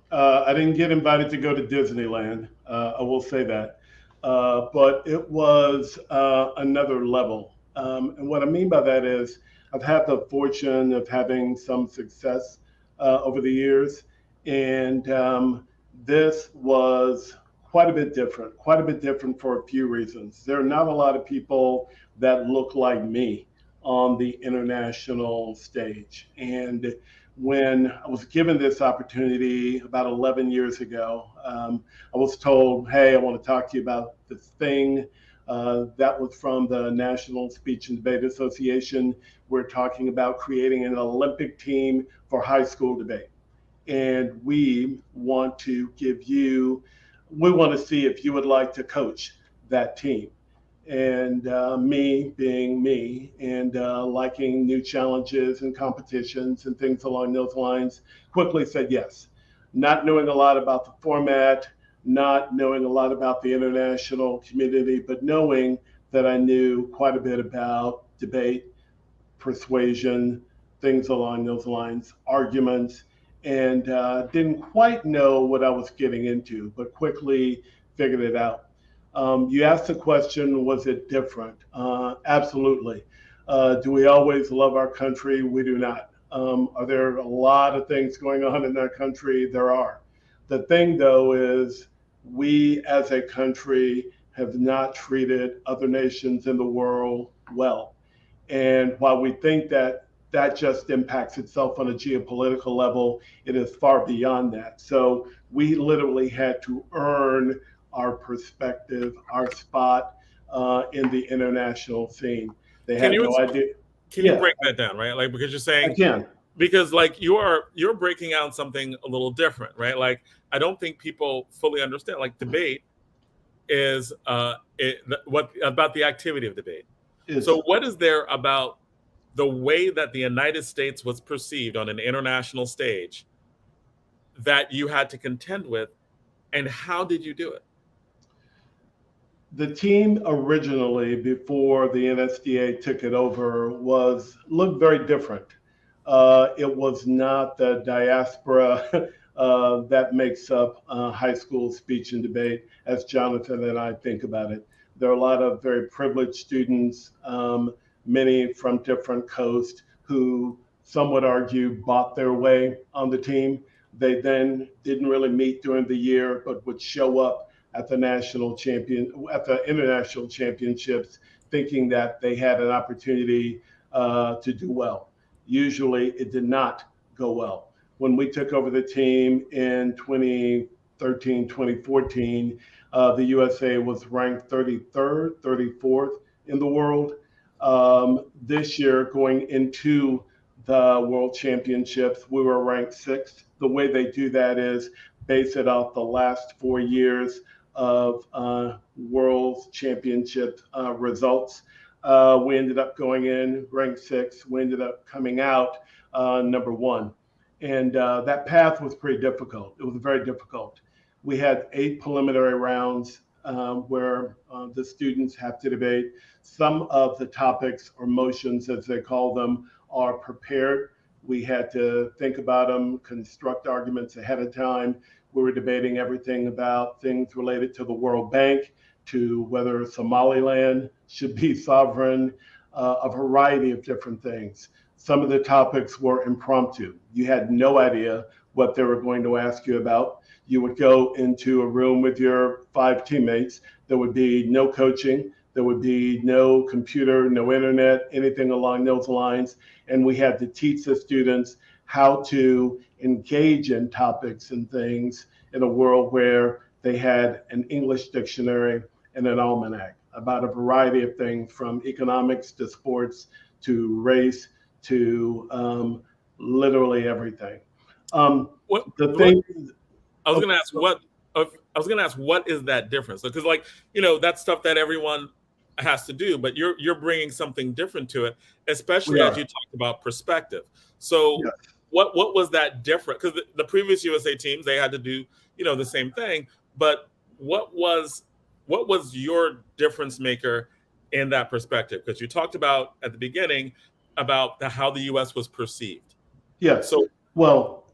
I didn't get invited to go to Disneyland. I will say that. But it was another level. And what I mean by that is I've had the fortune of having some success over the years. And this was quite a bit different for a few reasons. There are not a lot of people that look like me on the international stage. And when I was given this opportunity about 11 years ago, I was told, hey, I want to talk to you about this thing that was from the National Speech and Debate Association. We're talking about creating an Olympic team for high school debate. And we want to see if you would like to coach that team. And me being me and liking new challenges and competitions and things along those lines, quickly said yes. Not knowing a lot about the format, not knowing a lot about the international community, but knowing that I knew quite a bit about debate, persuasion, things along those lines, arguments, and didn't quite know what I was getting into, but quickly figured it out. You asked the question, was it different? Absolutely. Do we always love our country? We do not. Are there a lot of things going on in that country? There are. The thing, though, is we as a country have not treated other nations in the world well. And while we think that that just impacts itself on a geopolitical level, it is far beyond that. So we literally had to earn our perspective, our spot in the international scene. They Can had you no idea. can you Yeah, break that down, right? Like because you're I saying can. because like you're breaking out something a little different, right? Like I don't think people fully understand. Like debate is what about the activity of debate. It's So what is there about the way that the United States was perceived on an international stage that you had to contend with, and how did you do it? the team originally, before the NSDA took it over, looked very different. It was not the diaspora that makes up high school speech and debate, as Jonathan and I think about it. There are a lot of very privileged students, many from different coasts, who some would argue bought their way on the team. They then didn't really meet during the year, but would show up at the at the international championships, thinking that they had an opportunity to do well. Usually, it did not go well. When we took over the team in 2013, 2014, the USA was ranked 33rd, 34th in the world. This year, going into the World Championships, we were ranked sixth. The way they do that is base it off the last 4 years of World Championship results. We ended up going in ranked sixth. We ended up coming out number one. And that path was pretty difficult. It was very difficult. We had 8 preliminary rounds where the students have to debate. Some of the topics or motions, as they call them, are prepared. We had to think about them, construct arguments ahead of time. We were debating everything about things related to the World Bank, to whether Somaliland should be sovereign, a variety of different things. Some of the topics were impromptu. You had no idea what they were going to ask you about. You would go into a room with your 5 teammates. There would be no coaching. There would be no computer, no internet, anything along those lines. And we had to teach the students how to engage in topics and things in a world where they had an English dictionary and an almanac about a variety of things, from economics to sports to race to literally everything. What The thing I was gonna ask what is that difference? Because like that's stuff that everyone has to do, but you're bringing something different to it, especially as you talked about perspective. So Yes. what was that different? Because the previous USA teams, they had to do the same thing, but what was your difference maker in that perspective? Because you talked about at the beginning about how the US was perceived. Yes. So Well,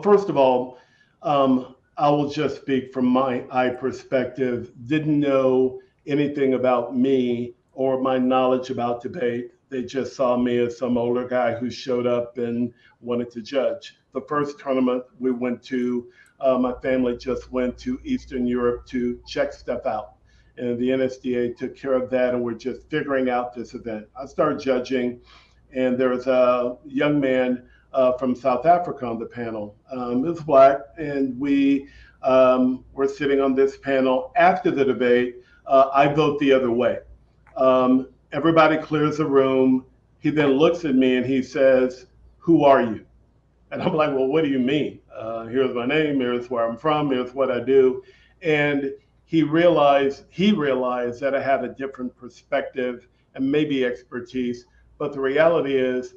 first of all, I will just speak from my eye perspective. Didn't know anything about me or my knowledge about debate. They just saw me as some older guy who showed up and wanted to judge. The first tournament we went to, my family just went to Eastern Europe to check stuff out. And the NSDA took care of that, and we're just figuring out this event. I started judging, and there was a young man from South Africa on the panel. He was Black, and we were sitting on this panel. After the debate, I vote the other way. Everybody clears the room. He then looks at me and he says, "Who are you?" And I'm like, "Well, what do you mean? Here's my name. Here's where I'm from. Here's what I do." And he realized that I had a different perspective and maybe expertise. But the reality is,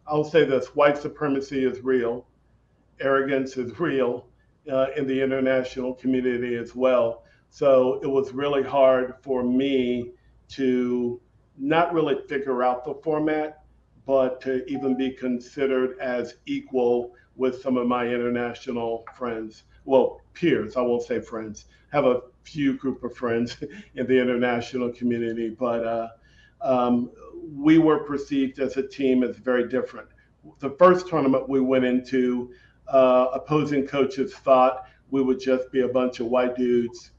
I'll say this: white supremacy is real, arrogance is real in the international community as well. So it was really hard for me to not really figure out the format, but to even be considered as equal with some of my international friends. well, peers, I won't say friends, have a few group of friends in the international community, but we were perceived as a team as very different. The first tournament we went into, opposing coaches thought we would just be a bunch of white dudes,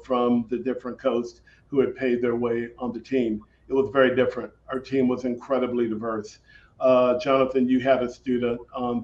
from the different coasts who had paid their way on the team. It was very different. Our team was incredibly diverse. Jonathan, you had a student on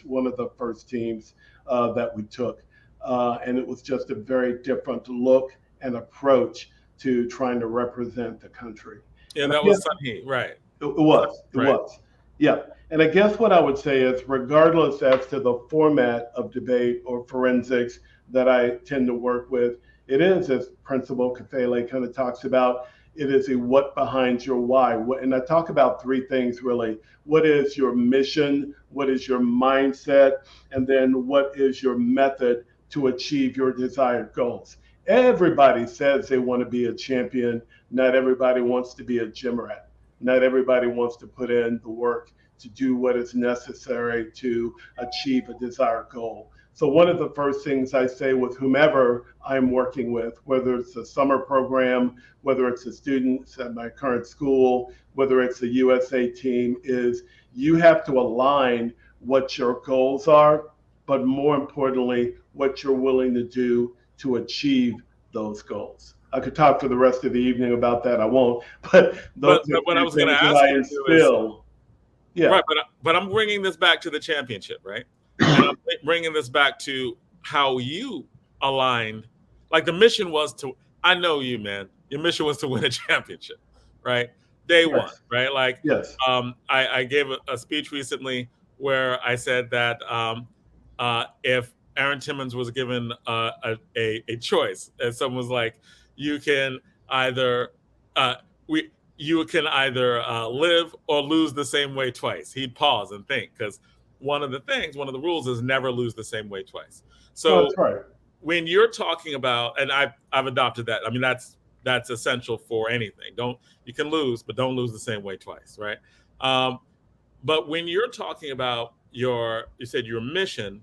one of the first teams that we took. And it was just a very different look and approach to trying to represent the country. Yeah, And that was Sunny, right? It was. It Right. was. Yeah. And I guess what I would say is, regardless as to the format of debate or forensics that I tend to work with, it is, as Principal Kafele kind of talks about, it is a what behind your why. And I talk about three things really. What is your mission? What is your mindset? And then what is your method to achieve your desired goals? Everybody says they want to be a champion. Not everybody wants to be a gym rat. Not everybody wants to put in the work to do what is necessary to achieve a desired goal. So one of the first things I say with whomever I'm working with, whether it's a summer program, whether it's the students at my current school, whether it's the USA team, is you have to align what your goals are, but more importantly, what you're willing to do to achieve those goals. I could talk for the rest of the evening about that. I won't, but those are what I was going to things that ask I you instill. Yeah. Right, but I'm bringing this back to the championship, right? And I'm bringing this back to how you aligned. Like the mission was to, I know you, man. Your mission was to win a championship, right? Day one, right? Like, yes. I gave a speech recently where I said that if Aaron Timmons was given a choice, and someone was like, you can either live or lose the same way twice. He'd pause and think, because one of the rules is never lose the same way twice. So that's right. When you're talking about, and I've adopted that. I mean, that's essential for anything. You can lose, but don't lose the same way twice, right? But when you're talking about you said your mission,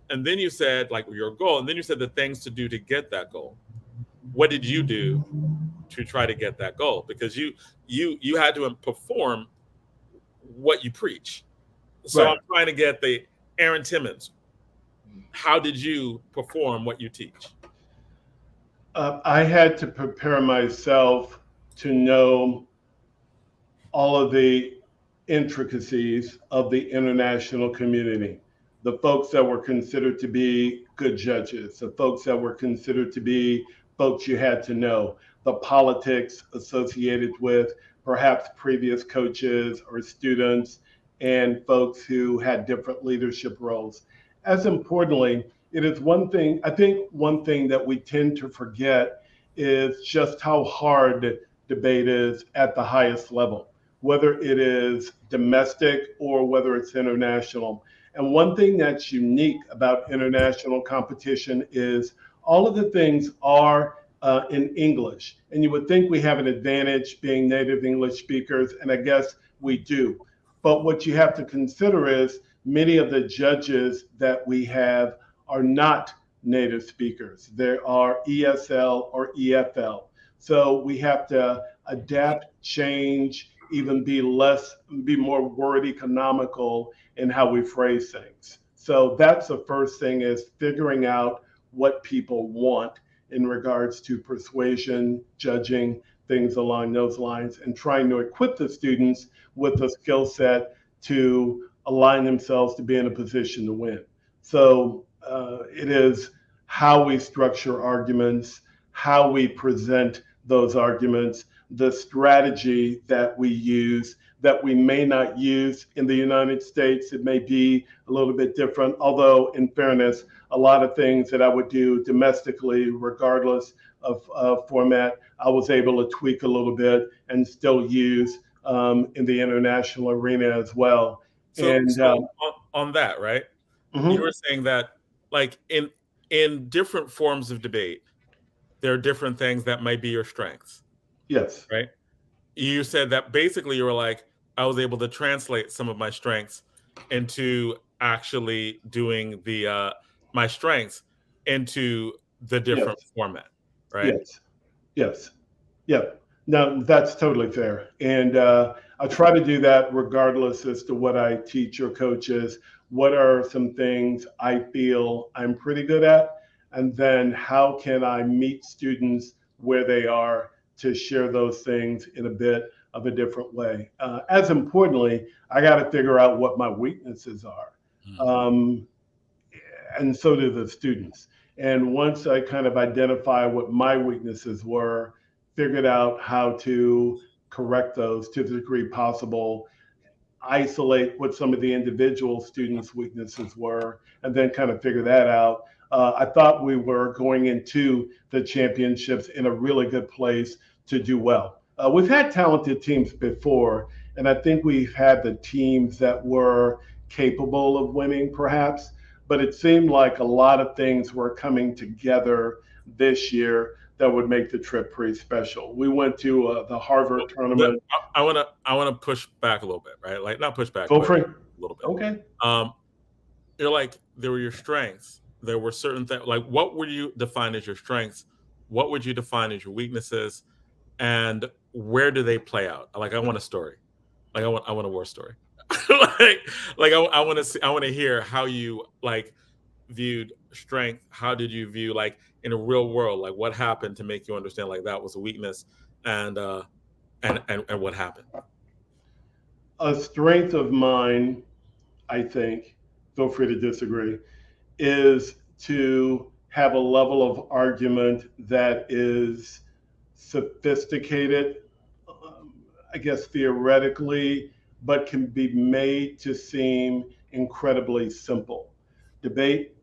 and then you said like your goal, and then you said the things to do to get that goal. What did you do to try to get that goal? Because you had to perform what you preach. So right. I'm trying to get the Aaron Timmons. How did you perform what you teach? I had to prepare myself to know all of the intricacies of the international community. The folks that were considered to be good judges, the folks that were considered to be folks you had to know, the politics associated with perhaps previous coaches or students, and folks who had different leadership roles. As importantly, it is one thing that we tend to forget is just how hard debate is at the highest level, whether it is domestic or whether it's international. And one thing that's unique about international competition is all of the things are in English. And you would think we have an advantage being native English speakers, and I guess we do. But what you have to consider is many of the judges that we have are not native speakers. They are ESL or EFL. So we have to adapt, change, even be more word economical in how we phrase things. So that's the first thing, is figuring out what people want in regards to persuasion, judging, things along those lines, and trying to equip the students with a skill set to align themselves to be in a position to win. So it is how we structure arguments, how we present those arguments, the strategy that we use that we may not use in the United States. It may be a little bit different, although in fairness, a lot of things that I would do domestically, regardless of format, I was able to tweak a little bit and still use in the international arena as well. So on that, right? Mm-hmm. You were saying that like in different forms of debate, there are different things that might be your strengths. Yes. Right? You said that basically you were like, I was able to translate some of my strengths into actually doing my strengths into the different format, right? Yes. Yeah. No, that's totally fair. And I try to do that regardless as to what I teach or coaches. What are some things I feel I'm pretty good at? And then how can I meet students where they are to share those things in a bit of a different way? As importantly, I got to figure out what my weaknesses are. And so do the students. And once I kind of identify what my weaknesses were, figured out how to correct those to the degree possible, isolate what some of the individual students' weaknesses were, and then kind of figure that out. I thought we were going into the championships in a really good place to do well. We've had talented teams before, and I think we've had the teams that were capable of winning, perhaps. But it seemed like a lot of things were coming together this year that would make the trip pretty special. We went to the Harvard tournament. I want to push back a little bit, right? Like not push back, Go for it. A little bit. Okay. You're like, there were your strengths. There were certain things. Like, what would you define as your strengths? What would you define as your weaknesses? And where do they play out? Like, I want a story. Like, I want a war story. I want to hear how you like viewed strength. How did you view like in a real world, like what happened to make you understand like that was a weakness, and what happened? A strength of mine, I think, feel free to disagree, is to have a level of argument that is sophisticated, I guess theoretically, but can be made to seem incredibly simple. Debate,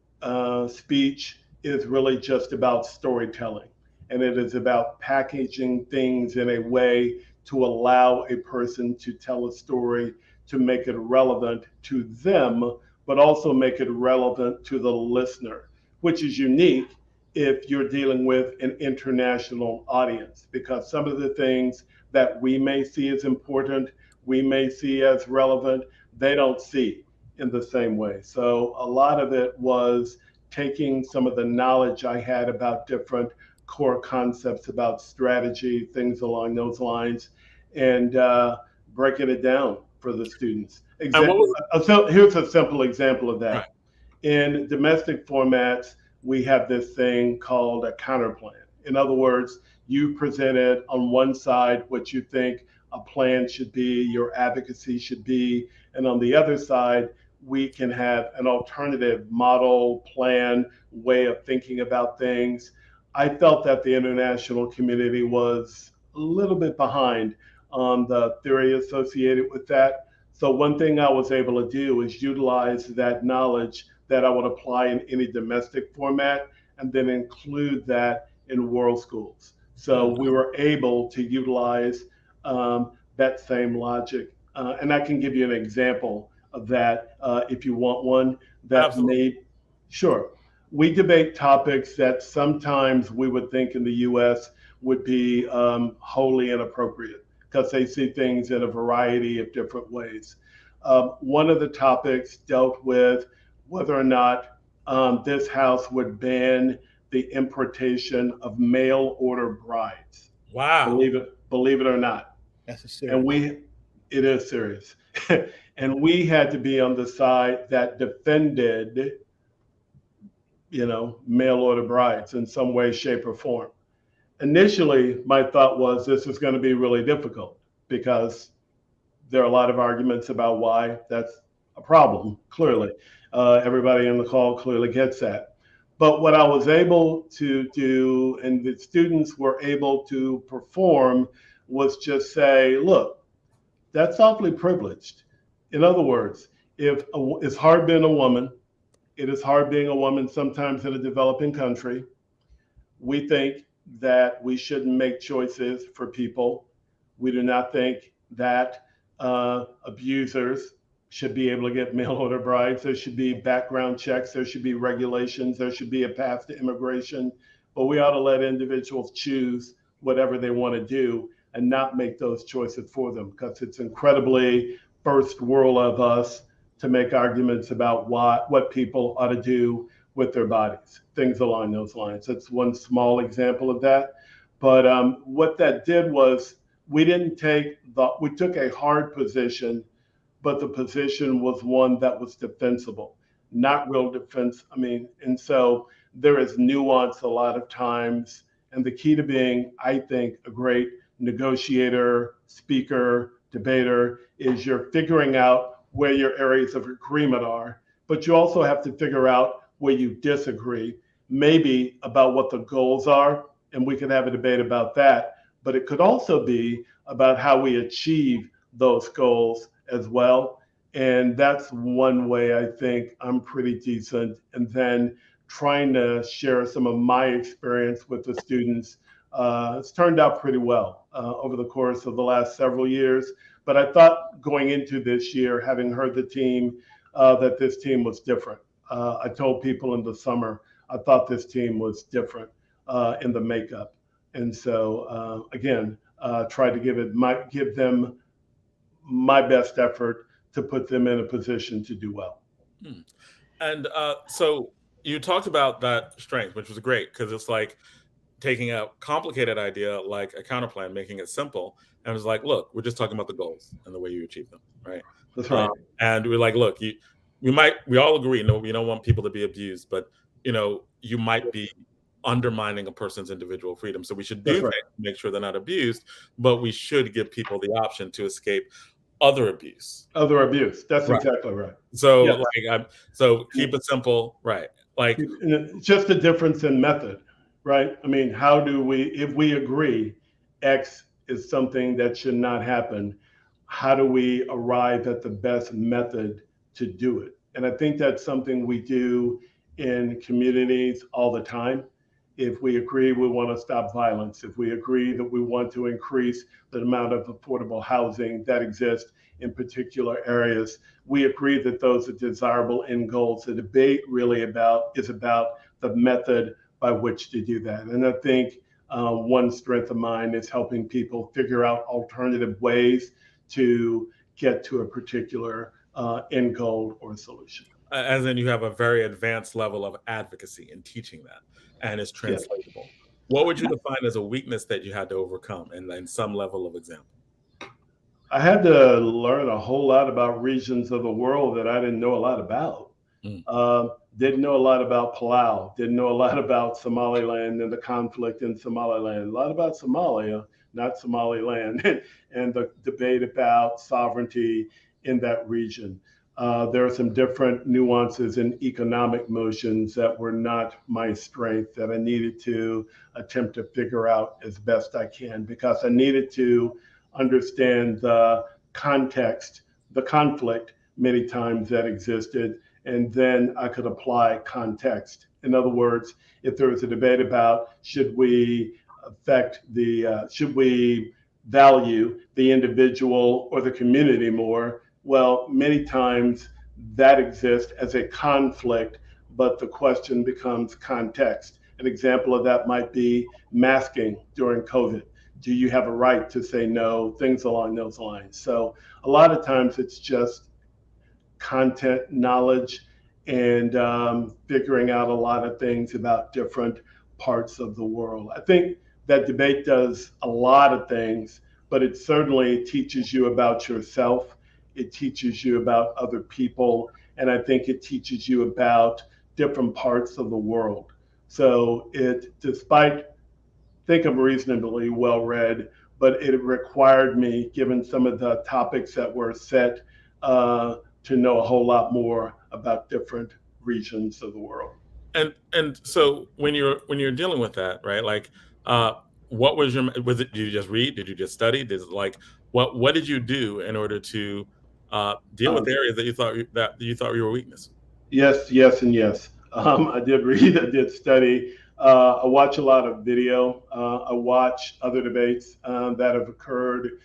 speech is really just about storytelling, and it is about packaging things in a way to allow a person to tell a story, to make it relevant to them, but also make it relevant to the listener, which is unique if you're dealing with an international audience, because some of the things that we may see as important, we may see as relevant, they don't see in the same way. So a lot of it was taking some of the knowledge I had about different core concepts about strategy, things along those lines, and breaking it down for the students. Here's a simple example of that. Right. In domestic formats, we have this thing called a counter plan. In other words, you presented on one side what you think a plan should be, your advocacy should be, and on the other side, we can have an alternative model, plan, way of thinking about things. I felt that the international community was a little bit behind on the theory associated with that. So one thing I was able to do is utilize that knowledge that I would apply in any domestic format and then include that in world schools. So we were able to utilize that same logic. And I can give you an example of that if you want one that made, sure. We debate topics that sometimes we would think in the US would be wholly inappropriate because they see things in a variety of different ways. One of the topics dealt with whether or not this house would ban the importation of mail order brides. Wow. Believe it or not. That's a serious. And it is serious. And we had to be on the side that defended, mail order brides in some way, shape, or form. Initially, my thought was this is going to be really difficult because there are a lot of arguments about why that's a problem, clearly. Everybody in the call clearly gets that. But what I was able to do, and the students were able to perform, was just say, look, that's awfully privileged. In other words, it's hard being a woman, it is hard being a woman sometimes in a developing country. We think that we shouldn't make choices for people. We do not think that abusers should be able to get mail order brides. There should be background checks. There should be regulations. There should be a path to immigration. But we ought to let individuals choose whatever they want to do and not make those choices for them, because it's incredibly first world of us to make arguments about what people ought to do with their bodies, things along those lines. That's one small example of that. But what that did was we took a hard position, but the position was one that was defensible, not real defense. I mean, and so there is nuance a lot of times. And the key to being, I think, a great negotiator, speaker, debater is you're figuring out where your areas of agreement are, but you also have to figure out where you disagree, maybe about what the goals are, and we can have a debate about that. But it could also be about how we achieve those goals as well. And that's one way I think I'm pretty decent. And then trying to share some of my experience with the students. It's turned out pretty well over the course of the last several years. But I thought going into this year, having heard the team, that this team was different. I told people in the summer, I thought this team was different in the makeup. And so, again, try to give them my best effort to put them in a position to do well. And so you talked about that strength, which was great, because it's like taking a complicated idea like a counterplan, making it simple. And it was like, look, we're just talking about the goals and the way you achieve them, right? That's right. And we're like, look, we all agree, no, we don't want people to be abused, but you might be undermining a person's individual freedom. So we should do things to make sure they're not abused, but we should give people the option to escape other abuse. That's exactly right. So so keep it simple, right? Like just a difference in method, right? I mean, how do we, if we agree X is something that should not happen, how do we arrive at the best method to do it? And I think that's something we do in communities all the time. If we agree we want to stop violence, if we agree that we want to increase the amount of affordable housing that exists in particular areas, we agree that those are desirable end goals. The debate really is about the method by which to do that. And I think one strength of mine is helping people figure out alternative ways to get to a particular end goal or solution. As in, you have a very advanced level of advocacy in teaching that, and it's translatable. Yes. What would you define as a weakness that you had to overcome in some level of example? I had to learn a whole lot about regions of the world that I didn't know a lot about. Didn't know a lot about Palau, didn't know a lot about Somaliland and the conflict in Somaliland, a lot about Somalia, not Somaliland, and the debate about sovereignty in that region. There are some different nuances in economic motions that were not my strength that I needed to attempt to figure out as best I can, because I needed to understand the context, the conflict many times that existed, and then I could apply context. In other words, if there was a debate about should we value the individual or the community more, well, many times that exists as a conflict, but the question becomes context. An example of that might be masking during COVID. Do you have a right to say no? Things along those lines. So a lot of times it's just content knowledge and figuring out a lot of things about different parts of the world. I think that debate does a lot of things, but it certainly teaches you about yourself. It teaches you about other people, and I think it teaches you about different parts of the world. So I think I'm reasonably well read, but it required me, given some of the topics that were set, to know a whole lot more about different regions of the world. And so when you're dealing with that, right? Like, what was did you just read? Did you just study? What did you do in order to deal with areas that you thought were your weakness? Yes, and yes. I did read, I did study. I watch a lot of video. I watch other debates that have occurred,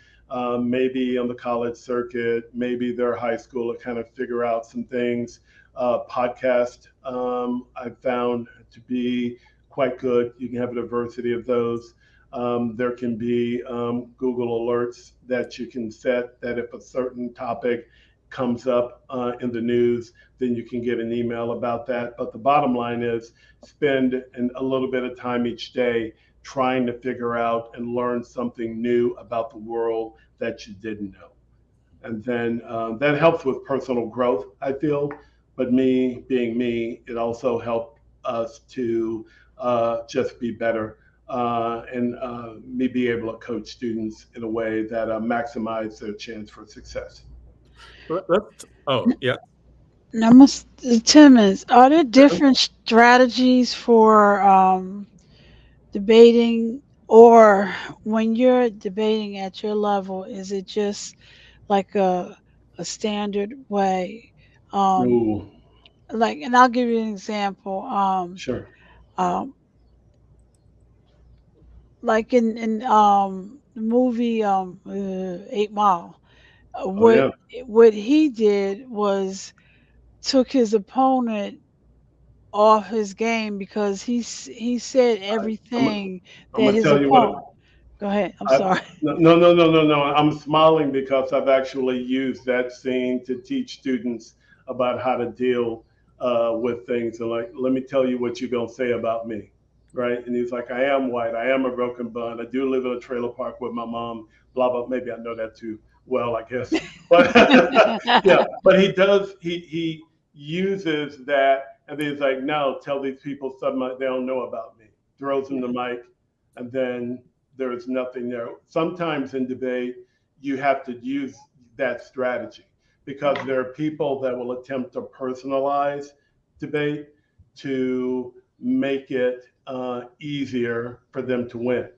maybe on the college circuit, maybe their high school, to kind of figure out some things. Podcast I found to be quite good. You can have a diversity of those. There can be Google alerts that you can set that if a certain topic comes up in the news, then you can get an email about that. But the bottom line is spend a little bit of time each day trying to figure out and learn something new about the world that you didn't know. And then that helps with personal growth, I feel. But me being me, it also helped us to just be better and me be able to coach students in a way that maximize their chance for success. Oh, yeah. Now, Mr. Timmons, are there different strategies for debating, or when you're debating at your level, is it just like a standard way? Um, Ooh, like, and I'll give you an example. sure. Um, like in the movie 8 Mile, Oh, what yeah. what he did was took his opponent off his game because he said I'm, everything I'm that going to his tell you what. opponent. Go ahead. I'm I, sorry. no. I'm smiling because I've actually used that scene to teach students about how to deal with things. And like, let me tell you what you're going to say about me. Right. And he's like, I am white. I am a broken bun. I do live in a trailer park with my mom, blah, blah. Maybe I know that too well, I guess. But yeah, but he does, he uses that. And then he's like, no, tell these people something they don't know about me. Throws them the mic. And then there is nothing there. Sometimes in debate, you have to use that strategy because there are people that will attempt to personalize debate to make it easier for them to win.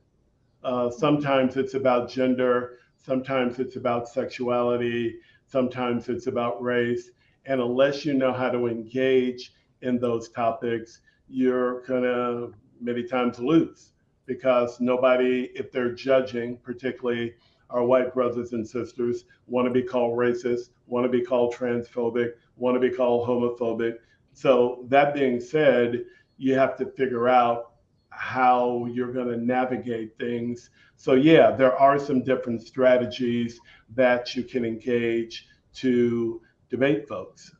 Sometimes it's about gender, sometimes it's about sexuality, sometimes it's about race. And unless you know how to engage in those topics, you're going to many times lose because nobody, if they're judging, particularly our white brothers and sisters, want to be called racist, want to be called transphobic, want to be called homophobic. So, that being said, you have to figure out how you're going to navigate things. So, yeah, there are some different strategies that you can engage to debate folks.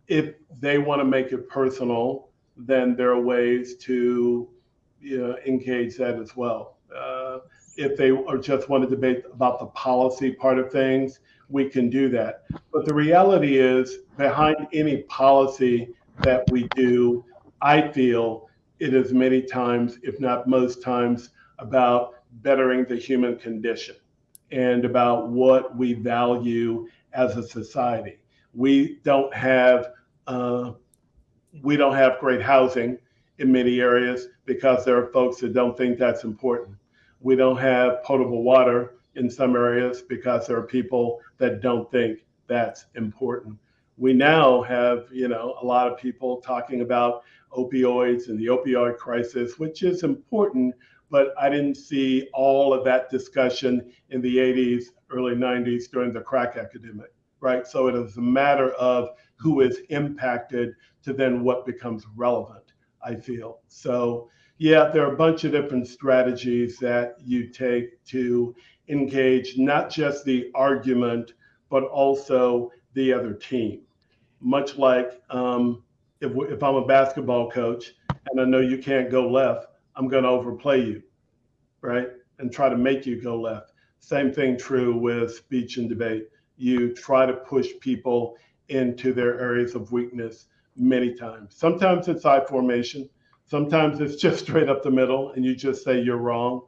If they want to make it personal, then there are ways to engage that as well. If they or just want to debate about the policy part of things, we can do that. But the reality is, behind any policy that we do, I feel it is many times, if not most times, about bettering the human condition and about what we value as a society. We don't have uh, we don't have great housing in many areas because there are folks that don't think that's important. We don't have potable water in some areas because there are people that don't think that's important. We now have, a lot of people talking about opioids and the opioid crisis, which is important, but I didn't see all of that discussion in the 80s, early 90s during the crack epidemic, right? So it is a matter of who is impacted to then what becomes relevant, I feel. So, yeah, there are a bunch of different strategies that you take to engage not just the argument, but also the other team. Much like if I'm a basketball coach and I know you can't go left, I'm going to overplay you, right? And try to make you go left. Same thing true with speech and debate. You try to push people into their areas of weakness many times. Sometimes it's I formation. Sometimes it's just straight up the middle and you just say you're wrong.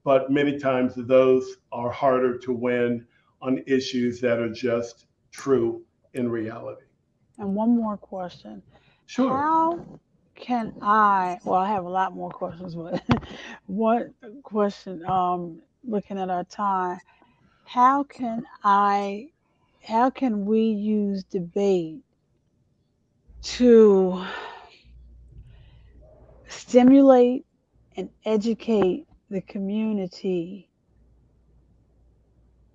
But many times those are harder to win on issues that are just true in reality. And one more question. Sure. How can well, I have a lot more questions, but one question, looking at our time, how can how can we use debate to stimulate and educate the community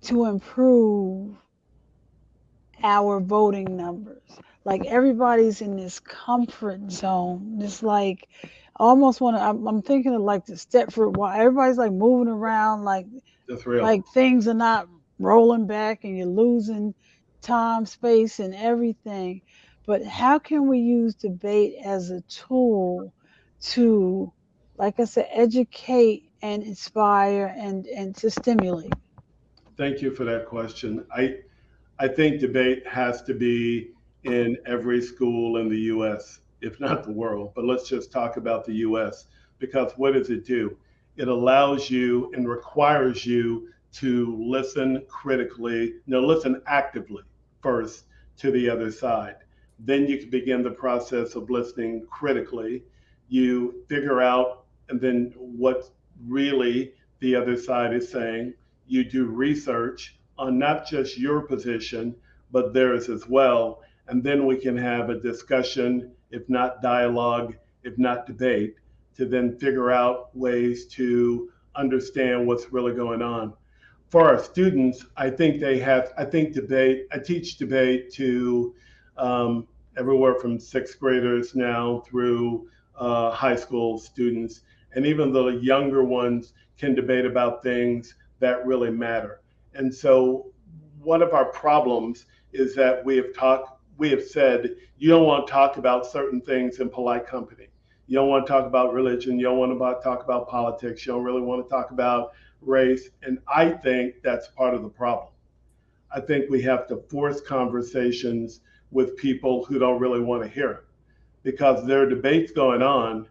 to improve our voting numbers? Like everybody's in this comfort zone. It's like I almost want to. I'm thinking of like the Stepford. Why everybody's like moving around, That's real. like things are not rolling back, and you're losing time, space, and everything. But how can we use debate as a tool to, like I said, educate and inspire and to stimulate? Thank you for that question. I think debate has to be in every school in the US, if not the world, but let's just talk about the US, because what does it do? It allows you and requires you to listen critically, no, listen actively first to the other side. Then you can begin the process of listening critically. You figure out and then what really the other side is saying. You do research on not just your position, but theirs as well. And then we can have a discussion, if not dialogue, if not debate, to then figure out ways to understand what's really going on. For our students, I think debate, I teach debate to everywhere from sixth graders now through high school students. And even the younger ones can debate about things that really matter. And so one of our problems is that we have said you don't want to talk about certain things in polite company. You don't want to talk about religion. You don't want to talk about politics. You don't really want to talk about race. And I think that's part of the problem. I think we have to force conversations with people who don't really want to hear it, because there are debates going on,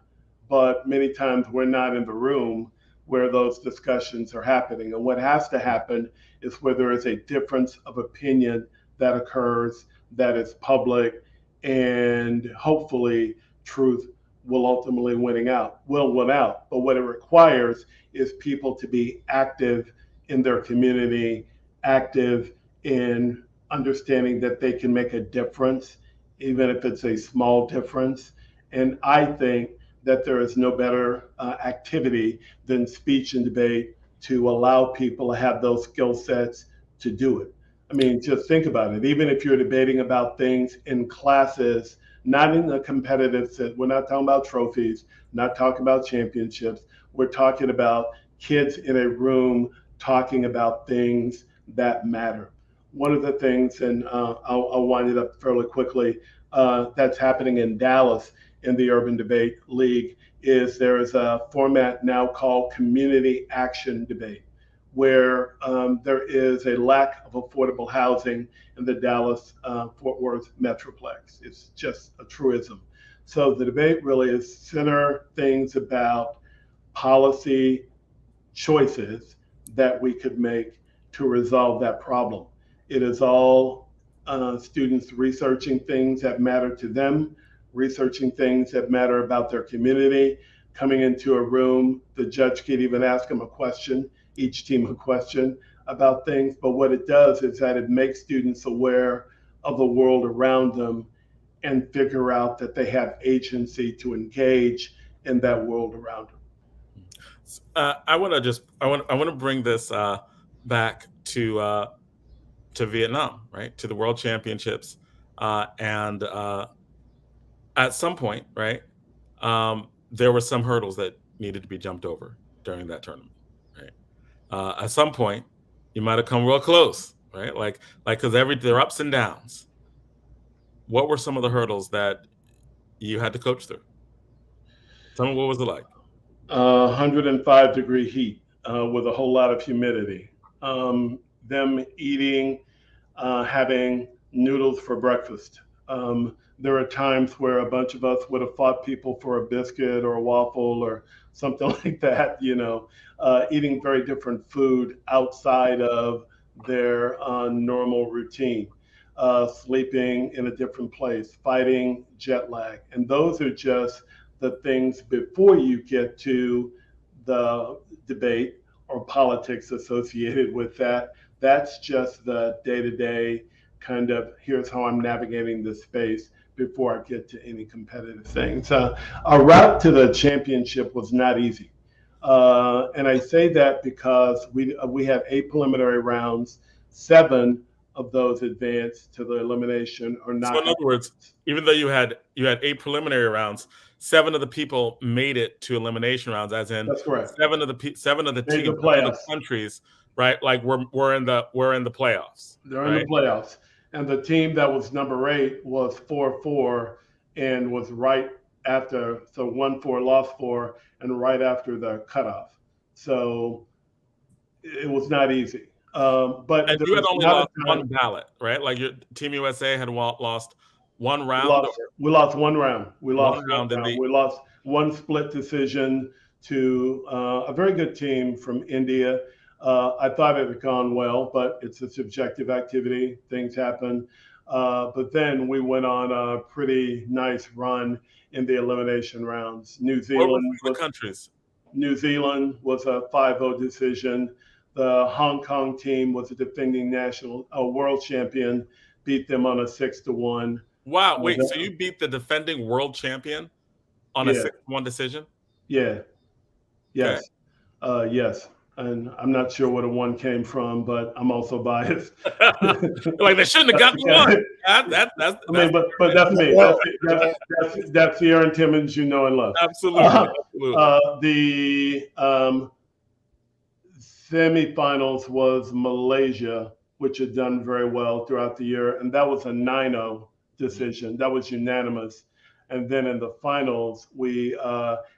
but many times we're not in the room where those discussions are happening. And what has to happen is where there is a difference of opinion that occurs, that is public, and hopefully truth will ultimately win out. But what it requires is people to be active in their community, active in understanding that they can make a difference, even if it's a small difference. And I think that there is no better activity than speech and debate to allow people to have those skill sets to do it. I mean, just think about it. Even if you're debating about things in classes, not in a competitive set, we're not talking about trophies, not talking about championships. We're talking about kids in a room talking about things that matter. One of the things, and I'll wind it up fairly quickly, that's happening in Dallas in the Urban Debate League is there is a format now called Community Action Debate, where there is a lack of affordable housing in the Dallas-Fort Worth Metroplex. It's just a truism. So the debate really is center things about policy choices that we could make to resolve that problem. It is all students researching things that matter to them, researching things that matter about their community, coming into a room, the judge could even ask them a question, each team a question about things. But what it does is that it makes students aware of the world around them and figure out that they have agency to engage in that world around them. I want to bring this back to Vietnam, right? To the World Championships, and at some point, right, there were some hurdles that needed to be jumped over during that tournament, right? At some point, you might have come real close, right? Like because there are ups and downs. What were some of the hurdles that you had to coach through? Tell me, what was it like? 105-degree heat with a whole lot of humidity. Them eating, having noodles for breakfast. There are times where a bunch of us would have fought people for a biscuit or a waffle or something like that, eating very different food outside of their normal routine, sleeping in a different place, fighting jet lag. And those are just the things before you get to the debate or politics associated with that. That's just the day-to-day kind of, here's how I'm navigating this space before I get to any competitive things. Our route to the championship was not easy. And I say that because we had 8 preliminary rounds, 7 of those advanced to the elimination or not. So in other words, even though you had 8 preliminary rounds, 7 of the people made it to elimination rounds, as in that's correct. 7 of the teams, 7 of the countries, right? Like we're in the playoffs. They're in the playoffs. And the team that was number 8 was 4-4 and was right after, so 1-4, lost 4, and right after the cutoff. So it was not easy. But And there you had was only not a lost time. one ballot, right? Like your Team USA had lost one round. We lost one round. We lost one round in the. We lost one split decision to a very good team from India. I thought it had gone well, but it's a subjective activity. Things happen. But then we went on a pretty nice run in the elimination rounds. What were the countries? New Zealand was a 5-0 decision. The Hong Kong team was a defending world champion, beat them on a 6-1. Wow, wait, so you beat the defending world champion on a 6-1 decision? Yeah. Yes. Okay. Yes. And I'm not sure where the 1 came from, but I'm also biased. Like they shouldn't have got the 1. But that's me. That's the Aaron Timmons you know and love. Absolutely. The semifinals was Malaysia, which had done very well throughout the year, and that was a 9-0 decision. That was unanimous. And then in the finals, we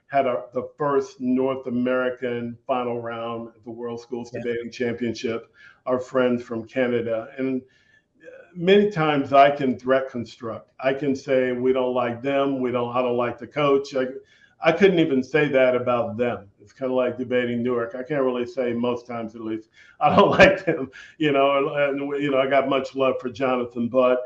had the first North American final round at the World Schools Debating Championship, our friends from Canada. And many times I can threat construct. I can say, we don't like them. I don't like the coach. I couldn't even say that about them. It's kind of like debating Newark. I can't really say, most times at least, I don't like them, and I got much love for Jonathan, but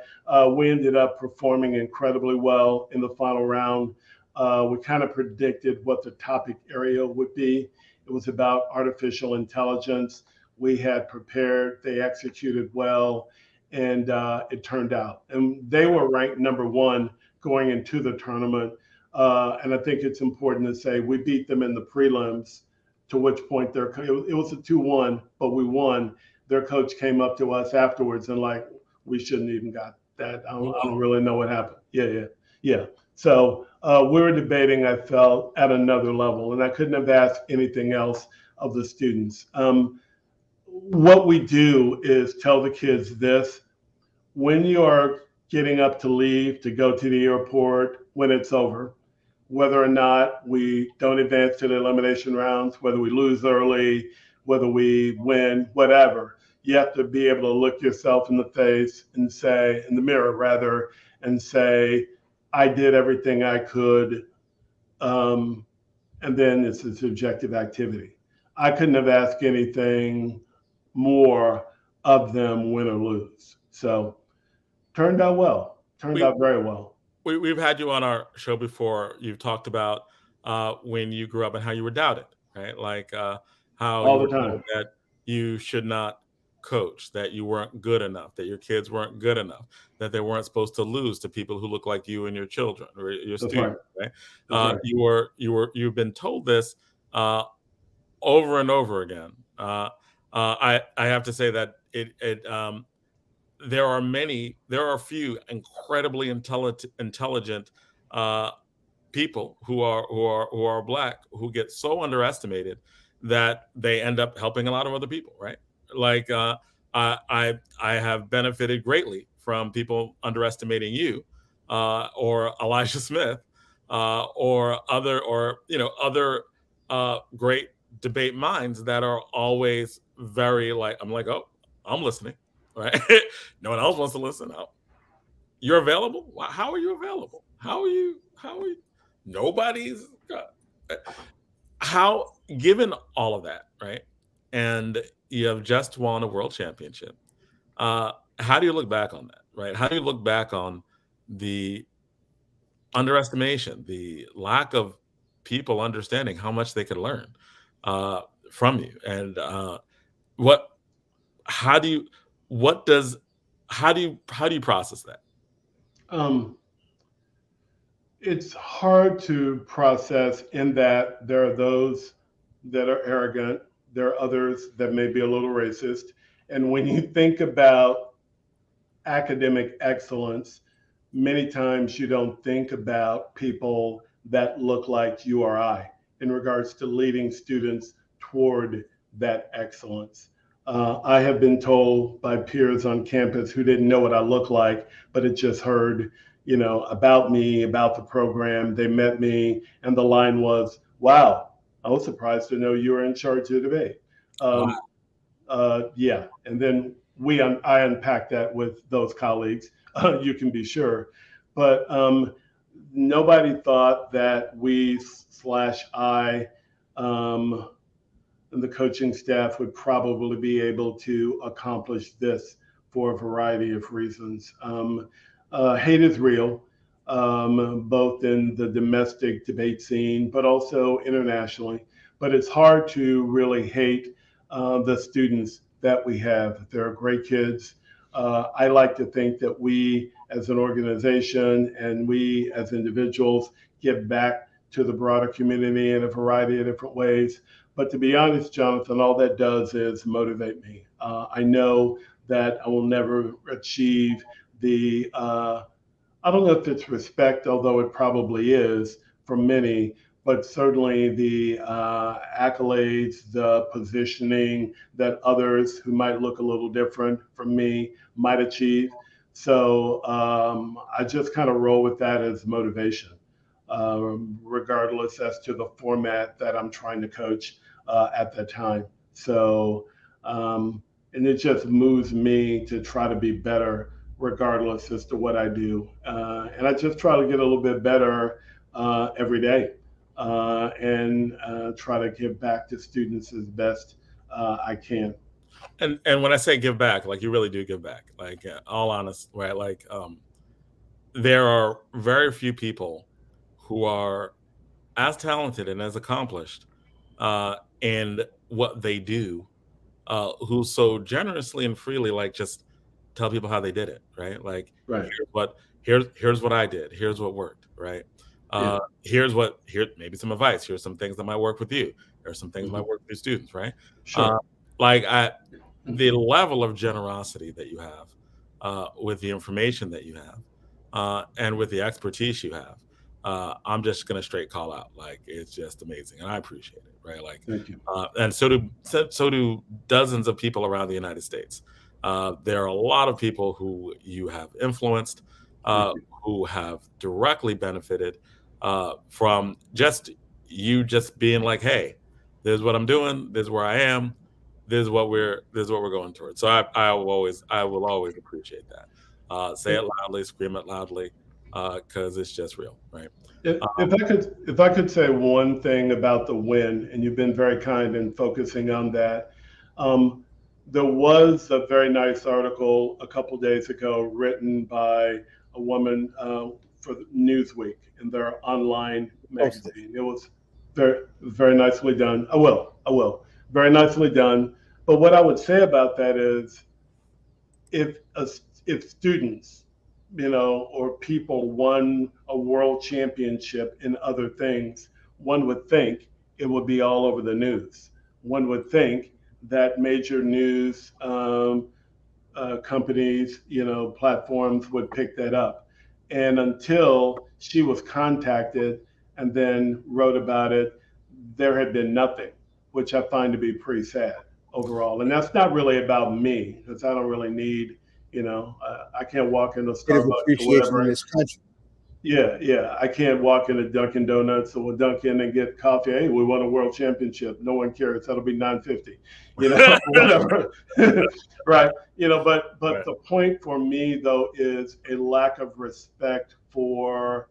we ended up performing incredibly well in the final round. We kind of predicted what the topic area would be. It was about artificial intelligence. We had prepared, they executed well, and it turned out. And they were ranked number 1 going into the tournament. And I think it's important to say we beat them in the prelims, to which point it was a 2-1, but we won. Their coach came up to us afterwards and like, we shouldn't even got that. I don't really know what happened. Yeah. So we were debating, I felt, at another level, and I couldn't have asked anything else of the students. What we do is tell the kids this: when you are getting up to leave to go to the airport, when it's over, whether or not we don't advance to the elimination rounds, whether we lose early, whether we win, whatever, you have to be able to look yourself in the face and say, in the mirror rather, and say, I did everything I could. And then it's a subjective activity. I couldn't have asked anything more of them, win or lose. So turned out well, turned out very well. We've had you on our show before. You've talked about when you grew up and how you were doubted, right? Like how all the time that you should not coach, that you weren't good enough, that your kids weren't good enough, that they weren't supposed to lose to people who look like you and your children or your students, right? Right? You've been told this over and over again. I have to say that there are a few incredibly intelligent people who are Black who get so underestimated that they end up helping a lot of other people, right? Like I have benefited greatly from people underestimating you or Elijah Smith or other great debate minds that are always very like, I'm like, oh, I'm listening. Right? No one else wants to listen. You're available? How are you available? How are you? Nobody's how, given all of that, right? And you have just won a world championship. How do you look back on that, right? How do you look back on the underestimation, the lack of people understanding how much they could learn from you? And how do you process that? It's hard to process in that there are those that are arrogant. There are others that may be a little racist. And when you think about academic excellence, many times you don't think about people that look like you or I in regards to leading students toward that excellence. I have been told by peers on campus who didn't know what I looked like, but had just heard, about me, about the program. They met me, and the line was, "Wow, I was surprised to know you were in charge of the debate." Wow. Yeah, and then I unpacked that with those colleagues. You can be sure, but nobody thought that we/I and the coaching staff would probably be able to accomplish this for a variety of reasons. Hate is real, both in the domestic debate scene, but also internationally. But it's hard to really hate the students that we have. They're great kids. I like to think that we as an organization and we as individuals give back to the broader community in a variety of different ways. But to be honest, Jonathan, all that does is motivate me. I know that I will never achieve the, I don't know if it's respect, although it probably is for many, but certainly the accolades, the positioning that others who might look a little different from me might achieve. So I just kind of roll with that as motivation, regardless as to the format that I'm trying to coach at that time. So, and it just moves me to try to be better regardless as to what I do. And I just try to get a little bit better every day and try to give back to students as best I can. And when I say give back, like you really do give back, like all honest, right? Like there are very few people who are as talented and as accomplished in what they do, who so generously and freely like just tell people how they did it, right? Like Right. here's what I did, here's what worked, right? Yeah. Here maybe some advice, here's some things that might work with you, there's some things that might work with your students, right? Sure. The level of generosity that you have with the information that you have and with the expertise you have, I'm just gonna straight call out, like it's just amazing, and I appreciate it, right? Like, Thank you. and so do dozens of people around the United States. There are a lot of people who you have influenced, who have directly benefited from you just being like, hey, this is what I'm doing, this is where I am, this is what we're going towards. So I will always appreciate that. Say it loudly, scream it loudly, because it's just real, right? If I could say one thing about the win, and you've been very kind in focusing on that. There was a very nice article a couple days ago written by a woman for Newsweek in their online magazine. It was very nicely done. I will. Very nicely done. But what I would say about that is, if students, or people won a world championship in other things, one would think it would be all over the news. One would think that major news companies, platforms would pick that up. And until she was contacted and then wrote about it, there had been nothing, which I find to be pretty sad overall. And that's not really about me, because I don't really need, I can't walk into Starbucks or whatever. In this country. Yeah. I can't walk into Dunkin' Donuts or Dunkin' and get coffee. Hey, we won a world championship. No one cares. That'll be $9.50. Whatever. Right. But right. The point for me though is a lack of respect for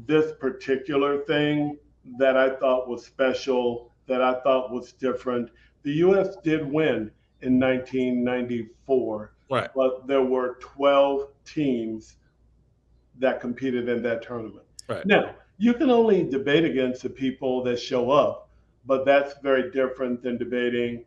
this particular thing that I thought was special, that I thought was different. The U.S. did win in 1994, right. But there were 12 teams that competed in that tournament. Right. Now, you can only debate against the people that show up, but that's very different than debating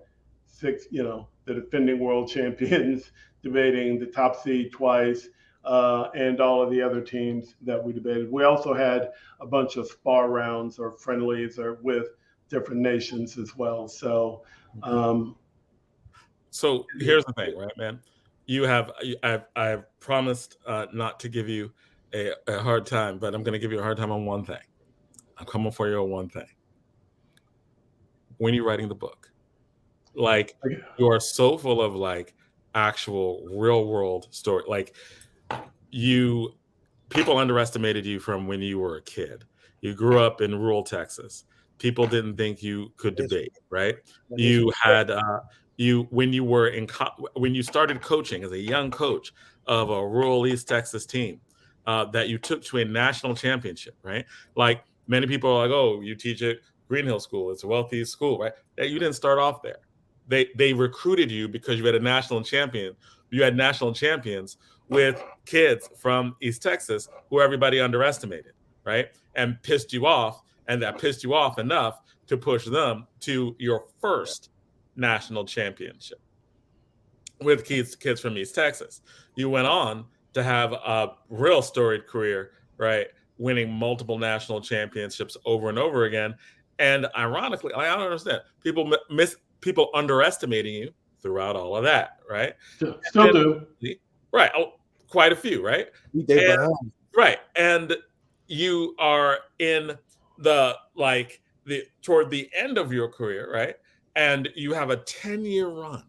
the defending world champions, debating the top seed twice, and all of the other teams that we debated. We also had a bunch of spar rounds or friendlies or with different nations as well. So, so here's the thing, right, man? I've promised not to give you a hard time, but I'm going to give you a hard time on one thing. I'm coming for you on one thing. When are you writing the book? like you are so full of like actual real world story. Like people underestimated you from when you were a kid. You grew up in rural Texas. People didn't think you could debate, right? You had when you started coaching as a young coach of a rural East Texas team, that you took to a national championship, right? Like many people are like, oh, you teach at Green Hill School, it's a wealthy school, right? You didn't start off there. They recruited you because you had a national champion. You had national champions with kids from East Texas who everybody underestimated, right? And pissed you off, and that pissed you off enough to push them to your first national championship with kids from East Texas. You went on to have a real storied career, right? Winning multiple national championships over and over again. And ironically, I don't understand people underestimating you throughout all of that, right? Still do. Right. Oh, quite a few, right? Right. And you are in toward the end of your career, right? And you have a 10-year run,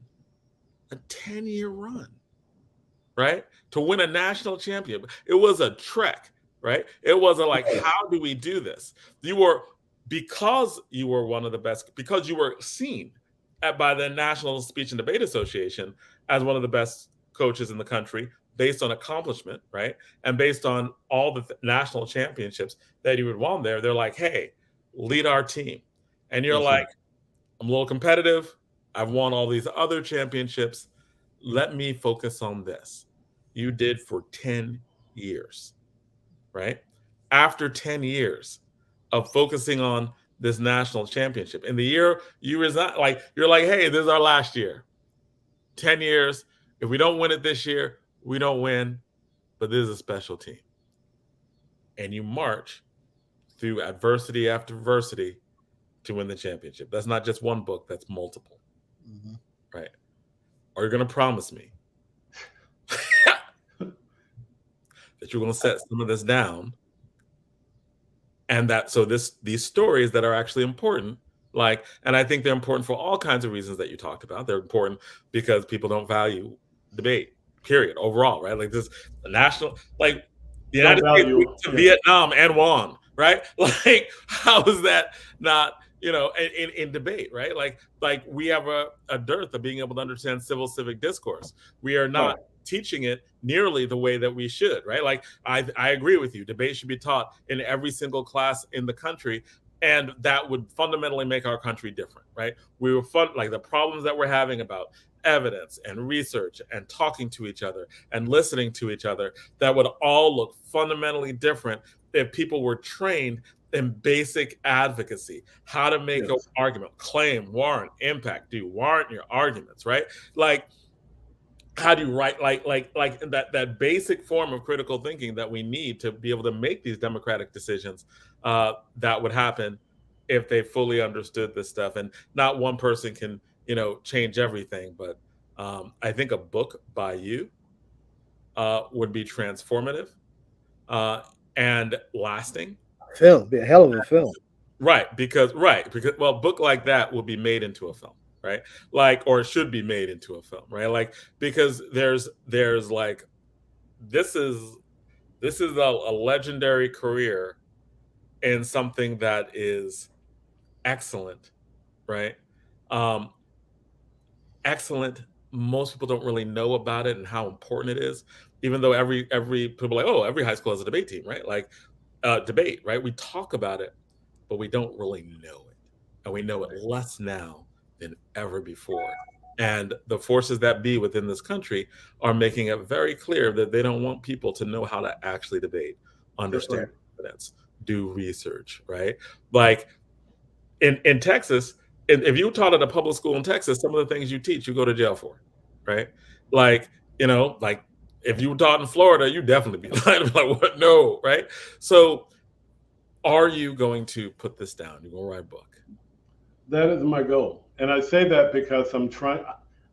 right? To win a national championship. It was a trek, right? It wasn't like, how do we do this? Because you were one of the best, because you were seen by the National Speech and Debate Association as one of the best coaches in the country based on accomplishment, right? And based on all the national championships that you had won there, they're like, hey, lead our team. And you're like, I'm a little competitive. I've won all these other championships. Let me focus on this. You did for 10 years, right? After 10 years of focusing on this national championship, in the year you resign, like you're like, hey, this is our last year. 10 years. If we don't win it this year, we don't win, but this is a special team. And you march through adversity after adversity to win the championship. That's not just one book, that's multiple. Mm-hmm. Right? Are you going to promise me that you're going to set some of this down? And that, so these stories that are actually important, like, and I think they're important for all kinds of reasons that you talked about. They're important because people don't value debate, period, overall, right? Like this national, like the United States went to Vietnam and won, right? Like, how is that not, in debate, right? Like we have a dearth of being able to understand civil civic discourse. We are not teaching it nearly the way that we should, right? Like I agree with you. Debate should be taught in every single class in the country, and that would fundamentally make our country different, right? We were like the problems that we're having about evidence and research and talking to each other and listening to each other, that would all look fundamentally different if people were trained in basic advocacy, how to make an argument, claim, warrant, impact, warrant your arguments, right? Like, how do you write like that basic form of critical thinking that we need to be able to make these democratic decisions that would happen if they fully understood this stuff. And not one person can change everything, but I think a book by you would be transformative and lasting. Film, be a hell of a film. Right, because a book like that will be made into a film, right? Like, or it should be made into a film, right? Like, because there's like, this is a legendary career in something that is excellent, right? Excellent. Most people don't really know about it and how important it is, even though every people are like, oh, every high school has a debate team, right? Like debate, right? We talk about it, but we don't really know it. And we know it less now than ever before. And the forces that be within this country are making it very clear that they don't want people to know how to actually debate, understand evidence, do research, right? Like in Texas, if you taught at a public school in Texas, some of the things you teach, you go to jail for, right? Like, like if you taught in Florida, you definitely be like, what? No, right? So are you going to put this down? You're going to write a book? That is my goal. And I say that because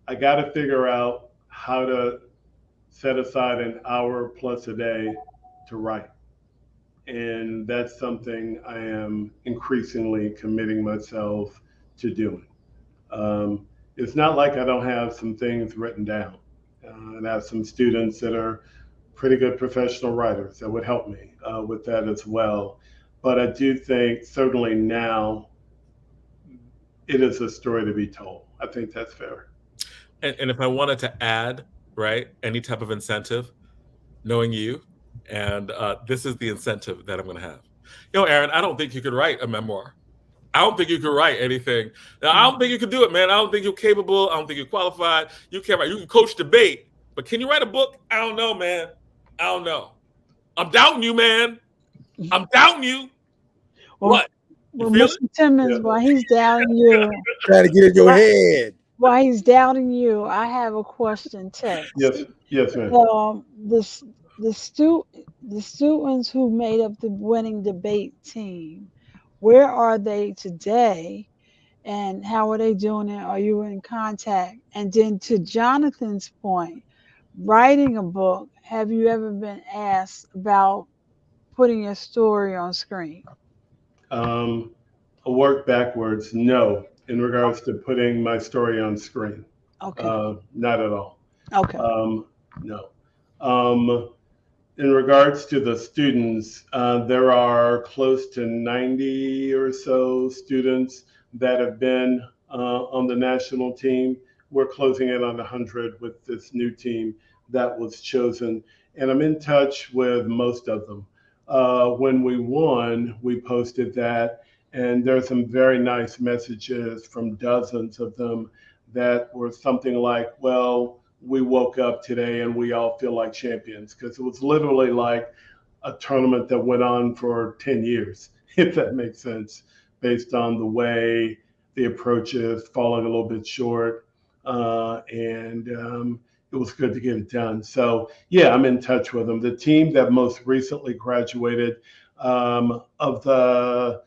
I got to figure out how to set aside an hour plus a day to write. And that's something I am increasingly committing myself to doing. it's not like I don't have some things written down. And I have some students that are pretty good professional writers that would help me with that as well. But I do think certainly now it is a story to be told. I think that's fair. And if I wanted to add, right, any type of incentive, knowing you, and this is the incentive that I'm going to have. You know, Aaron, I don't think you could write a memoir. I don't think you could write anything. Now, I don't think you could do it, man. I don't think you're capable. I don't think you're qualified. You can't write. You can coach debate, but can you write a book? I don't know, man. I don't know. I'm doubting you, man. I'm doubting you. Well, what? Well, Mr. Timmons, while he's doubting you, trying to get in your head. While he's doubting you, I have a question, Tex. Yes, ma'am. The students who made up the winning debate team, where are they today, and how are they doing it? Are you in contact? And then to Jonathan's point, writing a book, have you ever been asked about putting your story on screen? I'll work backwards. No, in regards to putting my story on screen. Okay. Not at all. Okay. No. In regards to the students, there are close to 90 or so students that have been on the national team. We're closing in on 100 with this new team that was chosen. And I'm in touch with most of them. When we won, we posted that, and there's some very nice messages from dozens of them that were something like, well, we woke up today and we all feel like champions, because it was literally like a tournament that went on for 10 years, if that makes sense, based on the way the approach is falling a little bit short. It was good to get it done. So yeah, I'm in touch with them. The team that most recently graduated, of the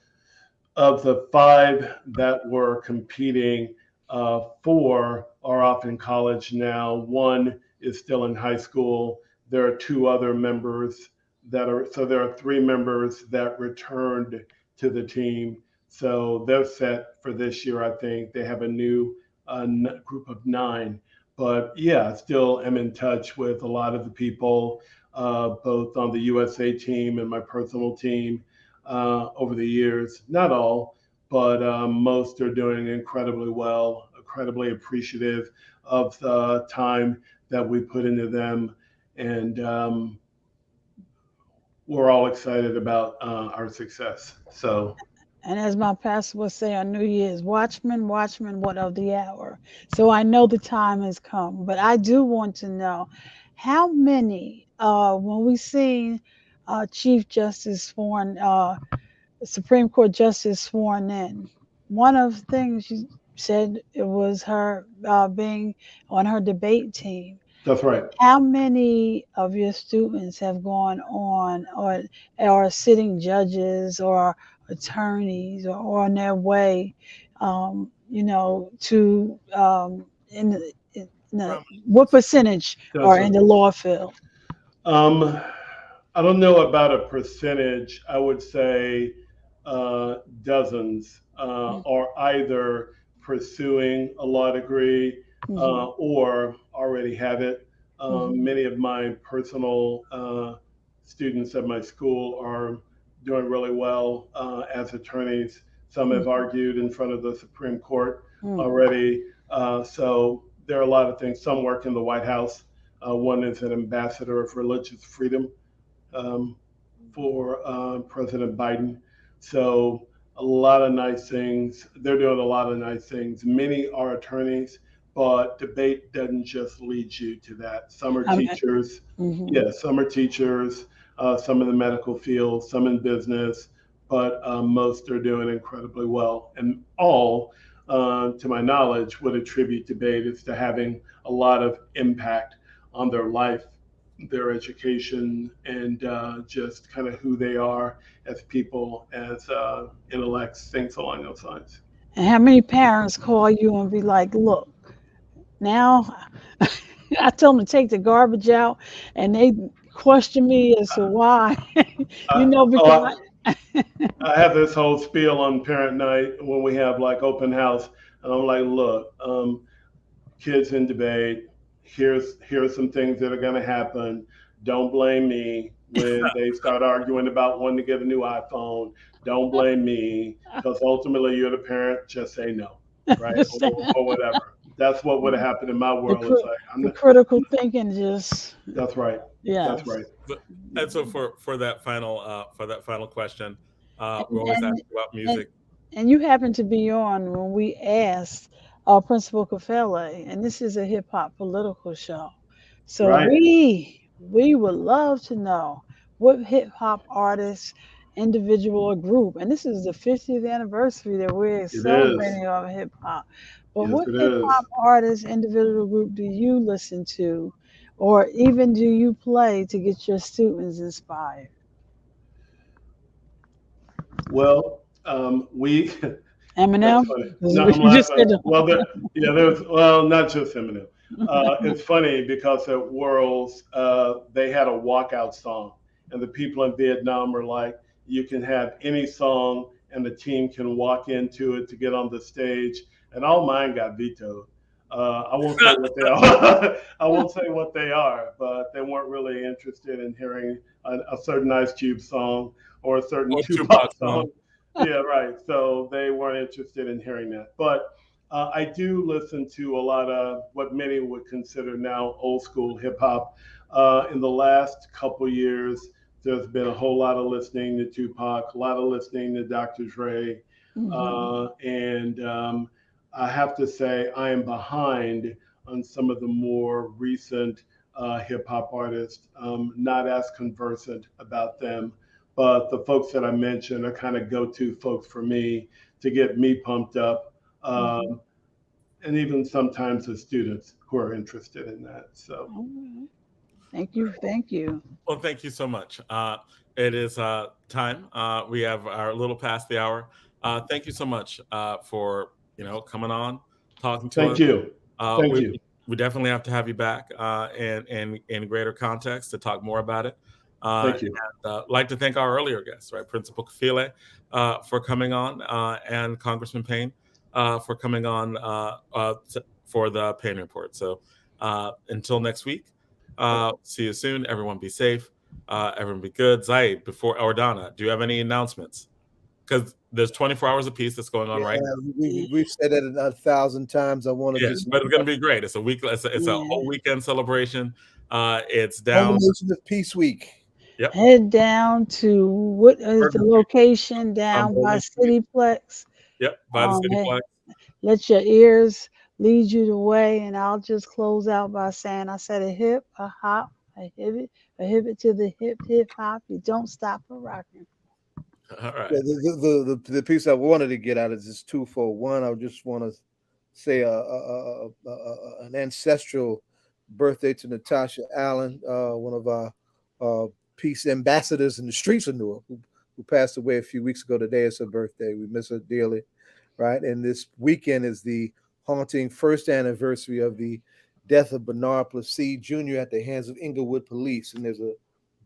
5 that were competing, 4 are off in college now. 1 is still in high school. There are 2 other members so there are 3 members that returned to the team. So they're set for this year, I think. They have a new group of 9. But yeah, still am in touch with a lot of the people, both on the USA team and my personal team over the years. Not all, but most are doing incredibly well, incredibly appreciative of the time that we put into them. And we're all excited about our success. So. And as my pastor would say on New Year's, watchmen, watchmen, what of the hour? So I know the time has come, but I do want to know how many, when we see Chief Justice sworn, Supreme Court Justice sworn in, one of the things she said it was her being on her debate team. That's right. How many of your students have gone on or are sitting judges or attorneys or on their way, to what percentage are in the law field? I don't know about a percentage. I would say dozens are either pursuing a law degree or already have it. Many of my personal students at my school are doing really well as attorneys. Some have argued in front of the Supreme Court already. So there are a lot of things. Some work in the White House. One is an ambassador of religious freedom for President Biden. So a lot of nice things. They're doing a lot of nice things. Many are attorneys, but debate doesn't just lead you to that. Some are teachers. Yeah, some are teachers, some in the medical field, some in business, but most are doing incredibly well. And all, to my knowledge, would attribute debate is to having a lot of impact on their life, their education, and just kind of who they are as people, as intellects, things along those lines. And how many parents call you and be like, look, now I tell them to take the garbage out and they question me as to why, because I have this whole spiel on parent night when we have like open house, and I'm like, look, kids in debate. Here's some things that are going to happen. Don't blame me when they start arguing about wanting to get a new iPhone. Don't blame me, because ultimately you're the parent. Just say no, right, or whatever. That's what would have happened in my world. It's like the critical thinking just. That's right. Yeah. That's right. And so for that final question, we always ask about music. And you happened to be on when we asked Principal Kafele, and this is a hip hop political show. So Right. we would love to know what hip hop artist, individual, or group, and this is the 50th anniversary that we're celebrating of hip hop. But Yes, what it hip hop is. artist, individual, group do you listen to, or even do you play to get your students inspired? Well, we. Eminem. That's funny. No, I'm laughing. Well, not just Eminem. It's funny because at Worlds, they had a walkout song, and the people in Vietnam were like, "You can have any song, and the team can walk into it to get on the stage." And all mine got vetoed. I won't say what they are. I won't say what they are, but they weren't really interested in hearing a certain Ice Cube song or a certain Tupac song. Yeah, right. So they weren't interested in hearing that. But I do listen to a lot of what many would consider now old school hip hop. In the last couple years, there's been a whole lot of listening to Tupac, a lot of listening to Dr. Dre. And I have to say, I am behind on some of the more recent hip hop artists, not as conversant about them. But the folks that I mentioned are kind of go-to folks for me to get me pumped up, and even sometimes the students who are interested in that. So, thank you. Well, thank you so much. It is time. We have our little past the hour. Thank you so much for coming on, talking to us. Thank you. Thank you. We definitely have to have you back in greater context to talk more about it. Thank you. And I'd like to thank our earlier guests, right? Principal Kafele for coming on, and Congressman Payne for coming on for the Payne Report. So until next week, see you soon. Everyone be safe. Everyone be good. Zaid, before Ordana, do you have any announcements? Because there's 24 hours of peace that's going on right now. We've said it 1,000 times. I want to just. But it's going to be great. It's a week. It's a whole weekend celebration. It's down. Culmination of Peace Week. Yep. Head down to what is the location down by Cityplex. Yep, by the Cityplex. Let your ears lead you the way, and I'll just close out by saying I said a hip, a hop, a hip to the hip hop. You don't stop for rocking. All right. Yeah, the piece I wanted to get out is just twofold. One, I just want to say an ancestral birthday to Natasha Allen, one of our peace ambassadors in the streets of Newark, who passed away a few weeks ago. Today is her birthday. We miss her dearly, right? And this weekend is the haunting first anniversary of the death of Bernard Plessy Jr. at the hands of Inglewood Police. And there's a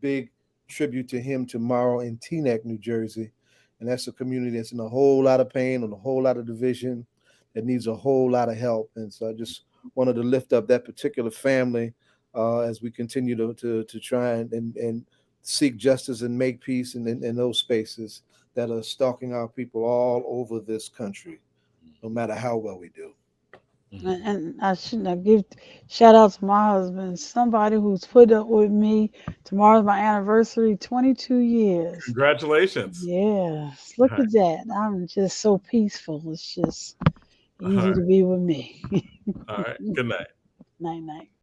big tribute to him tomorrow in Teaneck, New Jersey. And that's a community that's in a whole lot of pain and a whole lot of division that needs a whole lot of help. And so I just wanted to lift up that particular family as we continue to try and seek justice and make peace in those spaces that are stalking our people all over this country, no matter how well we do. And I shouldn't have give shout out to my husband, somebody who's put up with me. Tomorrow's my anniversary, 22 years. Congratulations. Yes. Look at that. I'm just so peaceful. It's just easy to be with me. All right. Good night. Night.